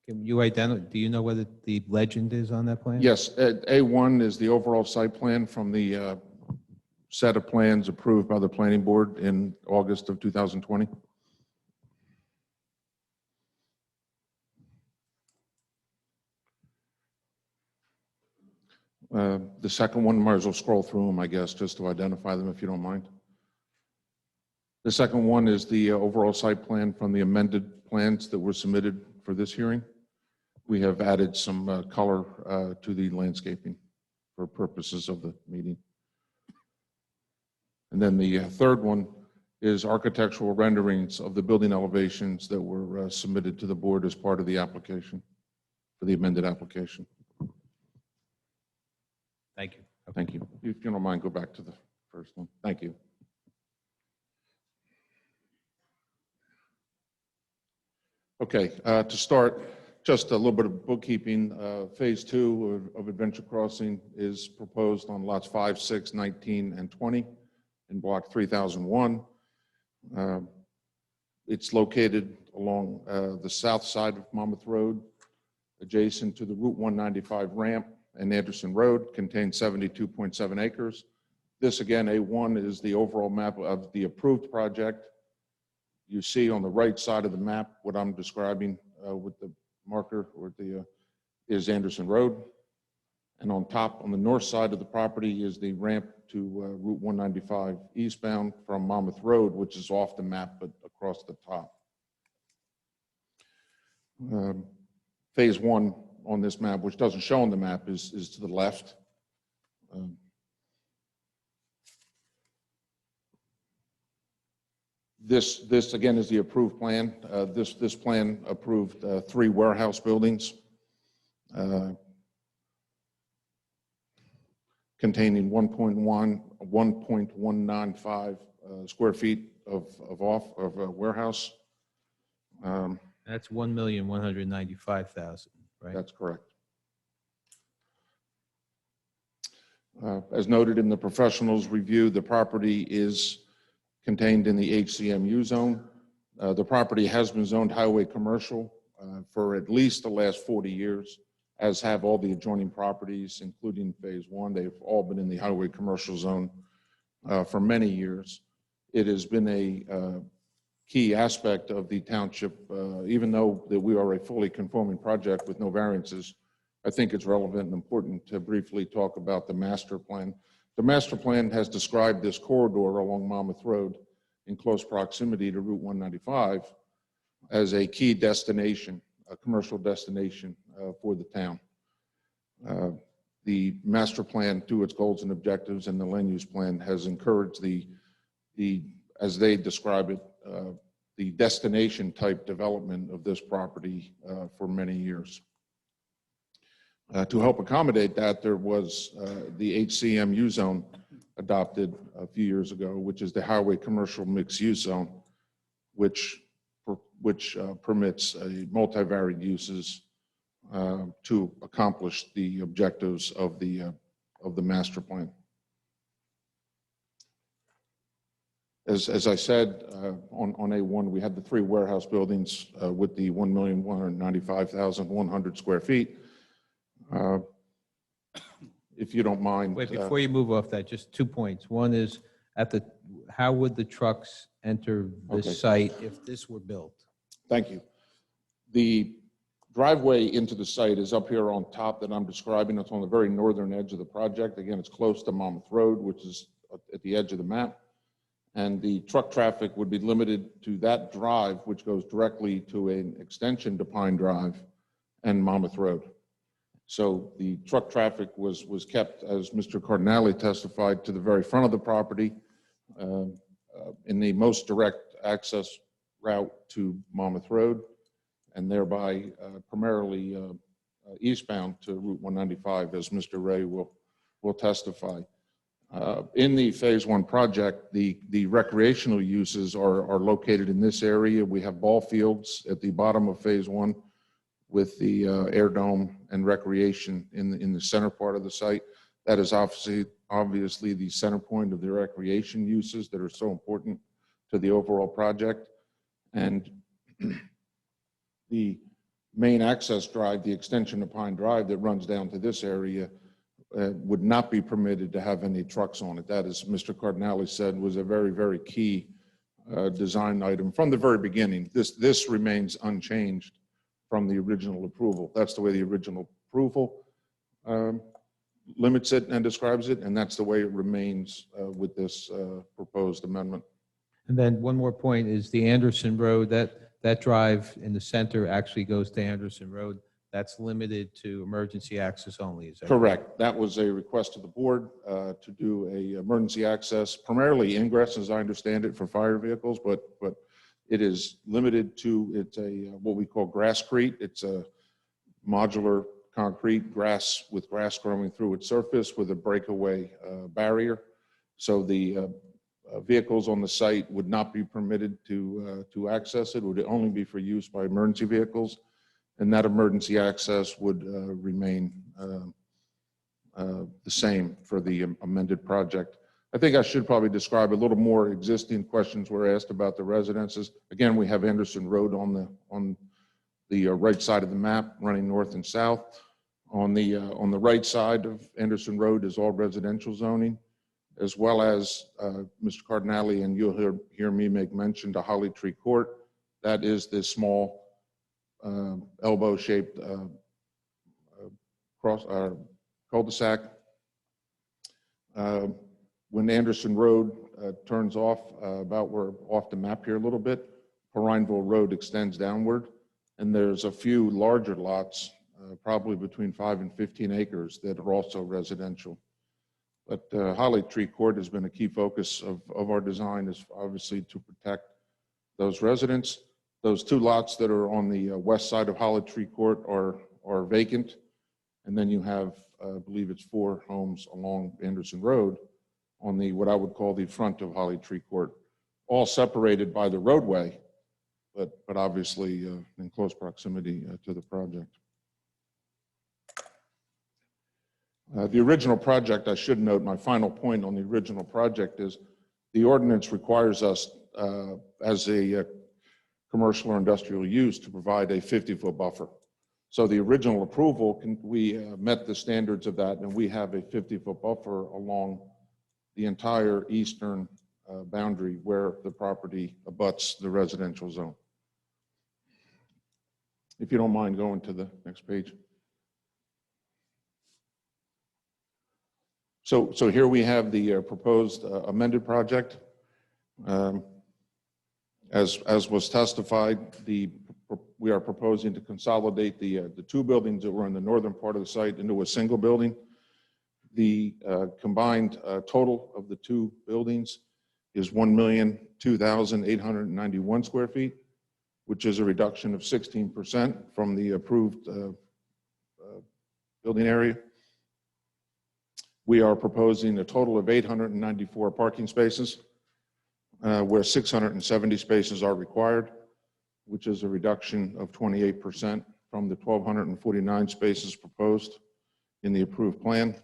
Speaker 19: Can you identify? Do you know whether the legend is on that plan?
Speaker 20: Yes, A1 is the overall site plan from the set of plans approved by the planning board in August of 2020. The second one, might as well scroll through them, I guess, just to identify them if you don't mind. The second one is the overall site plan from the amended plans that were submitted for this hearing. We have added some color to the landscaping for purposes of the meeting. And then the third one is architectural renderings of the building elevations that were submitted to the board as part of the application, for the amended application.
Speaker 19: Thank you.
Speaker 20: Thank you. If you don't mind, go back to the first one. Thank you. Okay, to start, just a little bit of bookkeeping. Phase 2 of Adventure Crossing is proposed on lots 5, 6, 19, and 20 in block 3001. It's located along the south side of Monmouth Road, adjacent to the Route 195 ramp and Anderson Road, contains 72.7 acres. This, again, A1 is the overall map of the approved project. You see on the right side of the map what I'm describing with the marker or the is Anderson Road. And on top, on the north side of the property is the ramp to Route 195 eastbound from Monmouth Road, which is off the map but across the top. Phase 1 on this map, which doesn't show on the map, is to the left. This again is the approved plan. This plan approved 3 warehouse buildings containing 1.195 square feet of a warehouse.
Speaker 19: That's 1,195,000, right?
Speaker 20: That's correct. As noted in the professionals review, the property is contained in the HCMU zone. The property has been zoned highway commercial for at least the last 40 years, as have all the adjoining properties, including phase one. They've all been in the highway commercial zone for many years. It has been a key aspect of the township, even though that we are a fully conforming project with no variances. I think it's relevant and important to briefly talk about the master plan. The master plan has described this corridor along Monmouth Road in close proximity to Route 195 as a key destination, a commercial destination for the town. The master plan, through its goals and objectives, and the land use plan has encouraged the as they describe it, the destination type development of this property for many years. To help accommodate that, there was the HCMU zone adopted a few years ago, which is the highway commercial mixed use zone, which permits multivariate uses to accomplish the objectives of the master plan. As I said, on A1, we had the 3 warehouse buildings with the 1,195,100 square feet. If you don't mind.
Speaker 19: Wait, before you move off that, just 2 points. One is, how would the trucks enter this site if this were built?
Speaker 20: Thank you. The driveway into the site is up here on top that I'm describing. It's on the very northern edge of the project. Again, it's close to Monmouth Road, which is at the edge of the map. And the truck traffic would be limited to that drive, which goes directly to an extension to Pine Drive and Monmouth Road. So the truck traffic was kept, as Mr. Cardinale testified, to the very front of the property in the most direct access route to Monmouth Road, and thereby primarily eastbound to Route 195, as Mr. Ray will testify. In the phase one project, the recreational uses are located in this area. We have ball fields at the bottom of phase one with the air dome and recreation in the center part of the site. That is obviously the center point of the recreation uses that are so important to the overall project. And the main access drive, the extension of Pine Drive that runs down to this area, would not be permitted to have any trucks on it. That, as Mr. Cardinale said, was a very, very key design item from the very beginning. This remains unchanged from the original approval. That's the way the original approval limits it and describes it, and that's the way it remains with this proposed amendment.
Speaker 19: And then one more point is the Anderson Road, that drive in the center actually goes to Anderson Road. That's limited to emergency access only, is that
Speaker 20: correct? That was a request of the board to do a emergency access, primarily ingress, as I understand it, for fire vehicles, but it is limited to, it's a what we call grasscrete. It's a modular concrete grass with grass growing through its surface with a breakaway barrier. So the vehicles on the site would not be permitted to access it. It would only be for use by emergency vehicles. And that emergency access would remain the same for the amended project. I think I should probably describe a little more. Existing questions were asked about the residences. Again, we have Anderson Road on the right side of the map, running north and south. On the right side of Anderson Road is all residential zoning, as well as Mr. Cardinale, and you'll hear me make mention to Holly Tree Court. That is this small elbow-shaped cul-de-sac. When Anderson Road turns off, we're off the map here a little bit, Prineville Road extends downward, and there's a few larger lots, probably between 5 and 15 acres, that are also residential. But Holly Tree Court has been a key focus of our design, is obviously to protect those residents. Those 2 lots that are on the west side of Holly Tree Court are vacant. And then you have, I believe it's 4 homes along Anderson Road on the, what I would call the front of Holly Tree Court.
Speaker 21: all separated by the roadway, but obviously in close proximity to the project. The original project, I should note, my final point on the original project is the ordinance requires us as a commercial or industrial use to provide a 50-foot buffer. So the original approval, we met the standards of that, and we have a 50-foot buffer along the entire eastern boundary where the property abuts the residential zone. If you don't mind going to the next page. So here we have the proposed amended project. As was testified, we are proposing to consolidate the two buildings that were in the northern part of the site into a single building. The combined total of the two buildings is 1,002,891 square feet, which is a reduction of 16% from the approved building area. We are proposing a total of 894 parking spaces, where 670 spaces are required, which is a reduction of 28% from the 1,249 spaces proposed in the approved plan.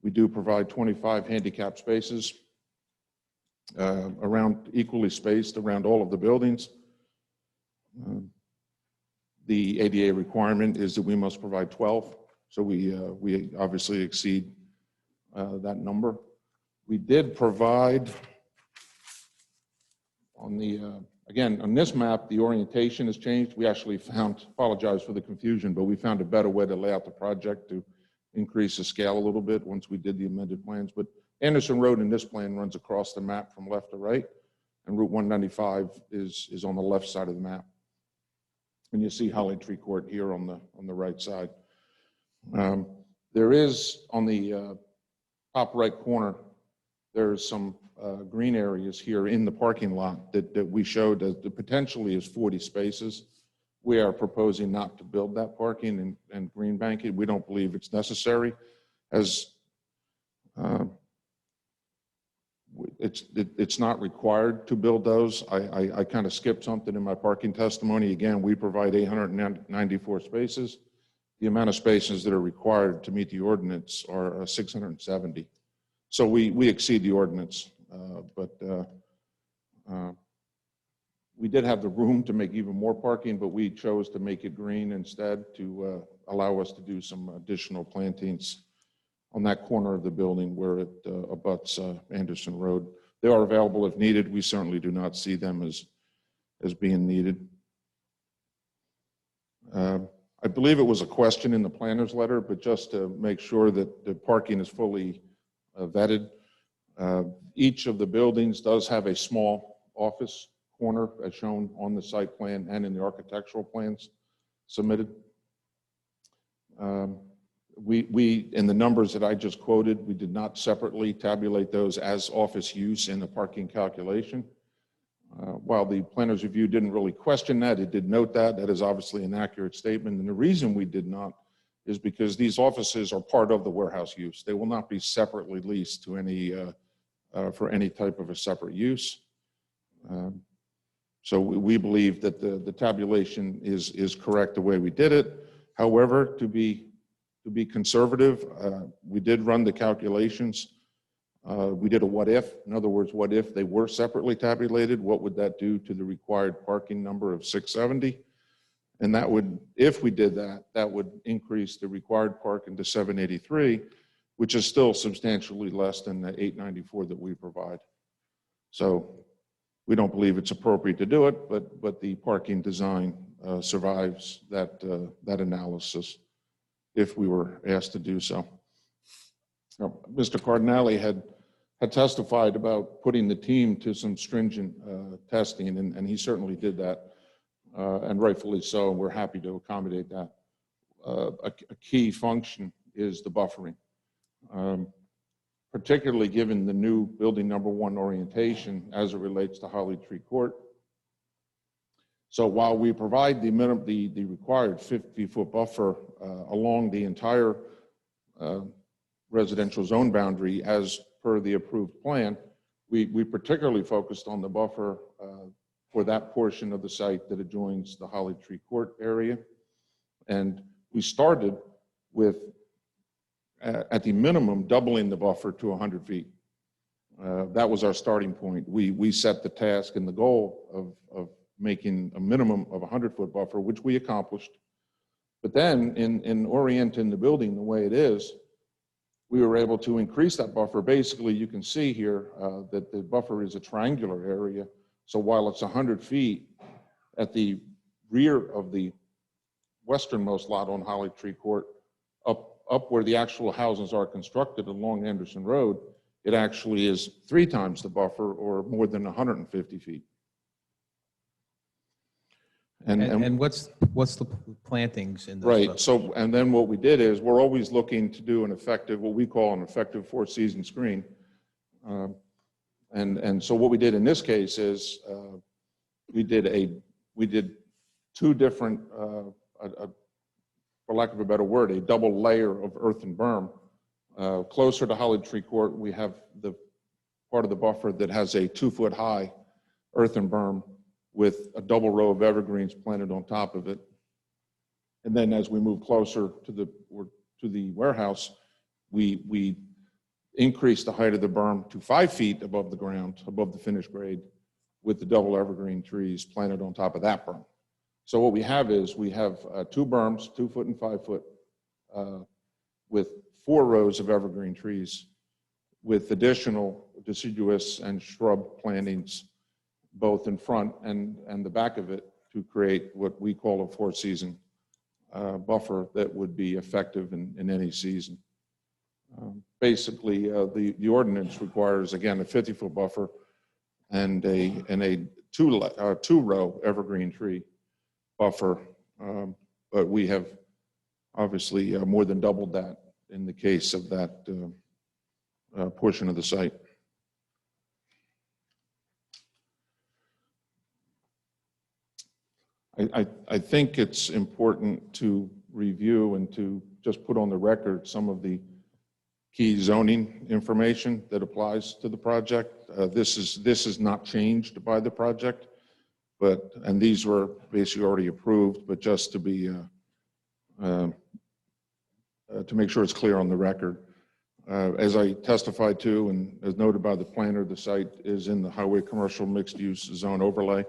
Speaker 21: We do provide 25 handicap spaces equally spaced around all of the buildings. The ADA requirement is that we must provide 12, so we obviously exceed that number. We did provide on the, again, on this map, the orientation has changed. We actually found, apologize for the confusion, but we found a better way to lay out the project to increase the scale a little bit once we did the amended plans. But Anderson Road in this plan runs across the map from left to right, and Route 195 is on the left side of the map. And you see Holly Tree Court here on the right side. There is on the top right corner, there's some green areas here in the parking lot that we showed that potentially is 40 spaces. We are proposing not to build that parking and green bank it. We don't believe it's necessary, as it's not required to build those. I kind of skipped something in my parking testimony. Again, we provide 894 spaces. The amount of spaces that are required to meet the ordinance are 670. So we exceed the ordinance, but we did have the room to make even more parking, but we chose to make it green instead to allow us to do some additional plantings on that corner of the building where it abuts Anderson Road. They are available if needed. We certainly do not see them as being needed. I believe it was a question in the planner's letter, but just to make sure that the parking is fully vetted. Each of the buildings does have a small office corner as shown on the site plan and in the architectural plans submitted. We, in the numbers that I just quoted, we did not separately tabulate those as office use in the parking calculation. While the planner's review didn't really question that, it did note that. That is obviously an accurate statement. And the reason we did not is because these offices are part of the warehouse use. They will not be separately leased to any, for any type of a separate use. So we believe that the tabulation is correct the way we did it. However, to be conservative, we did run the calculations. We did a what if. In other words, what if they were separately tabulated? What would that do to the required parking number of 670? And that would, if we did that, that would increase the required parking to 783, which is still substantially less than the 894 that we provide. So we don't believe it's appropriate to do it, but the parking design survives that analysis if we were asked to do so. Now, Mr. Cardinale had testified about putting the team to some stringent testing, and he certainly did that, and rightfully so, and we're happy to accommodate that. A key function is the buffering, particularly given the new building number 1 orientation as it relates to Holly Tree Court. So while we provide the required 50-foot buffer along the entire residential zone boundary as per the approved plan, We particularly focused on the buffer for that portion of the site that adjoins the Holly Tree Court area. And we started with, at the minimum, doubling the buffer to 100 feet. That was our starting point. We set the task and the goal of making a minimum of a 100-foot buffer, which we accomplished. But then in orienting the building the way it is, we were able to increase that buffer. Basically, you can see here that the buffer is a triangular area. So while it's 100 feet at the rear of the westernmost lot on Holly Tree Court, up where the actual houses are constructed along Anderson Road, it actually is 3 times the buffer, or more than 150 feet.
Speaker 19: And what's the plantings in those?
Speaker 21: Right.
Speaker 19: buffers?
Speaker 21: So, and then what we did is we're always looking to do an effective, what we call an effective 4-season screen. And so what we did in this case is we did 2 different, for lack of a better word, a double layer of earthen berm. Closer to Holly Tree Court, we have the part of the buffer that has a 2-foot high earthen berm with a double row of evergreens planted on top of it. And then as we move closer to the warehouse, we increase the height of the berm to 5 feet above the ground, above the finished grade, with the double evergreen trees planted on top of that berm. So what we have is we have 2 berms, 2-foot and 5-foot, with 4 rows of evergreen trees, with additional deciduous and shrub plantings both in front and the back of it, to create what we call a 4-season buffer that would be effective in any season. Basically, the ordinance requires, again, a 50-foot buffer and a 2-row evergreen tree buffer, but we have obviously more than doubled that in the case of that portion of the site. I think it's important to review and to just put on the record some of the key zoning information that applies to the project. This is not changed by the project, and these were basically already approved, but just to be to make sure it's clear on the record. As I testified to and as noted by the planner, the site is in the highway commercial mixed use zone overlay.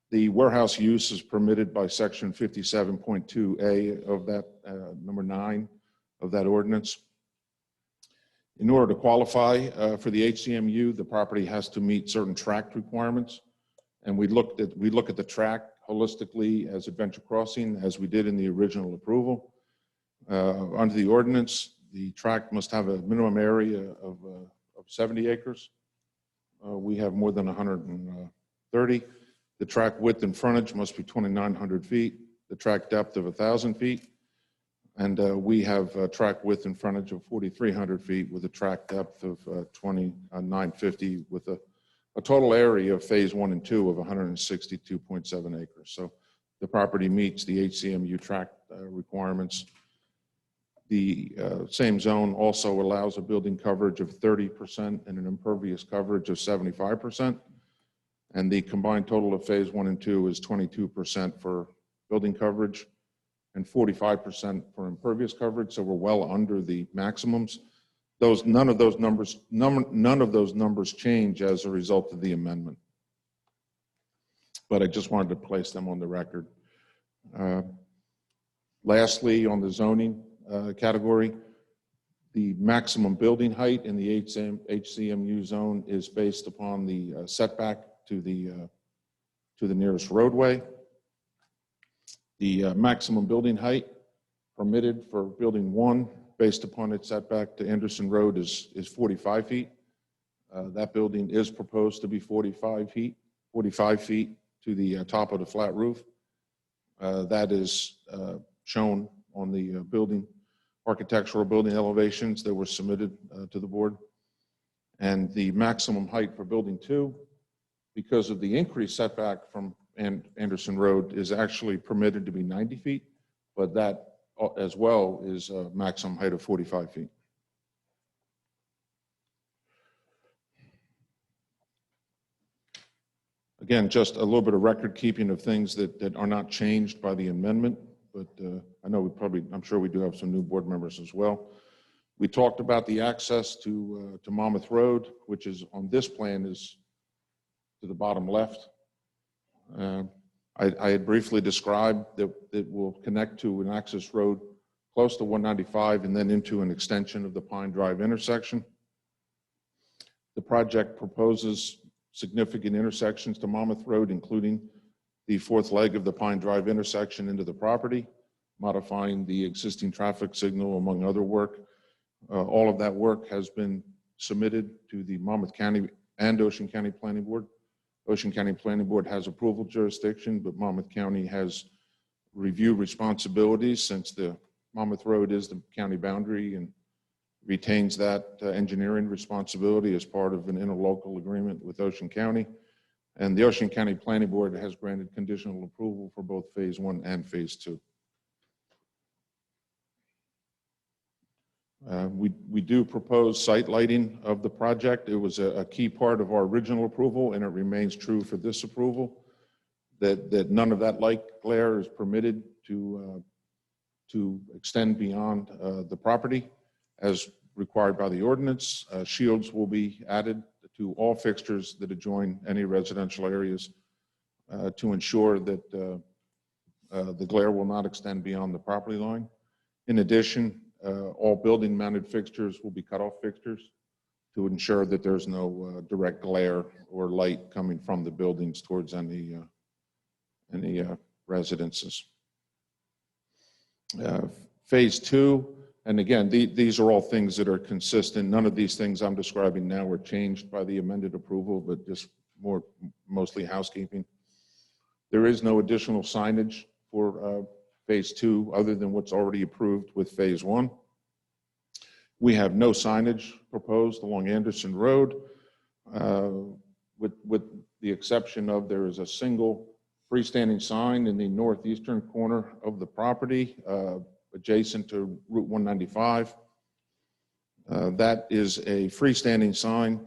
Speaker 21: The warehouse use is permitted by section 57.2A of that, number 9 of that ordinance. In order to qualify for the HCMU, the property has to meet certain tract requirements. And we look at the tract holistically as adventure crossing, as we did in the original approval. Under the ordinance, the tract must have a minimum area of 70 acres. We have more than 130. The tract width and frontage must be 2,900 feet. The tract depth of 1,000 feet. And we have tract width and frontage of 4,300 feet with a tract depth of 2,950 with a total area of phase 1 and 2 of 162.7 acres. So the property meets the HCMU tract requirements. The same zone also allows a building coverage of 30% and an impervious coverage of 75%. And the combined total of phase 1 and 2 is 22% for building coverage and 45% for impervious coverage. So we're well under the maximums. None of those numbers change as a result of the amendment. But I just wanted to place them on the record. Lastly, on the zoning category, the maximum building height in the HCMU zone is based upon the setback to the nearest roadway. The maximum building height permitted for building 1 based upon its setback to Anderson Road is 45 feet. That building is proposed to be 45 feet to the top of the flat roof. That is shown on the architectural building elevations that were submitted to the board. And the maximum height for building 2, because of the increased setback from Anderson Road, is actually permitted to be 90 feet, but that as well is a maximum height of 45 feet. Again, just a little bit of record keeping of things that are not changed by the amendment, but I know I'm sure we do have some new board members as well. We talked about the access to Monmouth Road, which is on this plan is to the bottom left. I had briefly described that it will connect to an access road close to 195 and then into an extension of the Pine Drive intersection. The project proposes significant intersections to Monmouth Road, including the fourth leg of the Pine Drive intersection into the property, modifying the existing traffic signal, among other work. All of that work has been submitted to the Monmouth County and Ocean County Planning Board. Ocean County Planning Board has approval jurisdiction, but Monmouth County has review responsibilities since the Monmouth Road is the county boundary and retains that engineering responsibility as part of an interlocal agreement with Ocean County. And the Ocean County Planning Board has granted conditional approval for both Phase 1 and Phase 2. We do propose site lighting of the project. It was a key part of our original approval, and it remains true for this approval, that none of that light glare is permitted to extend beyond the property as required by the ordinance. Shields will be added to all fixtures that adjoin any residential areas to ensure that the glare will not extend beyond the property line. In addition, all building mounted fixtures will be cutoff fixtures to ensure that there's no direct glare or light coming from the buildings towards any residences. Phase 2, and again, these are all things that are consistent. None of these things I'm describing now were changed by the amended approval, but just mostly housekeeping. There is no additional signage for Phase 2 other than what's already approved with Phase 1. We have no signage proposed along Anderson Road, with the exception of there is a single freestanding sign in the northeastern corner of the property adjacent to Route 195. That is a freestanding sign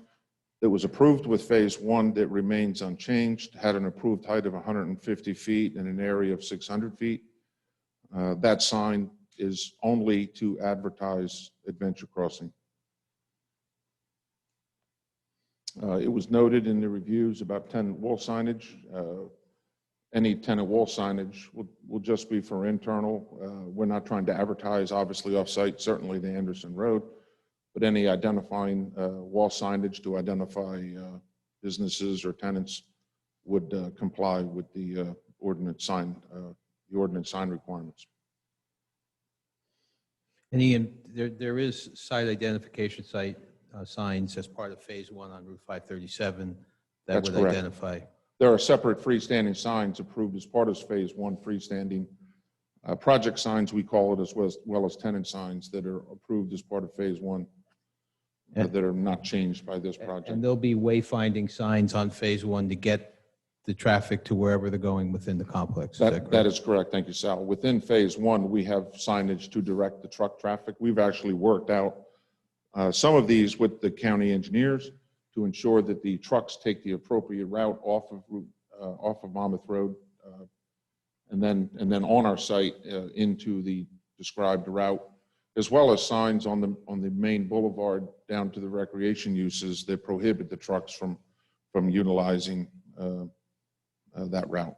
Speaker 21: that was approved with Phase 1 that remains unchanged, had an approved height of 150 feet and an area of 600 feet. That sign is only to advertise Adventure Crossing. It was noted in the reviews about tenant wall signage. Any tenant wall signage will just be for internal. We're not trying to advertise, obviously, off-site, certainly the Anderson Road, but any identifying wall signage to identify businesses or tenants would comply with the ordinance sign requirements.
Speaker 19: And Ian, there is site identification signs as part of Phase 1 on Route 537 that
Speaker 21: That's
Speaker 19: would
Speaker 21: correct.
Speaker 19: identify.
Speaker 21: There are separate freestanding signs approved as part of Phase 1 freestanding project signs, we call it, as well as tenant signs that are approved as part of Phase 1 that are not changed by this project.
Speaker 19: And there'll be wayfinding signs on Phase 1 to get the traffic to wherever they're going within the complex.
Speaker 21: That is correct. Thank you, Sal. Within Phase 1, we have signage to direct the truck traffic. We've actually worked out some of these with the county engineers to ensure that the trucks take the appropriate route off of Monmouth Road, and then on our site into the described route, as well as signs on the main boulevard down to the recreation uses that prohibit the trucks from utilizing that route.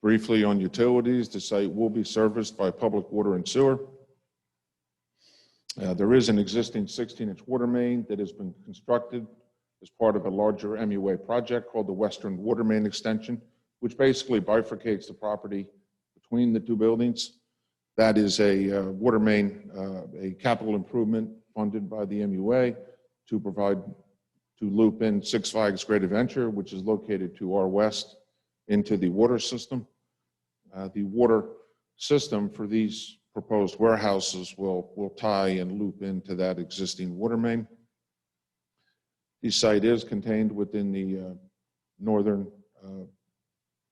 Speaker 21: Briefly on utilities, the site will be serviced by public water and sewer. There is an existing 16-inch water main that has been constructed as part of a larger MUA project called the Western Water Main Extension, which basically bifurcates the property between the two buildings. That is a water main, a capital improvement funded by the MUA to loop in Six Flags Great Adventure, which is located to our west, into the water system. The water system for these proposed warehouses will tie and loop into that existing water main. The site is contained within the northern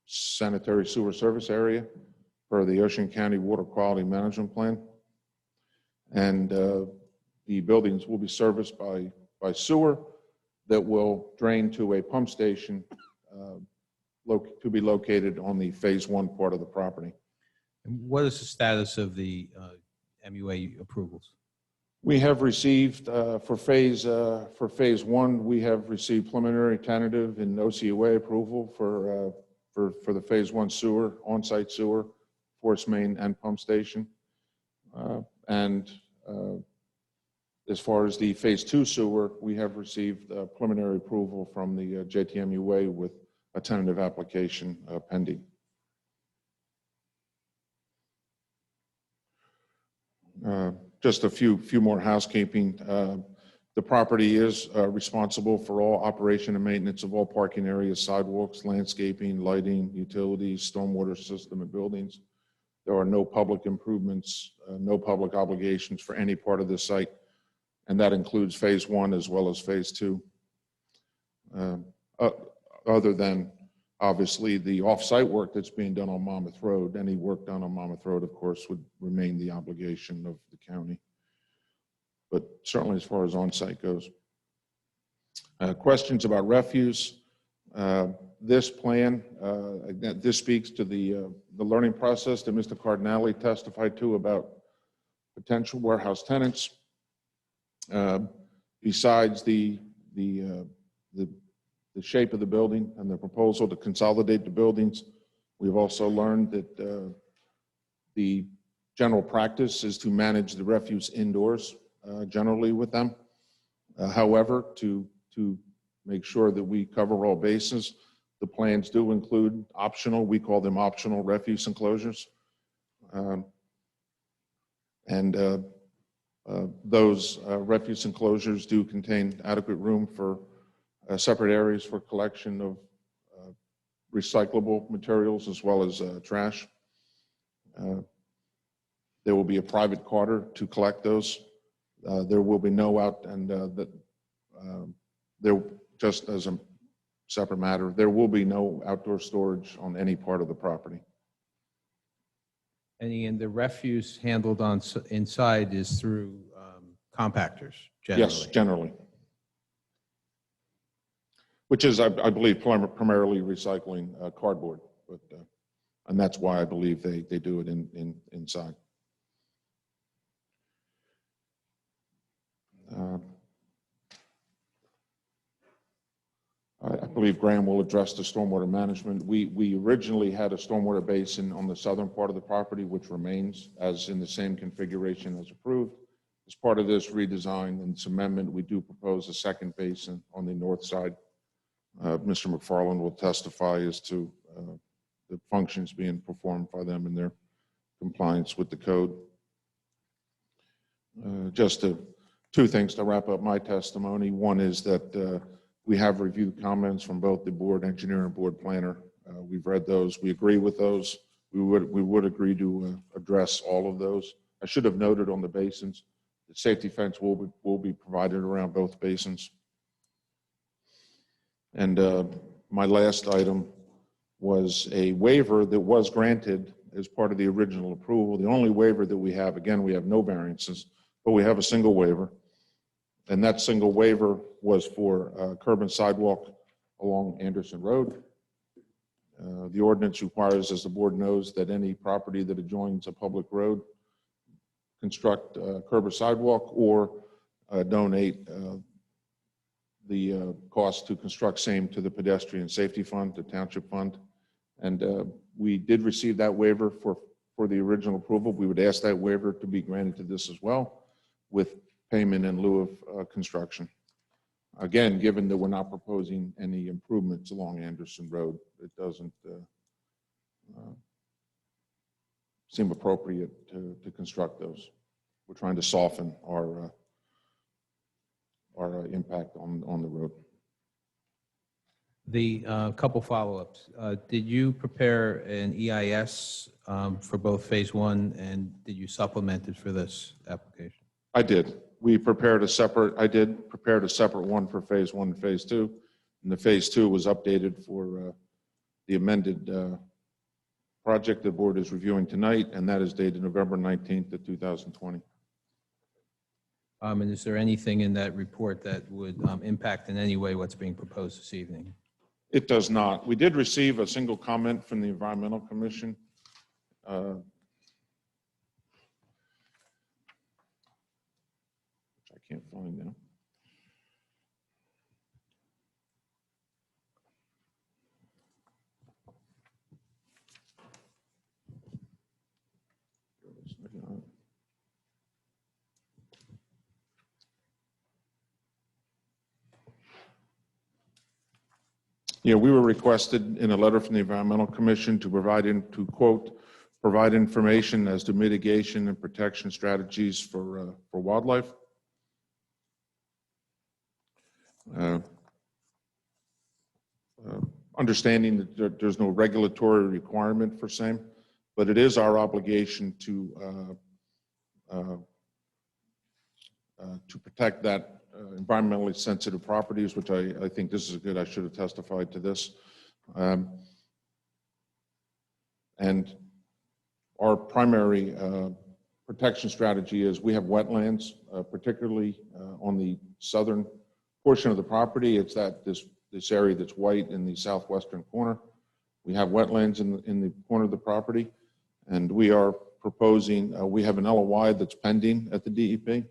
Speaker 21: sanitary sewer service area per the Ocean County Water Quality Management Plan. And the buildings will be serviced by sewer. that will drain to a pump station to be located on the Phase 1 part of the property.
Speaker 19: And what is the status of the MUA approvals?
Speaker 21: We have received, for phase 1, we have received preliminary tentative and OCUA approval for the Phase 1 sewer, on-site sewer, force main and pump station. And as far as the Phase 2 sewer, we have received preliminary approval from the JTMUA with a tentative application pending. Just a few more housekeeping. The property is responsible for all operation and maintenance of all parking areas, sidewalks, landscaping, lighting, utilities, stormwater system, and buildings. There are no public improvements, no public obligations for any part of the site, and that includes Phase 1 as well as Phase 2. Other than, obviously, the off-site work that's being done on Monmouth Road. Any work done on Monmouth Road, of course, would remain the obligation of the county. But certainly as far as on-site goes. Questions about refuse. This plan, this speaks to the learning process that Mr. Cardinale testified to about potential warehouse tenants. Besides the shape of the building and the proposal to consolidate the buildings, we've also learned that the general practice is to manage the refuse indoors, generally with them. However, to make sure that we cover all bases, the plans do include optional, we call them optional refuse enclosures. Those refuse enclosures do contain adequate room for separate areas for collection of recyclable materials as well as trash. There will be a private carter to collect those. There will be no out, and there, just as a separate matter, there will be no outdoor storage on any part of the property.
Speaker 19: And the refuse handled on inside is through compactors, generally?
Speaker 21: Yes, generally. Which is, I believe, primarily recycling cardboard, but and that's why I believe they do it inside. I believe Graham will address the stormwater management. We originally had a stormwater basin on the southern part of the property, which remains as in the same configuration as approved. As part of this redesign and this amendment, we do propose a second basin on the north side. Mr. McFarland will testify as to the functions being performed by them and their compliance with the code. Just two things to wrap up my testimony. One is that we have reviewed comments from both the board engineer and board planner. We've read those. We agree with those. We would agree to address all of those. I should have noted on the basins, the safety fence will be provided around both basins. And my last item was a waiver that was granted as part of the original approval. The only waiver that we have, again, we have no variances, but we have a single waiver. And that single waiver was for curb and sidewalk along Anderson Road. The ordinance requires, as the board knows, that any property that adjoins a public road construct curb or sidewalk or donate the cost to construct same to the pedestrian safety fund, the township fund. And we did receive that waiver for the original approval. We would ask that waiver to be granted to this as well with payment in lieu of construction. Again, given that we're not proposing any improvements along Anderson Road, it doesn't seem appropriate to construct those. We're trying to soften our impact on the road.
Speaker 19: The couple follow-ups. Did you prepare an EIS for both Phase 1 and did you supplement it for this application?
Speaker 21: I did. I did prepare a separate one for Phase 1 and Phase 2. And the Phase 2 was updated for the amended project the board is reviewing tonight, and that is dated November 19th of 2020.
Speaker 19: And is there anything in that report that would impact in any way what's being proposed this evening?
Speaker 21: It does not. We did receive a single comment from the Environmental Commission. Which I can't find now. Yeah, we were requested in a letter from the Environmental Commission to quote, provide information as to mitigation and protection strategies for wildlife. Understanding that there's no regulatory requirement for same, but it is our obligation to protect that environmentally sensitive properties, which I think this is good. I should have testified to this. And our primary protection strategy is we have wetlands, particularly on the southern portion of the property. It's this area that's white in the southwestern corner. We have wetlands in the corner of the property, and we are proposing, we have an LOI that's pending at the DEP.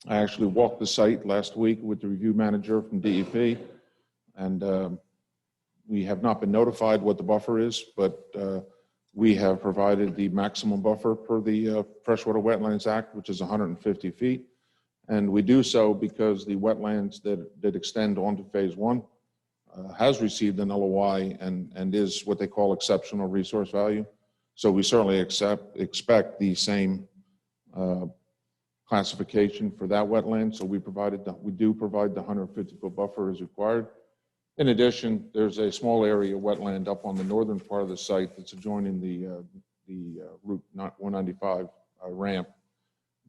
Speaker 21: I actually walked the site last week with the review manager from DEP, and we have not been notified what the buffer is, but we have provided the maximum buffer per the Freshwater Wetlands Act, which is 150 feet. And we do so because the wetlands that extend onto phase one has received an LOI and is what they call exceptional resource value. So we certainly expect the same classification for that wetland. So we do provide the 150-foot buffer as required. In addition, there's a small area of wetland up on the northern part of the site that's adjoining the Route 195 ramp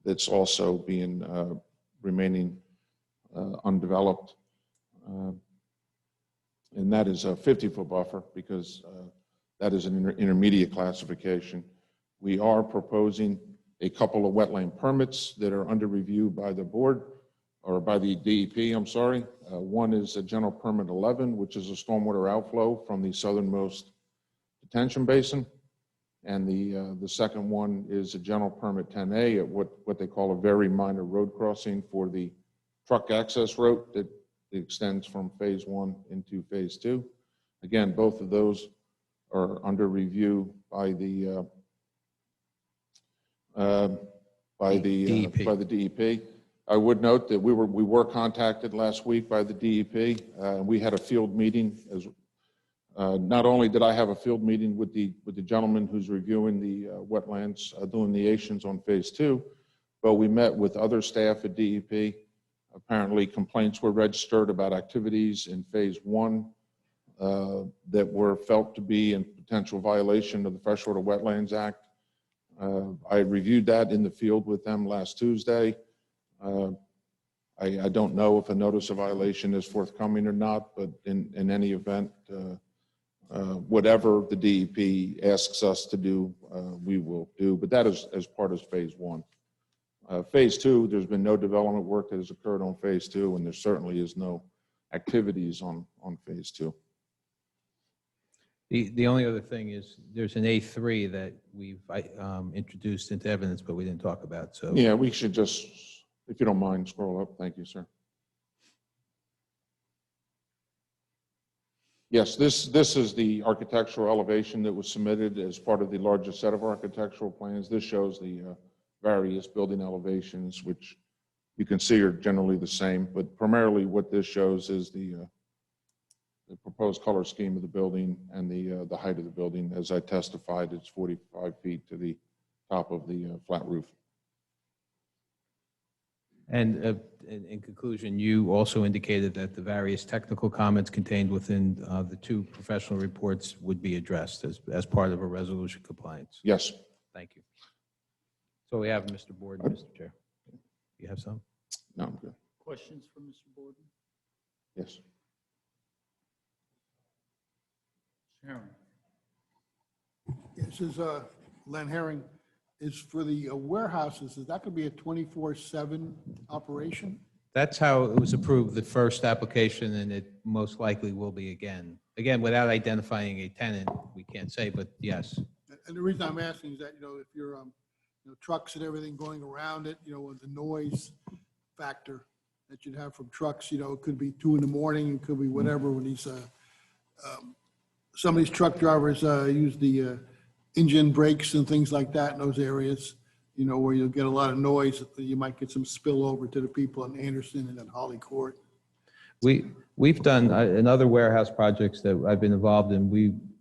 Speaker 21: that's also being remaining undeveloped. And that is a 50-foot buffer because that is an intermediate classification. We are proposing a couple of wetland permits that are under review by the board, or by the DEP, I'm sorry. One is a general permit 11, which is a stormwater outflow from the southernmost detention basin. And the second one is a general permit 10A at what they call a very minor road crossing for the truck access road that extends from phase one into phase two. Again, both of those are under review by the DEP. I would note that we were contacted last week by the DEP. We had a field meeting. Not only did I have a field meeting with the gentleman who's reviewing the wetlands delineations on phase two, but we met with other staff at DEP. Apparently, complaints were registered about activities in phase one that were felt to be in potential violation of the Freshwater Wetlands Act. I reviewed that in the field with them last Tuesday. I don't know if a notice of violation is forthcoming or not, but in any event, whatever the DEP asks us to do, we will do. But that is as part of phase one. Phase two, there's been no development work that has occurred on phase two, and there certainly is no activities on phase two.
Speaker 19: The only other thing is there's an A3 that we've introduced into evidence, but we didn't talk about. So
Speaker 21: yeah, we should just, if you don't mind, scroll up. Thank you, sir. Yes, this is the architectural elevation that was submitted as part of the larger set of architectural plans. This shows the various building elevations, which you can see are generally the same, but primarily what this shows is the proposed color scheme of the building and the height of the building. As I testified, it's 45 feet to the top of the flat roof.
Speaker 19: And in conclusion, you also indicated that the various technical comments contained within the two professional reports would be addressed as part of a resolution compliance.
Speaker 21: Yes.
Speaker 19: Thank you. So we have Mr. Borden, Mr. Chair. You have some?
Speaker 21: No, I'm good.
Speaker 1: Questions for Mr. Borden?
Speaker 21: Yes.
Speaker 1: Sharon.
Speaker 15: This is Len Herring. is for the warehouses, is that going to be a 24/7 operation?
Speaker 19: That's how it was approved, the first application, and it most likely will be again. Again, without identifying a tenant, we can't say, but yes.
Speaker 15: And the reason I'm asking is that, if you're, trucks and everything going around it, with the noise factor that you'd have from trucks, it could be 2 a.m, it could be whatever, when these, some of these truck drivers use the engine brakes and things like that in those areas, where you'll get a lot of noise. You might get some spillover to the people in Anderson and in Holly Court.
Speaker 19: We've done in other warehouse projects that I've been involved in,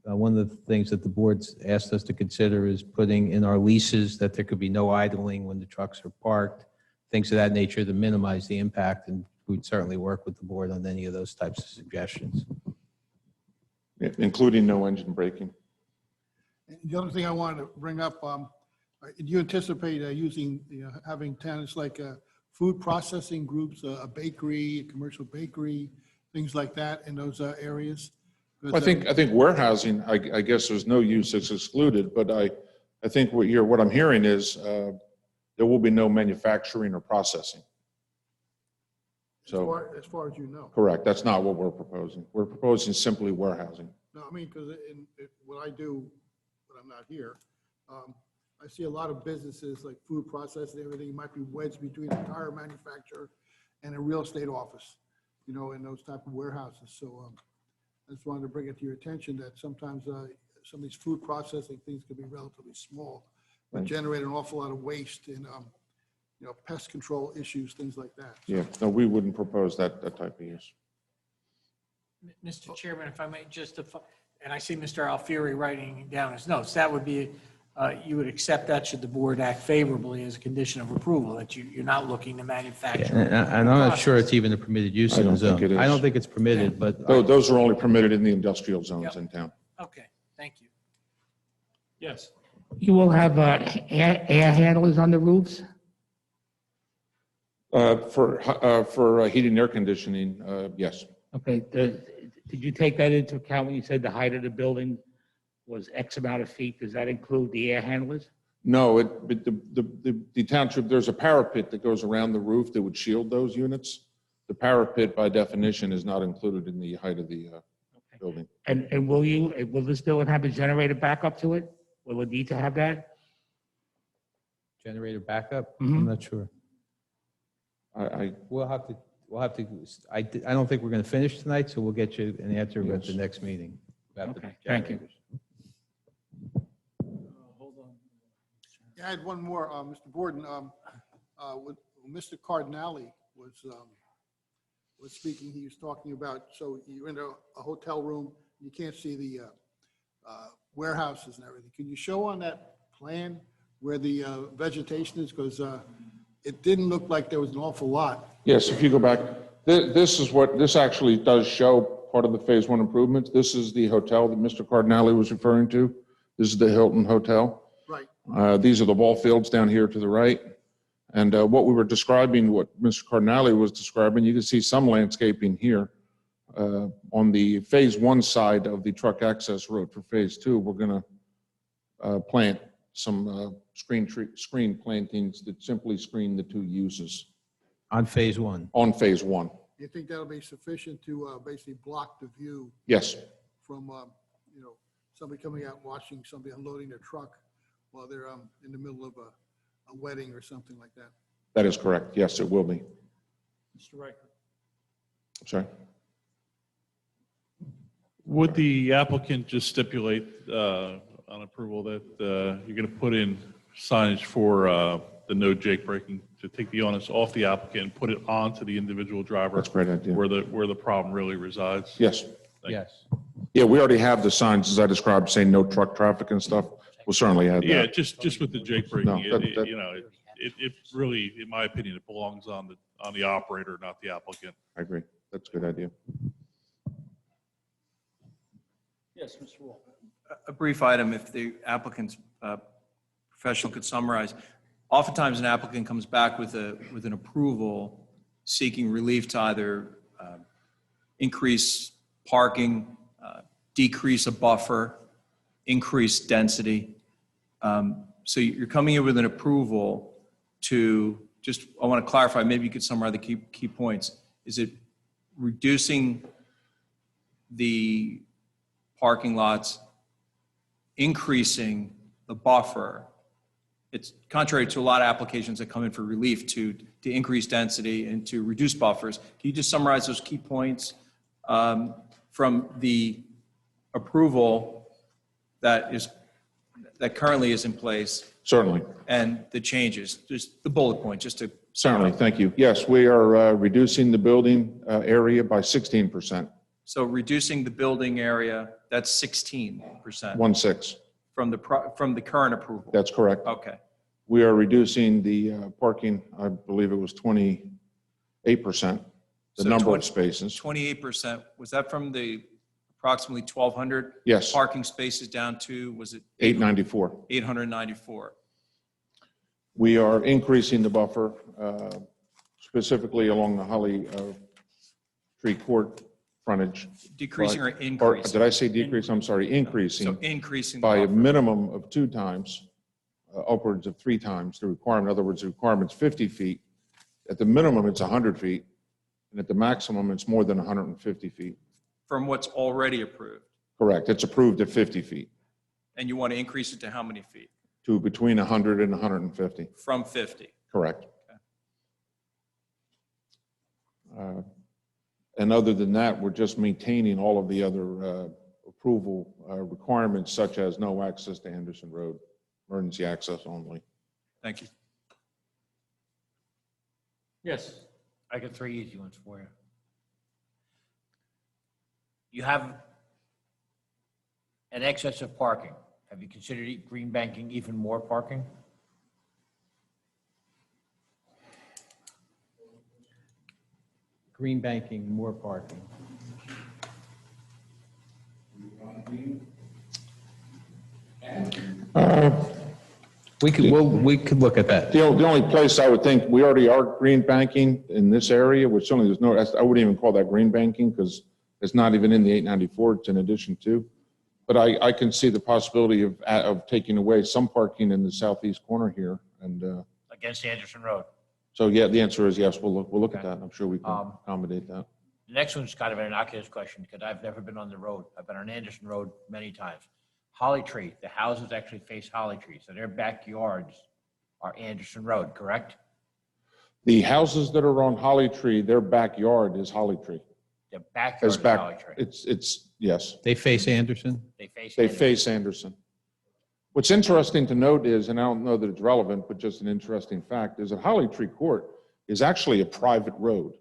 Speaker 19: one of the things that the board's asked us to consider is putting in our leases that there could be no idling when the trucks are parked, things of that nature to minimize the impact, and we'd certainly work with the board on any of those types of suggestions.
Speaker 21: Including no engine braking.
Speaker 15: And the other thing I wanted to bring up, do you anticipate using, having tenants like food processing groups, a bakery, a commercial bakery, things like that in those areas?
Speaker 21: I think warehousing, I guess there's no use that's excluded, but I think what I'm hearing is there will be no manufacturing or processing. So
Speaker 15: as far as you know.
Speaker 21: correct. That's not what we're proposing. We're proposing simply warehousing.
Speaker 15: No, I mean, because what I do when I'm not here, I see a lot of businesses like food processing, everything might be wedged between a tire manufacturer and a real estate office, in those type of warehouses. So I just wanted to bring it to your attention that sometimes some of these food processing things can be relatively small, but generate an awful lot of waste and, pest control issues, things like that.
Speaker 21: Yeah, no, we wouldn't propose that type of use.
Speaker 3: Mr. Chairman, if I may just, and I see Mr. Alfieri writing down his notes, that would be, you would accept that should the board act favorably as a condition of approval, that you're not looking to manufacture.
Speaker 19: And I'm not sure it's even a permitted use in the zone. I don't think it's permitted, but.
Speaker 21: Those are only permitted in the industrial zones in town.
Speaker 3: Okay, thank you.
Speaker 1: Yes.
Speaker 17: You will have air handlers on the roofs?
Speaker 21: For heating and air conditioning, yes.
Speaker 17: Okay, did you take that into account when you said the height of the building was X amount of feet? Does that include the air handlers?
Speaker 21: No, the township, there's a parapet that goes around the roof that would shield those units. The parapet, by definition, is not included in the height of the building.
Speaker 17: And will this building have a generator backup to it? Will it need to have that?
Speaker 19: Generator backup?
Speaker 17: Mhm.
Speaker 19: I'm not sure. We'll have to, I don't think we're going to finish tonight, so we'll get you an answer at the next meeting. About the
Speaker 17: Okay, thank you.
Speaker 19: generators.
Speaker 1: Hold on.
Speaker 15: Yeah, I had one more, Mr. Borden. When Mr. Cardinale was speaking, he was talking about, so you're in a hotel room, you can't see the warehouses and everything. Can you show on that plan where the vegetation is? Because it didn't look like there was an awful lot.
Speaker 21: Yes, if you go back, this actually does show part of the phase 1 improvements. This is the hotel that Mr. Cardinale was referring to. This is the Hilton Hotel.
Speaker 15: Right.
Speaker 21: These are the ball fields down here to the right. And what we were describing, what Mr. Cardinale was describing, you can see some landscaping here. On the phase 1 side of the truck access road for phase 2, we're going to plant some screen plantings that simply screen the 2 uses.
Speaker 19: On phase 1?
Speaker 21: On phase 1.
Speaker 15: Do you think that'll be sufficient to basically block the view?
Speaker 21: Yes.
Speaker 15: From, somebody coming out and watching somebody unloading their truck while they're in the middle of a wedding or something like that?
Speaker 21: That is correct. Yes, it will be.
Speaker 1: Mr. Riker.
Speaker 21: Sorry.
Speaker 12: Would the applicant just stipulate on approval that you're going to put in signage for the no jake braking to take the onus off the applicant and put it onto the individual driver?
Speaker 21: That's a great idea.
Speaker 12: Where the problem really resides?
Speaker 21: Yes.
Speaker 19: Yes.
Speaker 21: Yeah, we already have the signs, as I described, saying no truck traffic and stuff. We'll certainly add that.
Speaker 12: Yeah, just with the jake braking,
Speaker 21: No,
Speaker 12: it really, in my opinion, it belongs on the operator, not the applicant.
Speaker 21: I agree. That's a good idea.
Speaker 1: Yes, Mr. Wall.
Speaker 18: A brief item, if the applicant's professional could summarize. Oftentimes, an applicant comes back with an approval seeking relief to either increase parking, decrease a buffer, increase density. So you're coming in with an approval to just, I want to clarify, maybe you could summarize the key points. Is it reducing the parking lots, increasing the buffer? It's contrary to a lot of applications that come in for relief to increase density and to reduce buffers. Can you just summarize those key points from the approval that currently is in place?
Speaker 21: Certainly.
Speaker 18: And the changes, just the bullet point, just to.
Speaker 21: Certainly, thank you. Yes, we are reducing the building area by 16%.
Speaker 18: So reducing the building area, that's 16%.
Speaker 21: 1/6.
Speaker 18: From the current approval?
Speaker 21: That's correct.
Speaker 18: Okay.
Speaker 21: We are reducing the parking, I believe it was 28%, the
Speaker 18: So
Speaker 21: number of spaces.
Speaker 18: 28%, was that from the approximately 1,200?
Speaker 21: Yes.
Speaker 18: Parking spaces down to, was it?
Speaker 21: 894.
Speaker 18: 894.
Speaker 21: We are increasing the buffer, specifically along the Holly Tree Court frontage.
Speaker 18: Decreasing or increasing?
Speaker 21: Did I say decrease? I'm sorry, increasing.
Speaker 18: So increasing.
Speaker 21: By a
Speaker 18: buffer.
Speaker 21: minimum of 2 times, upwards of 3 times the requirement. In other words, the requirement's 50 feet. At the minimum, it's 100 feet. And at the maximum, it's more than 150 feet.
Speaker 18: From what's already approved?
Speaker 21: Correct. It's approved at 50 feet
Speaker 18: And you want to increase it to how many feet?
Speaker 21: to between 100 and 150.
Speaker 18: From 50?
Speaker 21: Correct. And other than that, we're just maintaining all of the other approval requirements, such as no access to Anderson Road, emergency access only.
Speaker 18: Thank you.
Speaker 1: Yes.
Speaker 5: I got 3 easy ones for you. You have an excess of parking. Have you considered green banking even more parking?
Speaker 19: Green banking, more parking. We could look at that.
Speaker 21: The only place I would think, we already are green banking in this area, which certainly there's no, I wouldn't even call that green banking because it's not even in the 894, it's in addition to. But I can see the possibility of taking away some parking in the southeast corner here. And
Speaker 5: Against Anderson Road.
Speaker 21: so, yeah, the answer is yes, we'll look at that. I'm sure we can accommodate that.
Speaker 5: The next one's kind of an innocuous question because I've never been on the road. I've been on Anderson Road many times. Holly Tree, the houses actually face Holly Tree, so their backyards are Anderson Road, correct?
Speaker 21: The houses that are on Holly Tree, their backyard is Holly Tree.
Speaker 5: The backyard is Holly Tree.
Speaker 21: It's yes.
Speaker 19: They face Anderson?
Speaker 21: They face Anderson. What's interesting to note is, and I don't know that it's relevant, but just an interesting fact, is that Holly Tree Court is actually a private road.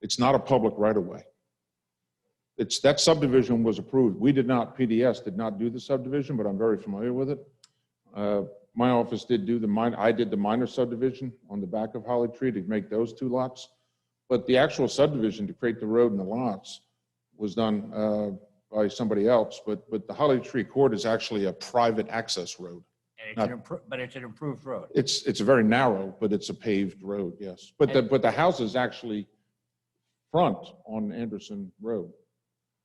Speaker 21: It's not a public right-of-way. That subdivision was approved. We did not, PDS did not do the subdivision, but I'm very familiar with it. My office did do I did the minor subdivision on the back of Holly Tree to make those 2 lots. But the actual subdivision to create the road and the lots was done by somebody else. But the Holly Tree Court is actually a private access road.
Speaker 5: And but it's an improved road.
Speaker 21: It's very narrow, but it's a paved road, yes. But the house is actually front on Anderson Road.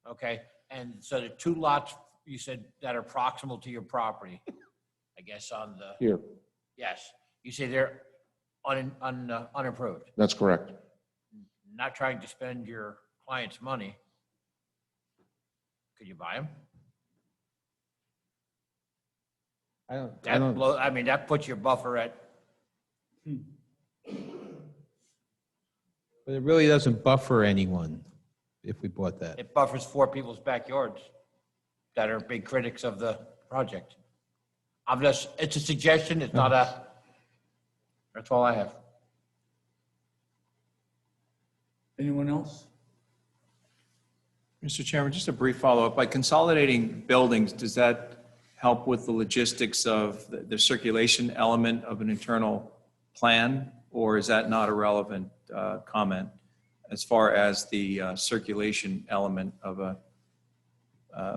Speaker 5: Okay, and so the 2 lots you said that are proximal to your property, I guess on the.
Speaker 21: Here.
Speaker 5: Yes, you say they're unapproved.
Speaker 21: That's correct.
Speaker 5: Not trying to spend your client's money. Could you buy them? I mean, that puts your buffer at.
Speaker 19: But it really doesn't buffer anyone if we bought that.
Speaker 5: It buffers 4 people's backyards that are big critics of the project. It's a suggestion, it's not that's all I have.
Speaker 1: Anyone else?
Speaker 18: Mr. Chairman, just a brief follow-up. By consolidating buildings, does that help with the logistics of the circulation element of an internal plan, or is that not a relevant comment as far as the circulation element of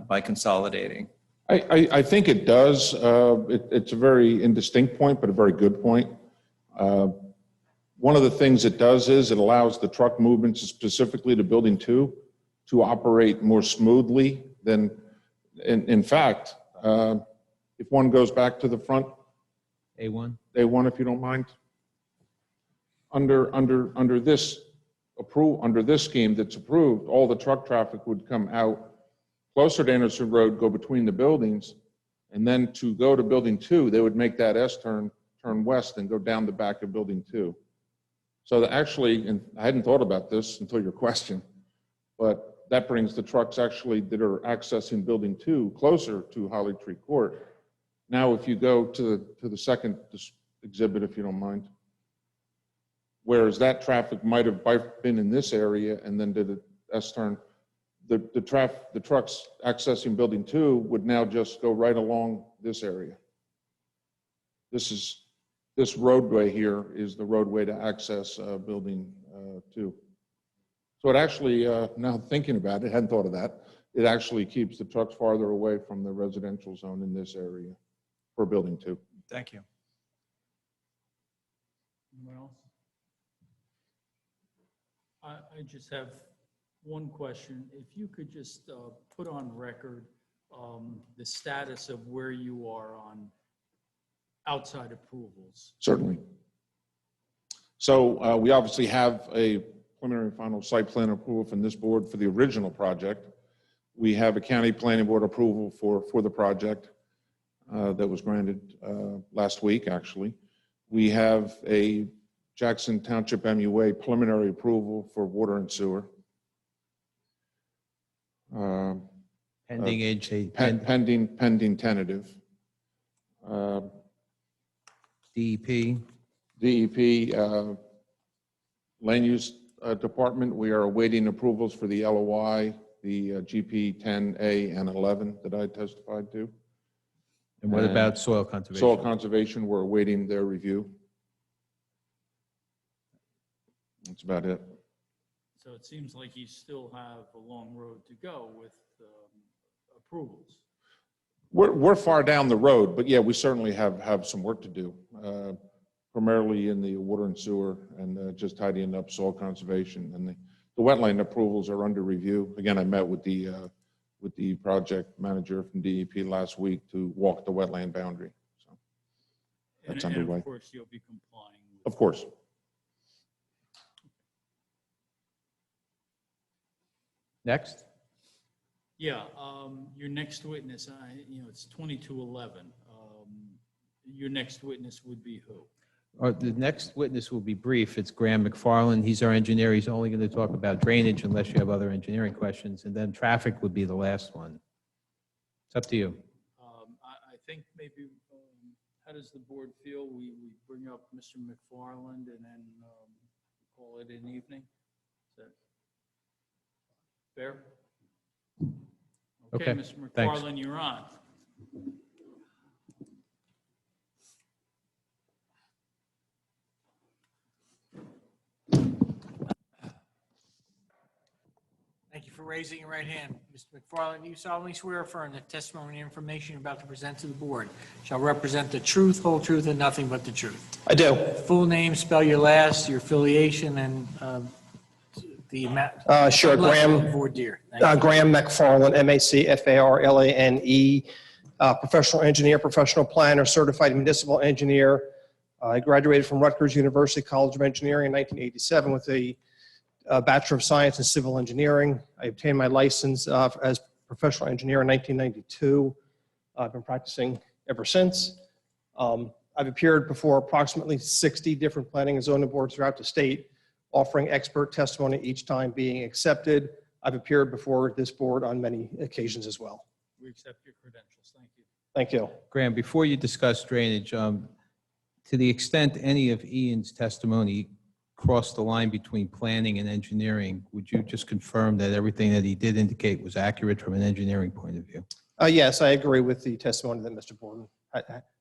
Speaker 18: by consolidating?
Speaker 21: I think it does. It's a very indistinct point, but a very good point. One of the things it does is it allows the truck movements specifically to Building 2 to operate more smoothly than, in fact, If one goes back to the front,
Speaker 19: A1?
Speaker 21: A1, if you don't mind. Under this scheme that's approved, all the truck traffic would come out closer to Anderson Road, go between the buildings, and then to go to Building 2, they would make that S-turn, turn west and go down the back of Building 2. So actually, and I hadn't thought about this until your question, but that brings the trucks actually that are accessing Building 2 closer to Holly Tree Court. Now, if you go to the second exhibit, if you don't mind, whereas that traffic might have been in this area and then did an S-turn, the trucks accessing Building 2 would now just go right along this area. This roadway here is the roadway to access Building 2. So it actually, now thinking about it, hadn't thought of that, it actually keeps the trucks farther away from the residential zone in this area for Building 2.
Speaker 18: Thank you.
Speaker 1: Anyone else? I just have one question. If you could just put on record the status of where you are on outside approvals.
Speaker 21: Certainly. So we obviously have a preliminary final site plan approval from this board for the original project. We have a county planning board approval for the project that was granted last week, actually. We have a Jackson Township MUA preliminary approval for water and sewer.
Speaker 19: Pending HA.
Speaker 21: Pending tentative.
Speaker 19: DEP.
Speaker 21: Land Use Department, we are awaiting approvals for the LOI, the GP 10A and 11 that I testified to.
Speaker 19: And what about soil conservation?
Speaker 21: Soil conservation, we're awaiting their review. That's about it.
Speaker 1: So it seems like you still have a long road to go with approvals.
Speaker 21: We're far down the road, but yeah, we certainly have some work to do, primarily in the water and sewer and just tidying up soil conservation. And the wetland approvals are under review. Again, I met with the project manager from DEP last week to walk the wetland boundary. So that's underway.
Speaker 1: And of course, you'll be complying with.
Speaker 21: Of course.
Speaker 19: Next.
Speaker 1: Yeah, your next witness, it's 2211. Your next witness would be who?
Speaker 19: The next witness will be brief. It's Graham McFarland. He's our engineer. He's only going to talk about drainage unless you have other engineering questions. And then traffic would be the last one. It's up to you.
Speaker 1: I think maybe, how does the board feel? We bring up Mr. McFarland and then call it an evening? Is that fair? Okay, Mr. McFarland,
Speaker 19: thanks.
Speaker 1: you're on.
Speaker 3: Thank you for raising your right hand. Mr. McFarland, you solemnly swear or affirm that testimony and information you're about to present to the board shall represent the truth, whole truth, and nothing but the truth.
Speaker 4: I do.
Speaker 3: Full name, spell your last, your affiliation, and the amount.
Speaker 4: Sure, Graham.
Speaker 3: Voir dire.
Speaker 4: Graham McFarland, McFarlane, professional engineer, professional planner, certified municipal engineer. I graduated from Rutgers University College of Engineering in 1987 with a Bachelor of Science in Civil Engineering. I obtained my license as professional engineer in 1992. I've been practicing ever since. I've appeared before approximately 60 different planning and zoning boards throughout the state, offering expert testimony each time being accepted. I've appeared before this board on many occasions as well.
Speaker 1: We accept your credentials. Thank you.
Speaker 4: Thank you.
Speaker 19: Graham, before you discuss drainage, to the extent any of Ian's testimony crossed the line between planning and engineering, would you just confirm that everything that he did indicate was accurate from an engineering point of view?
Speaker 4: Yes, I agree with the testimony that Mr. Borden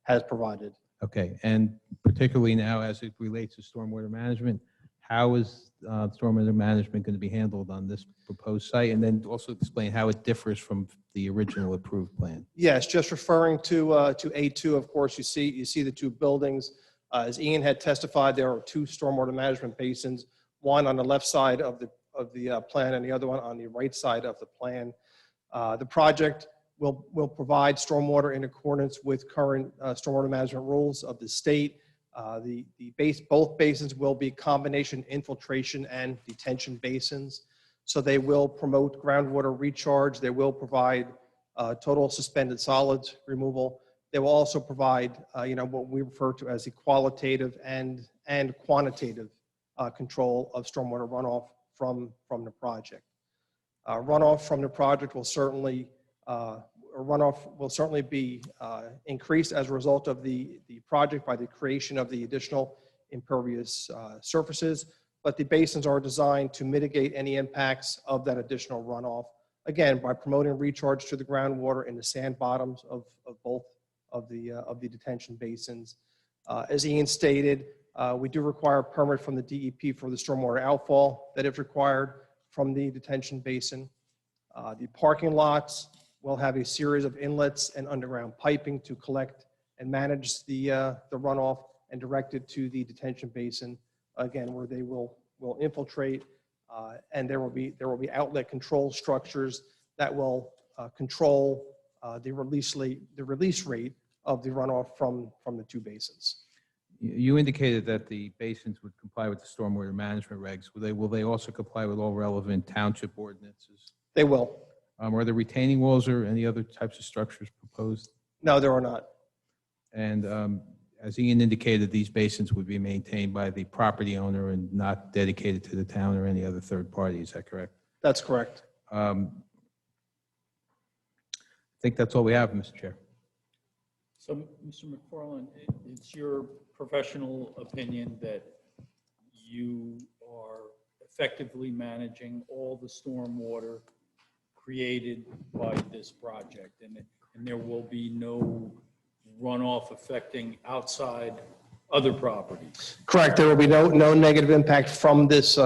Speaker 4: has provided.
Speaker 19: Okay, and particularly now as it relates to stormwater management, how is stormwater management going to be handled on this proposed site? And then also explain how it differs from the original approved plan.
Speaker 4: Yes, just referring to A2, of course, you see the two buildings. As Ian had testified, there are two stormwater management basins, one on the left side of the plan and the other one on the right side of the plan. The project will provide stormwater in accordance with current stormwater management rules of the state. Both basins will be combination infiltration and detention basins. So they will promote groundwater recharge. They will provide total suspended solids removal. They will also provide, what we refer to as the qualitative and quantitative control of stormwater runoff from the project. Runoff from the project will certainly be increased as a result of the project by the creation of the additional impervious surfaces, but the basins are designed to mitigate any impacts of that additional runoff, again, by promoting recharge to the groundwater in the sand bottoms of both of the detention basins. As Ian stated, we do require a permit from the DEP for the stormwater outfall that is required from the detention basin. The parking lots will have a series of inlets and underground piping to collect and manage the runoff and direct it to the detention basin, again, where they will infiltrate, and there will be outlet control structures that will control the release rate of the runoff from the two basins.
Speaker 19: You indicated that the basins would comply with the stormwater management regs. Will they also comply with all relevant township ordinances?
Speaker 4: They will.
Speaker 19: Are there retaining walls or any other types of structures proposed?
Speaker 4: No, there are not.
Speaker 19: And as Ian indicated, these basins would be maintained by the property owner and not dedicated to the town or any other third party. Is that correct?
Speaker 4: That's correct.
Speaker 19: I think that's all we have, Mr. Chair.
Speaker 1: So, Mr. McFarland, it's your professional opinion that you are effectively managing all the stormwater created by this project, and there will be no runoff affecting outside other properties?
Speaker 4: Correct. There will be no negative impact from this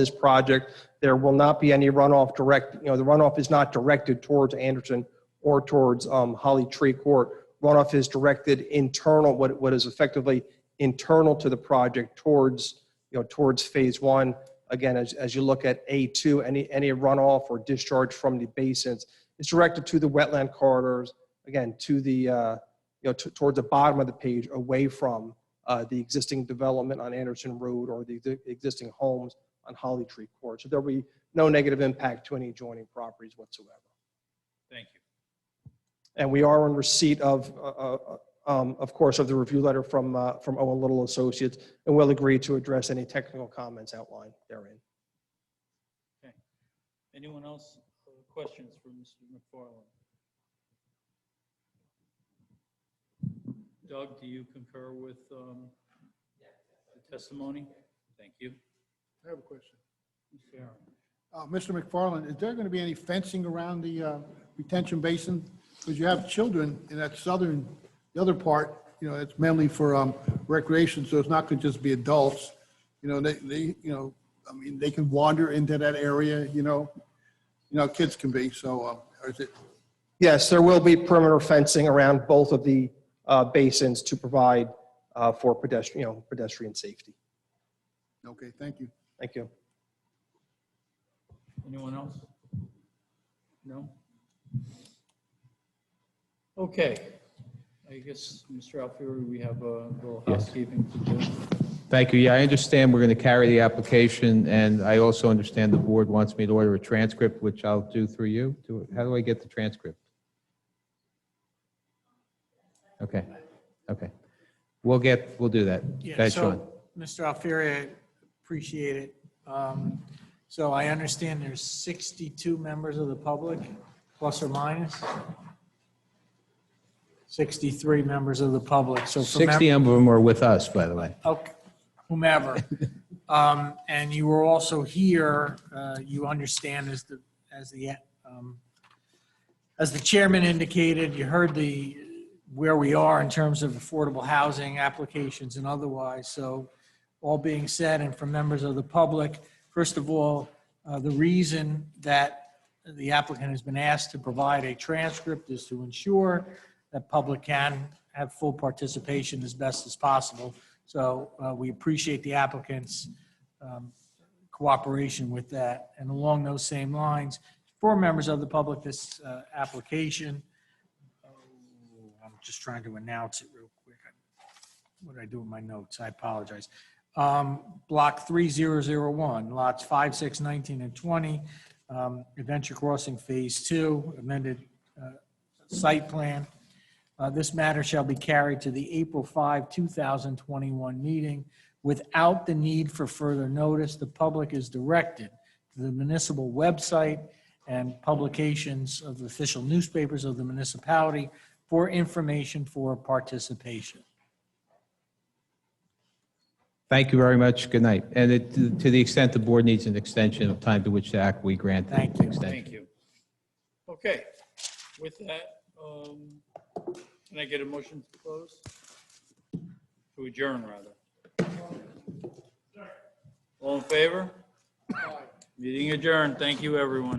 Speaker 4: project. There will not be any runoff the runoff is not directed towards Anderson or towards Holly Tree Court. Runoff is directed internal, what is effectively internal to the project towards phase one. Again, as you look at A2, any runoff or discharge from the basins is directed to the wetland corridors, again, to the, towards the bottom of the page, away from the existing development on Anderson Road or the existing homes on Holly Tree Court. So there will be no negative impact to any adjoining properties whatsoever.
Speaker 1: Thank you.
Speaker 4: And we are in receipt of course, of the review letter from Owen Little Associates, and we'll agree to address any technical comments outlined therein.
Speaker 1: Okay. Anyone else? Questions for Mr. McFarland? Doug, do you concur with the testimony? Thank you.
Speaker 15: I have a question.
Speaker 1: Mr. Aaron.
Speaker 15: Mr. McFarland, is there going to be any fencing around the retention basin? Because you have children in that the other part, it's mainly for recreation, so it's not going to just be adults. They can wander into that area, kids can be, so is it?
Speaker 4: Yes, there will be perimeter fencing around both of the basins to provide for pedestrian safety.
Speaker 15: Okay, thank you.
Speaker 4: Thank you.
Speaker 1: Anyone else? No? Okay. I guess, Mr. Alfieri, we have a little housekeeping to do.
Speaker 19: Thank you. Yeah, I understand we're going to carry the application, and I also understand the board wants me to order a transcript, which I'll do through you. How do I get the transcript? Okay. Okay. We'll do that.
Speaker 3: Yeah,
Speaker 19: Go ahead,
Speaker 3: so,
Speaker 19: Sean.
Speaker 3: Mr. Alfieri, I appreciate it. So I understand there's 62 members of the public, plus or minus? 63 members of the public. So for
Speaker 19: 60 of them are with us, by the way.
Speaker 3: Okay, whomever. And you were also here, you understand as the chairman indicated, you heard where we are in terms of affordable housing applications and otherwise. So all being said, and for members of the public, first of all, the reason that the applicant has been asked to provide a transcript is to ensure that public can have full participation as best as possible. So we appreciate the applicant's cooperation with that. And along those same lines, for members of the public, this application just trying to announce it real quick. What did I do with my notes? I apologize. Block 3001, lots 5, 6, 19, and 20, Adventure Crossing Phase 2, amended site plan. This matter shall be carried to the April 5, 2021 meeting without the need for further notice. The public is directed to the municipal website and publications of the official newspapers of the municipality for information for participation.
Speaker 19: Thank you very much. Good night. And to the extent the board needs an extension of time to which to act, we grant the
Speaker 3: Thank you.
Speaker 19: extension.
Speaker 1: Thank you. Okay, with that, can I get a motion to close? To adjourn, rather. All in favor? Meeting adjourned. Thank you, everyone.